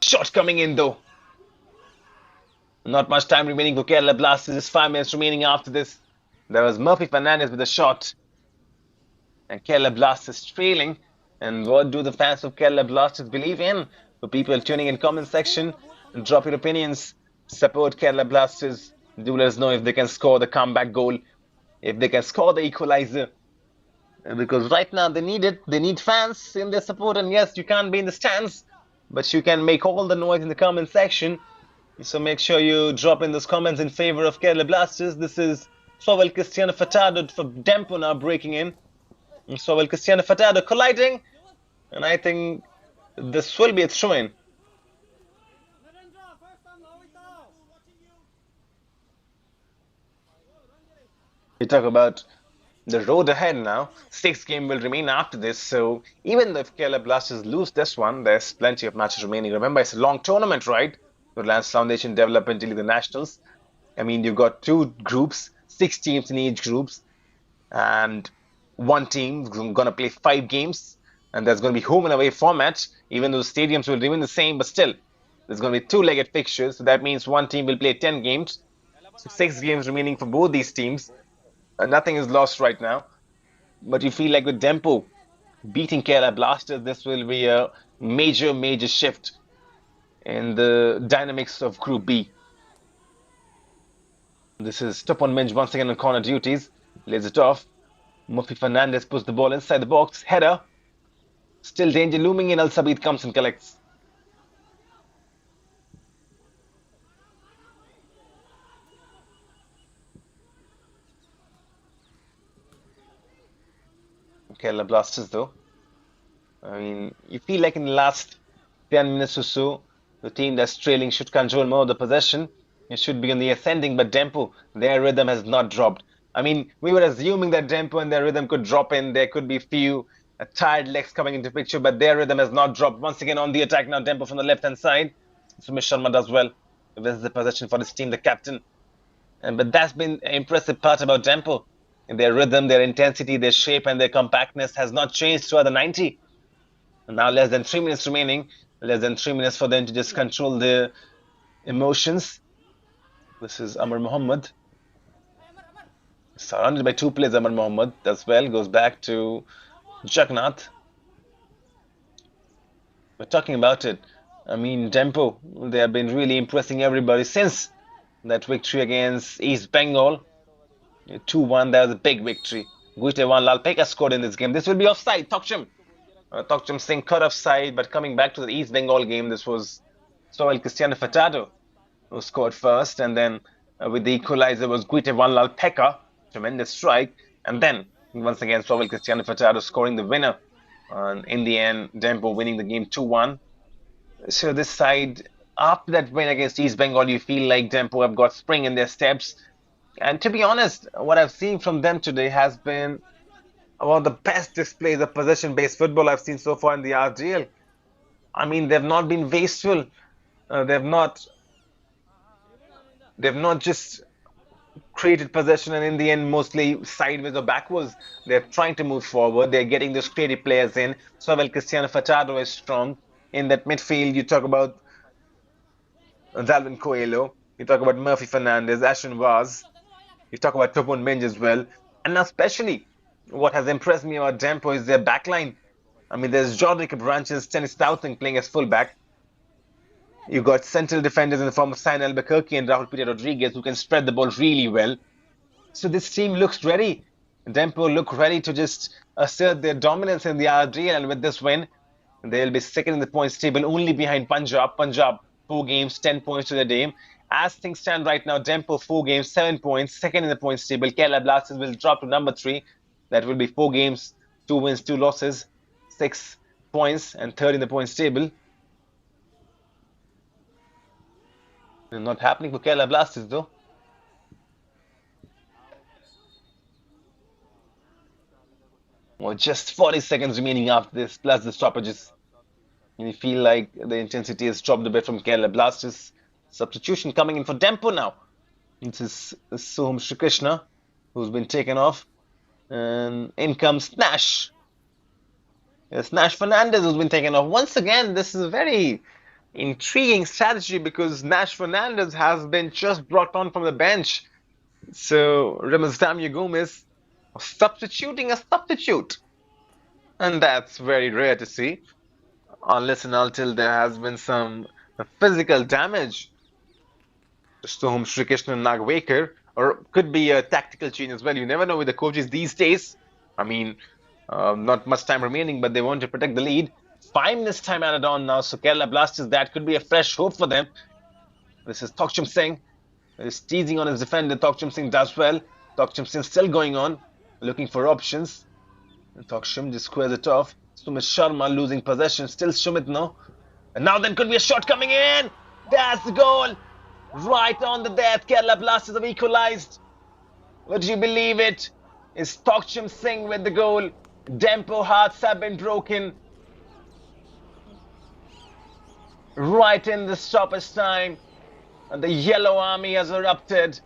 Shot coming in though. Not much time remaining for Kerala Blasters. Just 5 minutes remaining after this. There was Murphy Fernandez with a shot. And Kerala Blasters trailing. And what do the fans of Kerala Blasters believe in? For people tuning in comment section, drop your opinions. Support Kerala Blasters. Do let us know if they can score the comeback goal. If they can score the equalizer. Because right now they need it. They need fans in their support. And yes, you can't be in the stands, but you can make all the noise in the comment section. So make sure you drop in those comments in favor of Kerala Blasters. This is Sowell Cristiano Furtado for Dempo now breaking in. Sowell Cristiano Furtado colliding. And I think this will be a throw-in. We talk about the road ahead now. 6 games will remain after this. So even if Kerala Blasters lose this one, there's plenty of matches remaining. Remember, it's a long tournament, right? Reliance Foundation Development League, the Nationals. I mean, you've got 2 groups, 6 teams in each groups. And one team is going to play 5 games. And there's going to be home and away format. Even though the stadiums will remain the same, but still, there's going to be 2-legged fixtures. So that means one team will play 10 games. So 6 games remaining for both these teams. Nothing is lost right now. But you feel like with Dempo beating Kerala Blasters, this will be a major shift in the dynamics of Group B. This is Topon Menj once again on corner duties. Lays it off. Murphy Fernandez puts the ball inside the box. Header. Still danger looming in. Al Sabit comes and collects. Kerala Blasters though. I mean, you feel like in the last 10 minutes or so, the team that's trailing should control more of the possession. It should be on the ascending, but Dempo, their rhythm has not dropped. I mean, we were assuming that Dempo and their rhythm could drop in. There could be few tired legs coming into picture, but their rhythm has not dropped. Once again on the attack now, Dempo from the left-hand side. Sumit Sharma does well. Wins the possession for his team, the captain. But that's been an impressive part about Dempo. Their rhythm, their intensity, their shape, and their compactness has not changed throughout the 90. And now less than 3 minutes remaining. Less than 3 minutes for them to just control their emotions. This is Amar Mohammed. Surrounded by 2 players, Amar Mohammed as well. Goes back to Jagannath. We're talking about it. I mean, Dempo, they have been really impressing everybody since that victory against East Bengal. 2-1, that was a big victory. Guitewan Lalpeka scored in this game. This will be offside. Tokcham Singh cut offside, but coming back to the East Bengal game, this was Sowell Cristiano Furtado who scored first, and then with the equalizer was Guitewan Lalpeka. Tremendous strike, and then once again Sowell Cristiano Furtado scoring the winner. And in the end, Dempo winning the game 2-1. So this side, after that win against East Bengal, you feel like Dempo have got spring in their steps. And to be honest, what I've seen from them today has been one of the best displays of possession-based football I've seen so far in the RDL. I mean, they've not been wasteful. They've not just created possession and in the end mostly sideways or backwards. They're trying to move forward. They're getting those creative players in. So well, Cristiano Fachado is strong in that midfield. You talk about Zalvin Coelho. You talk about Murphy Fernandez, Ashton Vaz. You talk about Topon Minge as well. And now especially what has impressed me about Dempo is their backline. I mean, there's Jordan Branches, Dennis Stoughton playing as fullback. You've got central defenders in the form of San Albuquerque and Raul Peter Rodriguez who can spread the ball really well. So this team looks ready. Dempo look ready to just assert their dominance in the RDL, and with this win, they'll be second in the points table, only behind Punjab. Punjab 4 games, 10 points to the name. As things stand right now, Dempo 4 games, 7 points, second in the points table. Kerala Blasters will drop to number 3. That will be 4 games, 2 wins, 2 losses, 6 points, and third in the points table. Not happening for Kerala Blasters though. Well, just 40 seconds remaining after this, plus the stoppages. And you feel like the intensity has dropped a bit from Kerala Blasters. Substitution coming in for Dempo now. This is Soham Srikrishna, who's been taken off. And in comes Nash. Yes, Nash Fernandez, who's been taken off. Once again, this is a very intriguing strategy because Nash Fernandez has been just brought on from the bench. So Ramazamia Gomez substituting a substitute. And that's very rare to see, unless and until there has been some physical damage to Soham Srikrishna Nagwekar, or could be a tactical change as well. You never know with the coaches these days. I mean, not much time remaining, but they want to protect the lead. 5 minutes time added on now, so Kerala Blasters, that could be a fresh hope for them. This is Tokcham Singh. He's teasing on his defender. Tokcham Singh does well. Tokcham Singh still going on, looking for options. Tokcham just squares it off. Sumit Sharma losing possession. Still Sumit, no? And now there could be a shot coming in. That's the goal. Right on the death. Kerala Blasters have equalized. Would you believe it? It's Tokcham Singh with the goal. Dempo hearts have been broken. Right in the stoppage time. And the Yellow Army has erupted.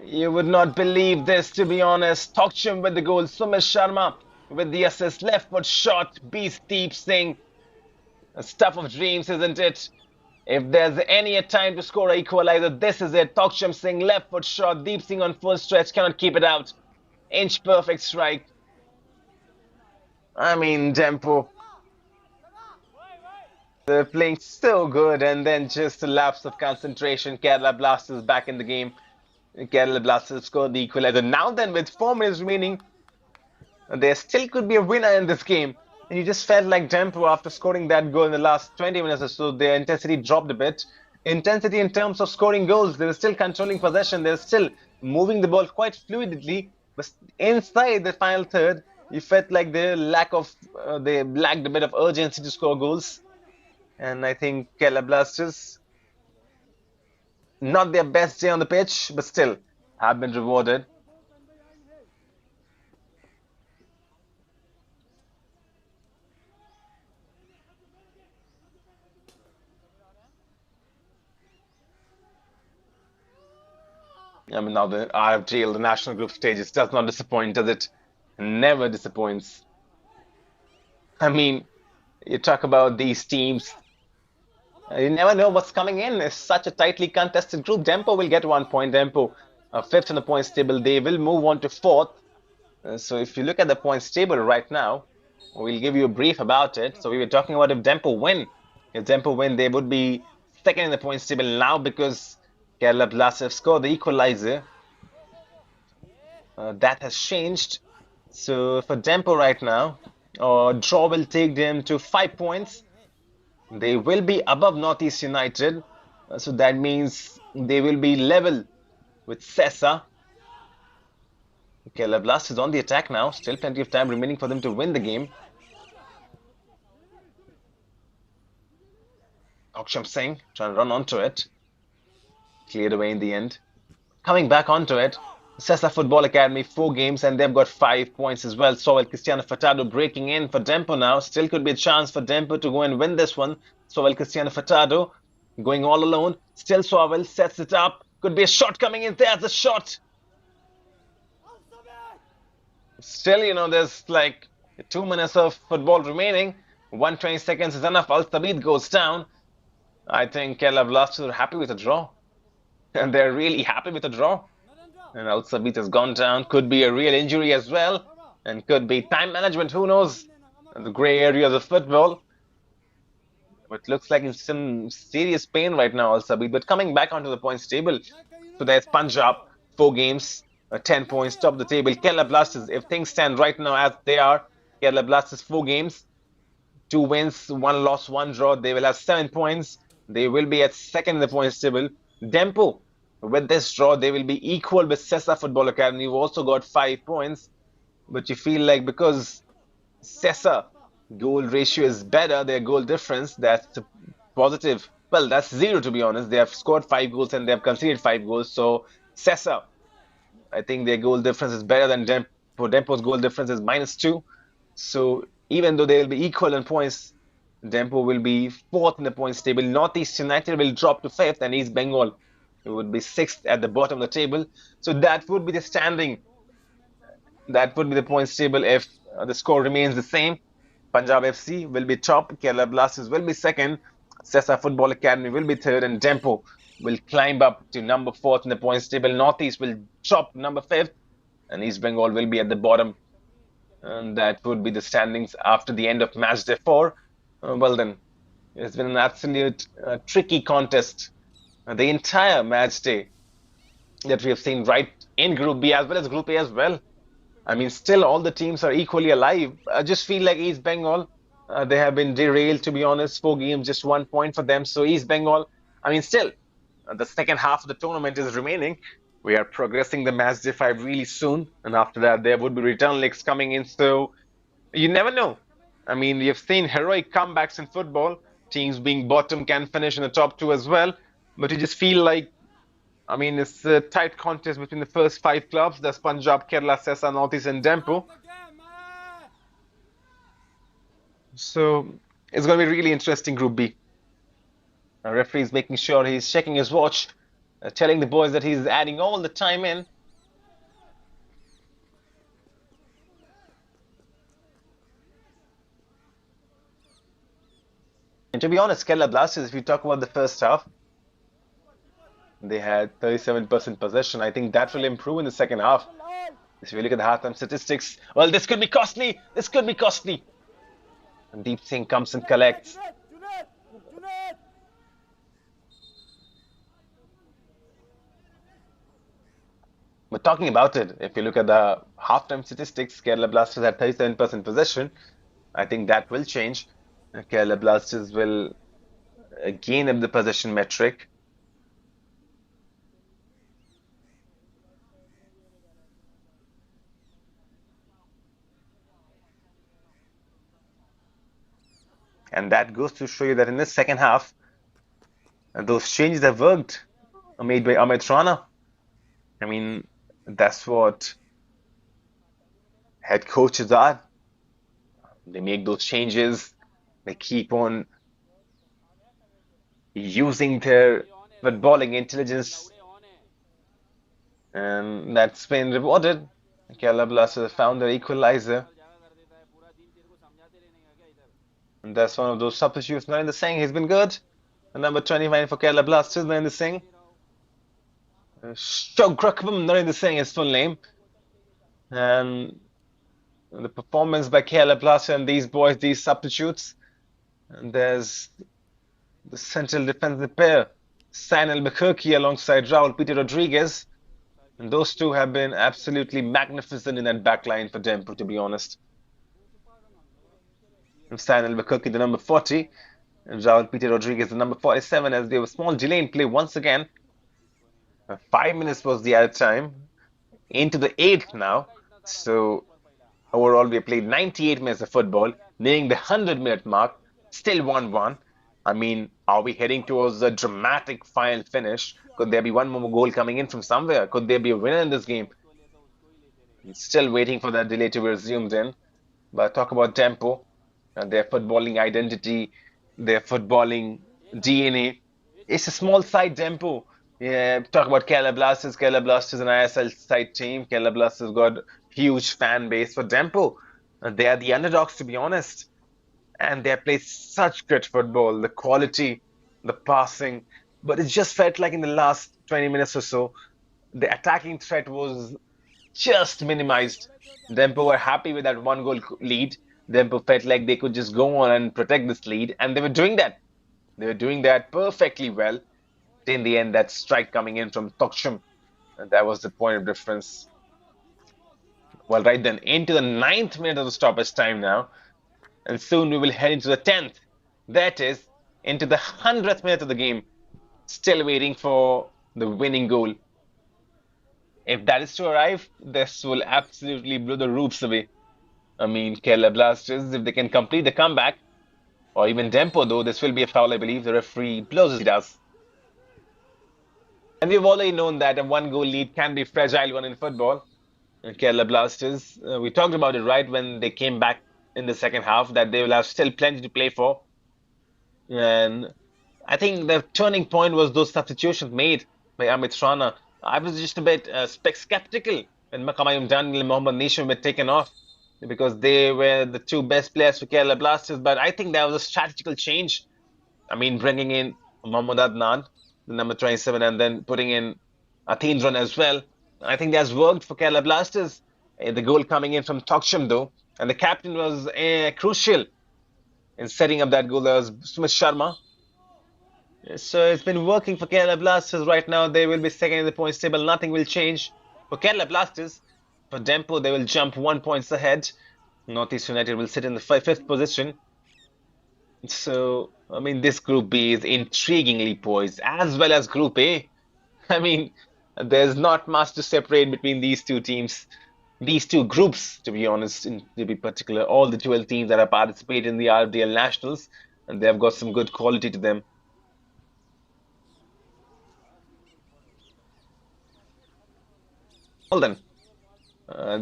You would not believe this, to be honest. Tokcham with the goal. Sumit Sharma with the assist. Left foot shot. Beast Deep Singh. Stuff of dreams, isn't it? If there's any time to score an equalizer, this is it. Tokcham Singh, left foot shot. Deep Singh on full stretch. Cannot keep it out. Inch perfect strike. I mean, Dempo. They're playing so good, and then just a lapse of concentration. Kerala Blasters back in the game. Kerala Blasters scored the equalizer. Now then, with 4 minutes remaining, there still could be a winner in this game. And you just felt like Dempo, after scoring that goal in the last 20 minutes or so, their intensity dropped a bit. Intensity in terms of scoring goals, they were still controlling possession. They were still moving the ball quite fluidly. But inside the final third, you felt like they lacked a bit of urgency to score goals. And I think Kerala Blasters, not their best day on the pitch, but still have been rewarded. I mean, now the RFDL, the national group stages, does not disappoint, does it? Never disappoints. I mean, you talk about these teams, you never know what's coming in. It's such a tightly contested group. Dempo will get 1 point. Dempo, fifth in the points table. They will move on to fourth. So if you look at the points table right now, we'll give you a brief about it. So we were talking about if Dempo win. If Dempo win, they would be second in the points table now because Kerala Blasters scored the equalizer. That has changed. So for Dempo right now, draw will take them to 5 points. They will be above Northeast United. So that means they will be level with Sessa. Kerala Blasters on the attack now. Still plenty of time remaining for them to win the game. Tokcham Singh trying to run onto it. Cleared away in the end. Coming back onto it. Sessa Football Academy, 4 games, and they've got 5 points as well. So, Cristiano Furtado breaking in for Dempo now. Still could be a chance for Dempo to go and win this one. So, Cristiano Furtado going all alone. Still, Sowell sets it up. Could be a shot coming in. There's a shot. Still, there's like 2 minutes of football remaining. 120 seconds is enough. Al Thabit goes down. I think Kerala Blasters are happy with a draw. And they're really happy with a draw. And Al Sabit has gone down. Could be a real injury as well. And could be time management. Who knows? The grey areas of football. But looks like in some serious pain right now, Al Sabit. But coming back onto the points table. So there's Punjab. 4 games. 10 points. Top of the table. Kerala Blasters. If things stand right now as they are. Kerala Blasters 4 games. 2 wins. 1 loss. 1 draw. They will have 7 points. They will be at second in the points table. Dempo. With this draw, they will be equal with Sessa Football Academy, who also got 5 points. But you feel like because Sessa goal ratio is better, their goal difference, that's positive. Well, that's zero to be honest. They have scored 5 goals and they have conceded 5 goals. So Sessa, I think their goal difference is better than Dempo. Dempo's goal difference is -2. So even though they will be equal in points, Dempo will be fourth in the points table. Northeast United will drop to fifth, and East Bengal would be sixth at the bottom of the table. So that would be the standing. That would be the points table if the score remains the same. Punjab FC will be top. Kerala Blasters will be second. Sessa Football Academy will be third, and Dempo will climb up to number fourth in the points table. Northeast will drop number fifth, and East Bengal will be at the bottom. And that would be the standings after the end of match day 4. Well then, it's been an absolute tricky contest. The entire match day that we have seen right in Group B as well as Group A as well. I mean, still all the teams are equally alive. I just feel like East Bengal, they have been derailed, to be honest. 4 games, just 1 point for them. So East Bengal, I mean, still, the second half of the tournament is remaining. We are progressing the match day 5 really soon. And after that, there would be return legs coming in. So you never know. I mean, we have seen heroic comebacks in football. Teams being bottom can finish in the top 2 as well. But you just feel like, I mean, it's a tight contest between the first 5 clubs. That's Punjab, Kerala, Sessa, Northeast, and Dempo. So it's going to be really interesting Group B. Our referee is making sure he's checking his watch, telling the boys that he's adding all the time in. And to be honest, Kerala Blasters, if you talk about the first half, they had 37% possession. I think that will improve in the second half. If you look at the halftime statistics, well, this could be costly. This could be costly. And Deep Singh comes and collects. But talking about it, if you look at the halftime statistics, Kerala Blasters had 37% possession. I think that will change. Kerala Blasters will gain up the possession metric. And that goes to show you that in the second half, those changes have worked, made by Amit Rana. I mean, that's what head coaches are. They make those changes. They keep on using their footballing intelligence. And that's been rewarded. Kerala Blasters found their equalizer. And that's one of those substitutes. Narendra Singh, he's been good. And number 29 for Kerala Blasters, Narendra Singh. Shograkvam Narendra Singh is full name. And the performance by Kerala Blasters and these boys, these substitutes. And there's the central defensive pair, Sanal Bakirki alongside Raul Peter Rodriguez. And those two have been absolutely magnificent in that back line for Dempo, to be honest. Sanal Bakirki, the number 40, and Raul Peter Rodriguez, the number 47, as there was a small delay in play once again. 5 minutes was the added time. Into the 8th now. So overall, we have played 98 minutes of football, nearing the 100-minute mark. Still 1-1. I mean, are we heading towards a dramatic final finish? Could there be one more goal coming in from somewhere? Could there be a winner in this game? Still waiting for that delay to be resumed in. But talk about Dempo and their footballing identity, their footballing DNA. It's a small side Dempo. Yeah, talk about Kerala Blasters. Kerala Blasters an ISL side team. Kerala Blasters got huge fan base for Dempo. They are the underdogs, to be honest, and they play such good football. The quality, the passing, but it just felt like in the last 20 minutes or so, the attacking threat was just minimized. Dempo were happy with that one goal lead. Dempo felt like they could just go on and protect this lead, and they were doing that. They were doing that perfectly well. In the end, that strike coming in from Toksham, and that was the point of difference. Well, right then, into the 9th minute of the stoppage time now, and soon we will head into the 10th. That is, into the 100th minute of the game. Still waiting for the winning goal. If that is to arrive, this will absolutely blow the roofs away. I mean, Kerala Blasters, if they can complete the comeback, or even Dempo, though, this will be a foul, I believe. The referee blows as he does. And we've already known that a one goal lead can be fragile one in football. Kerala Blasters, we talked about it right when they came back in the second half, that they will have still plenty to play for. And I think the turning point was those substitutions made by Amit Rana. I was just a bit skeptical when Makamayum Daniel and Mohammad Nisham were taken off because they were the two best players for Kerala Blasters. But I think that was a strategical change. I mean, bringing in Mohammad Adnan, the number 27, and then putting in Athindran as well. I think that's worked for Kerala Blasters. The goal coming in from Toksham, though, and the captain was crucial in setting up that goal. That was Sumit Sharma. So it's been working for Kerala Blasters right now. They will be second in the points table. Nothing will change for Kerala Blasters. For Dempo, they will jump 1 point ahead. Northeast United will sit in the fifth position. So, I mean, this Group B is intriguingly poised, as well as Group A. I mean, there's not much to separate between these two teams, these two groups, to be honest, to be particular. All the 12 teams that are participating in the RFDL Nationals, and they've got some good quality to them. Well then,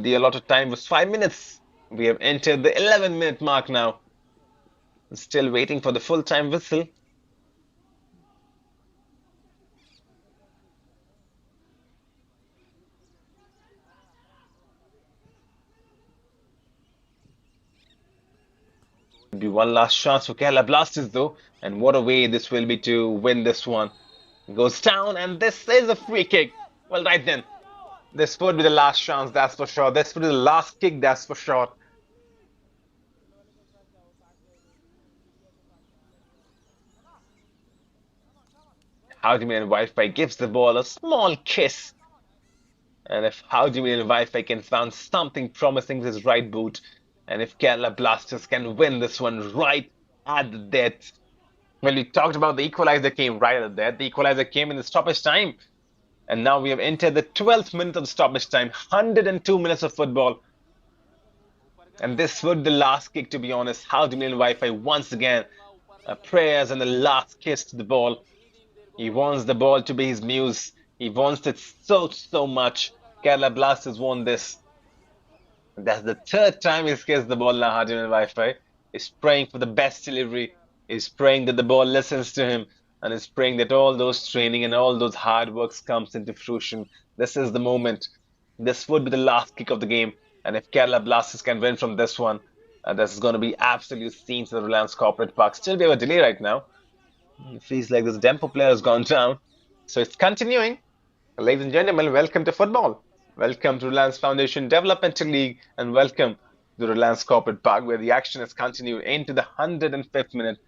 the allotted time was 5 minutes. We have entered the 11-minute mark now. Still waiting for the full-time whistle. Be one last chance for Kerala Blasters though, and what a way this will be to win this one. Goes down, and this is a free kick. Well, right then, this would be the last chance, that's for sure. This would be the last kick, that's for sure. Howdy and Wi-Fi gives the ball a small kiss. And if Howdy and Wi-Fi can find something promising with his right boot, and if Kerala Blasters can win this one right at the death. Well, we talked about the equalizer came right at the death. The equalizer came in the stoppage time. And now we have entered the 12th minute of the stoppage time. 102 minutes of football. And this would be the last kick, to be honest. Howdy and Wi-Fi once again. Prayers and the last kiss to the ball. He wants the ball to be his muse. He wants it so much. Kerala Blasters won this. That's the third time he's kissed the ball now, Hardin and Wi-Fi. He's praying for the best delivery. He's praying that the ball listens to him. And he's praying that all those training and all those hard works comes into fruition. This is the moment. This would be the last kick of the game. And if Kerala Blasters can win from this one, this is going to be absolute scenes for the Reliance Corporate Park. Still we have a delay right now. It feels like this Dempo player has gone down. So it's continuing. Ladies and gentlemen, welcome to football. Welcome to Reliance Foundation Developmental League, and welcome to Reliance Corporate Park, where the action has continued into the 105th minute.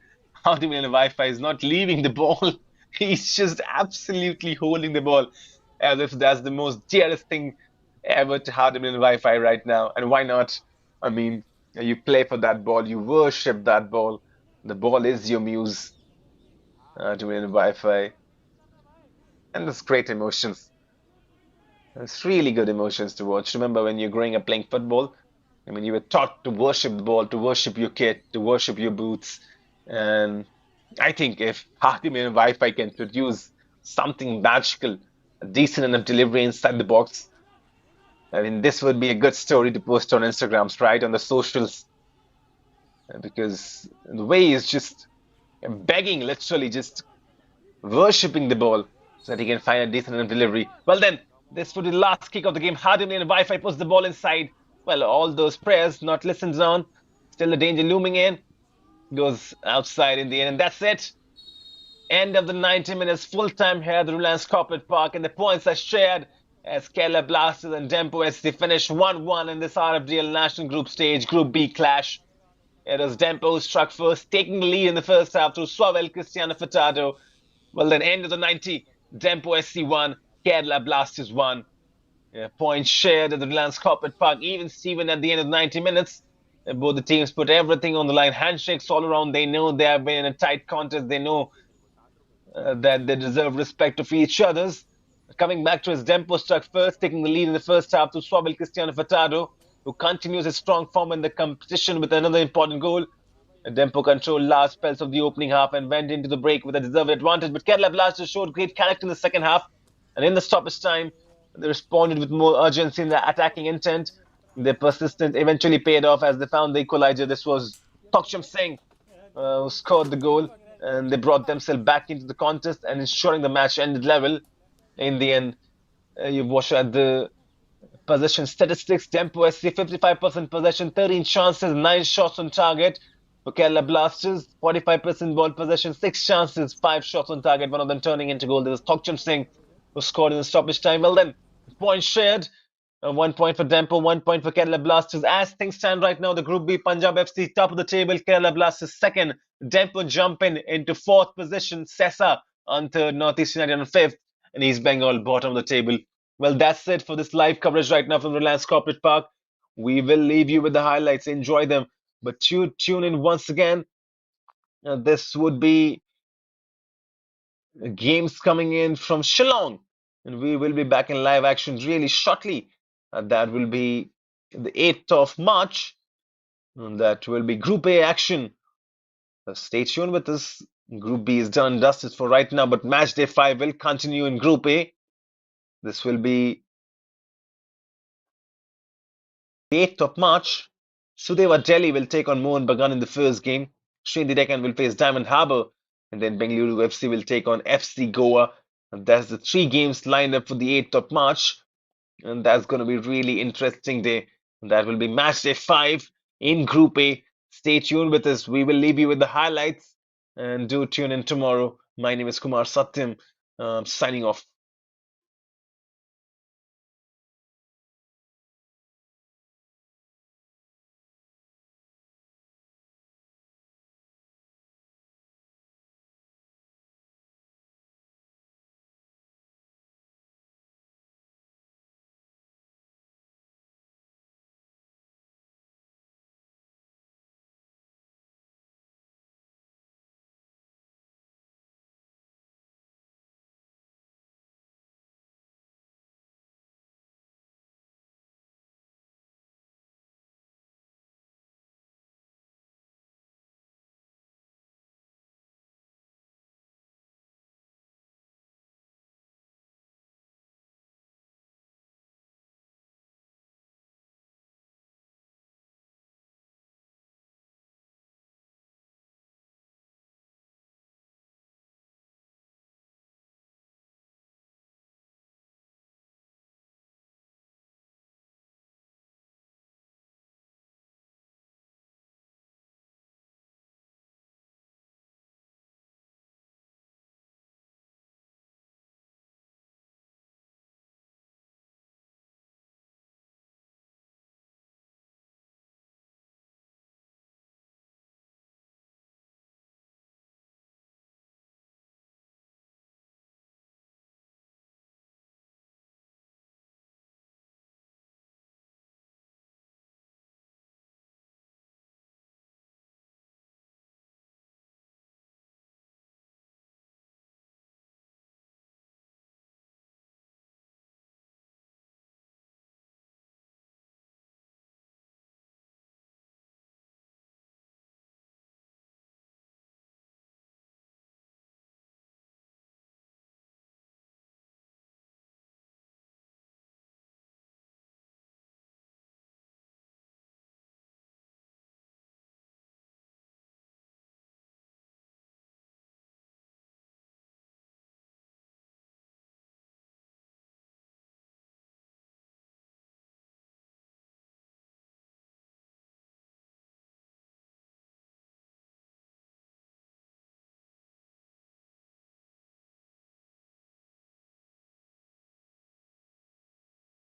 Howdy and Wi-Fi is not leaving the ball. He's just absolutely holding the ball as if that's the most dearest thing ever to Howdy and Wi-Fi right now. And why not? I mean, you play for that ball, you worship that ball. The ball is your muse. To win Wi-Fi, and there's great emotions. It's really good emotions to watch. Remember when you're growing up playing football? I mean, you were taught to worship the ball, to worship your kit, to worship your boots. And I think if Hakim and Wi-Fi can produce something magical, a decent enough delivery inside the box, I mean, this would be a good story to post on Instagrams, right? On the socials, because the way he's just begging, literally just worshipping the ball so that he can find a decent enough delivery. Well, then, this would be the last kick of the game. Hardimly and Wi-Fi puts the ball inside. Well, all those prayers not listened on. Still the danger looming in. Goes outside in the end, and that's it. End of the 90 minutes, full time here at the Reliance Corporate Park, and the points are shared as Kerala Blasters and Dempo SC finish 1-1 in this RFDL National Group stage, Group B clash. It was Dempo who struck first, taking the lead in the first half through Suavel Cristiano Furtado. Well, then, end of the 90, Dempo SC 1, Kerala Blasters 1. Yeah, points shared at the Reliance Corporate Park, even Steven at the end of 90 minutes. Both the teams put everything on the line, handshakes all around. They know they have been in a tight contest. They know that they deserve respect of each other's. Coming back to his Dempo struck first, taking the lead in the first half to Suavel Cristiano Furtado, who continues his strong form in the competition with another important goal. Dempo controlled large spells of the opening half and went into the break with a deserved advantage. But Kerala Blasters showed great character in the second half, and in the stoppage time, they responded with more urgency in their attacking intent. Their persistence eventually paid off as they found the equalizer. This was Tokcham Singh who scored the goal, and they brought themselves back into the contest and ensuring the match ended level. In the end, you watch at the possession statistics. Dempo SC 55% possession, 13 chances, 9 shots on target. For Kerala Blasters, 45% ball possession, 6 chances, 5 shots on target, one of them turning into goal. There was Tokcham Singh who scored in the stoppage time. Well, then, points shared. 1 point for Dempo, 1 point for Kerala Blasters. As things stand right now, the Group B, Punjab FC top of the table, Kerala Blasters second, Dempo jumping into fourth position, Sessa on third, Northeast United on fifth, and East Bengal bottom of the table. Well, that's it for this live coverage right now from Reliance Corporate Park. We will leave you with the highlights. Enjoy them, but tune in once again. This would be games coming in from Shillong, and we will be back in live action really shortly. That will be the 8th of March, and that will be Group A action. Stay tuned with us. Group B is done and dusted for right now, but Match Day 5 will continue in Group A. This will be the 8th of March. Sudeva Delhi will take on Mohan Bagan in the first game. Srindi Deccan will face Diamond Harbour, and then Bengaluru FC will take on FC Goa. And that's the 3 games lined up for the 8th of March. And that's going to be really interesting day. That will be match day 5 in Group A. Stay tuned with us. We will leave you with the highlights and do tune in tomorrow. My name is Kumar Satyam, signing off.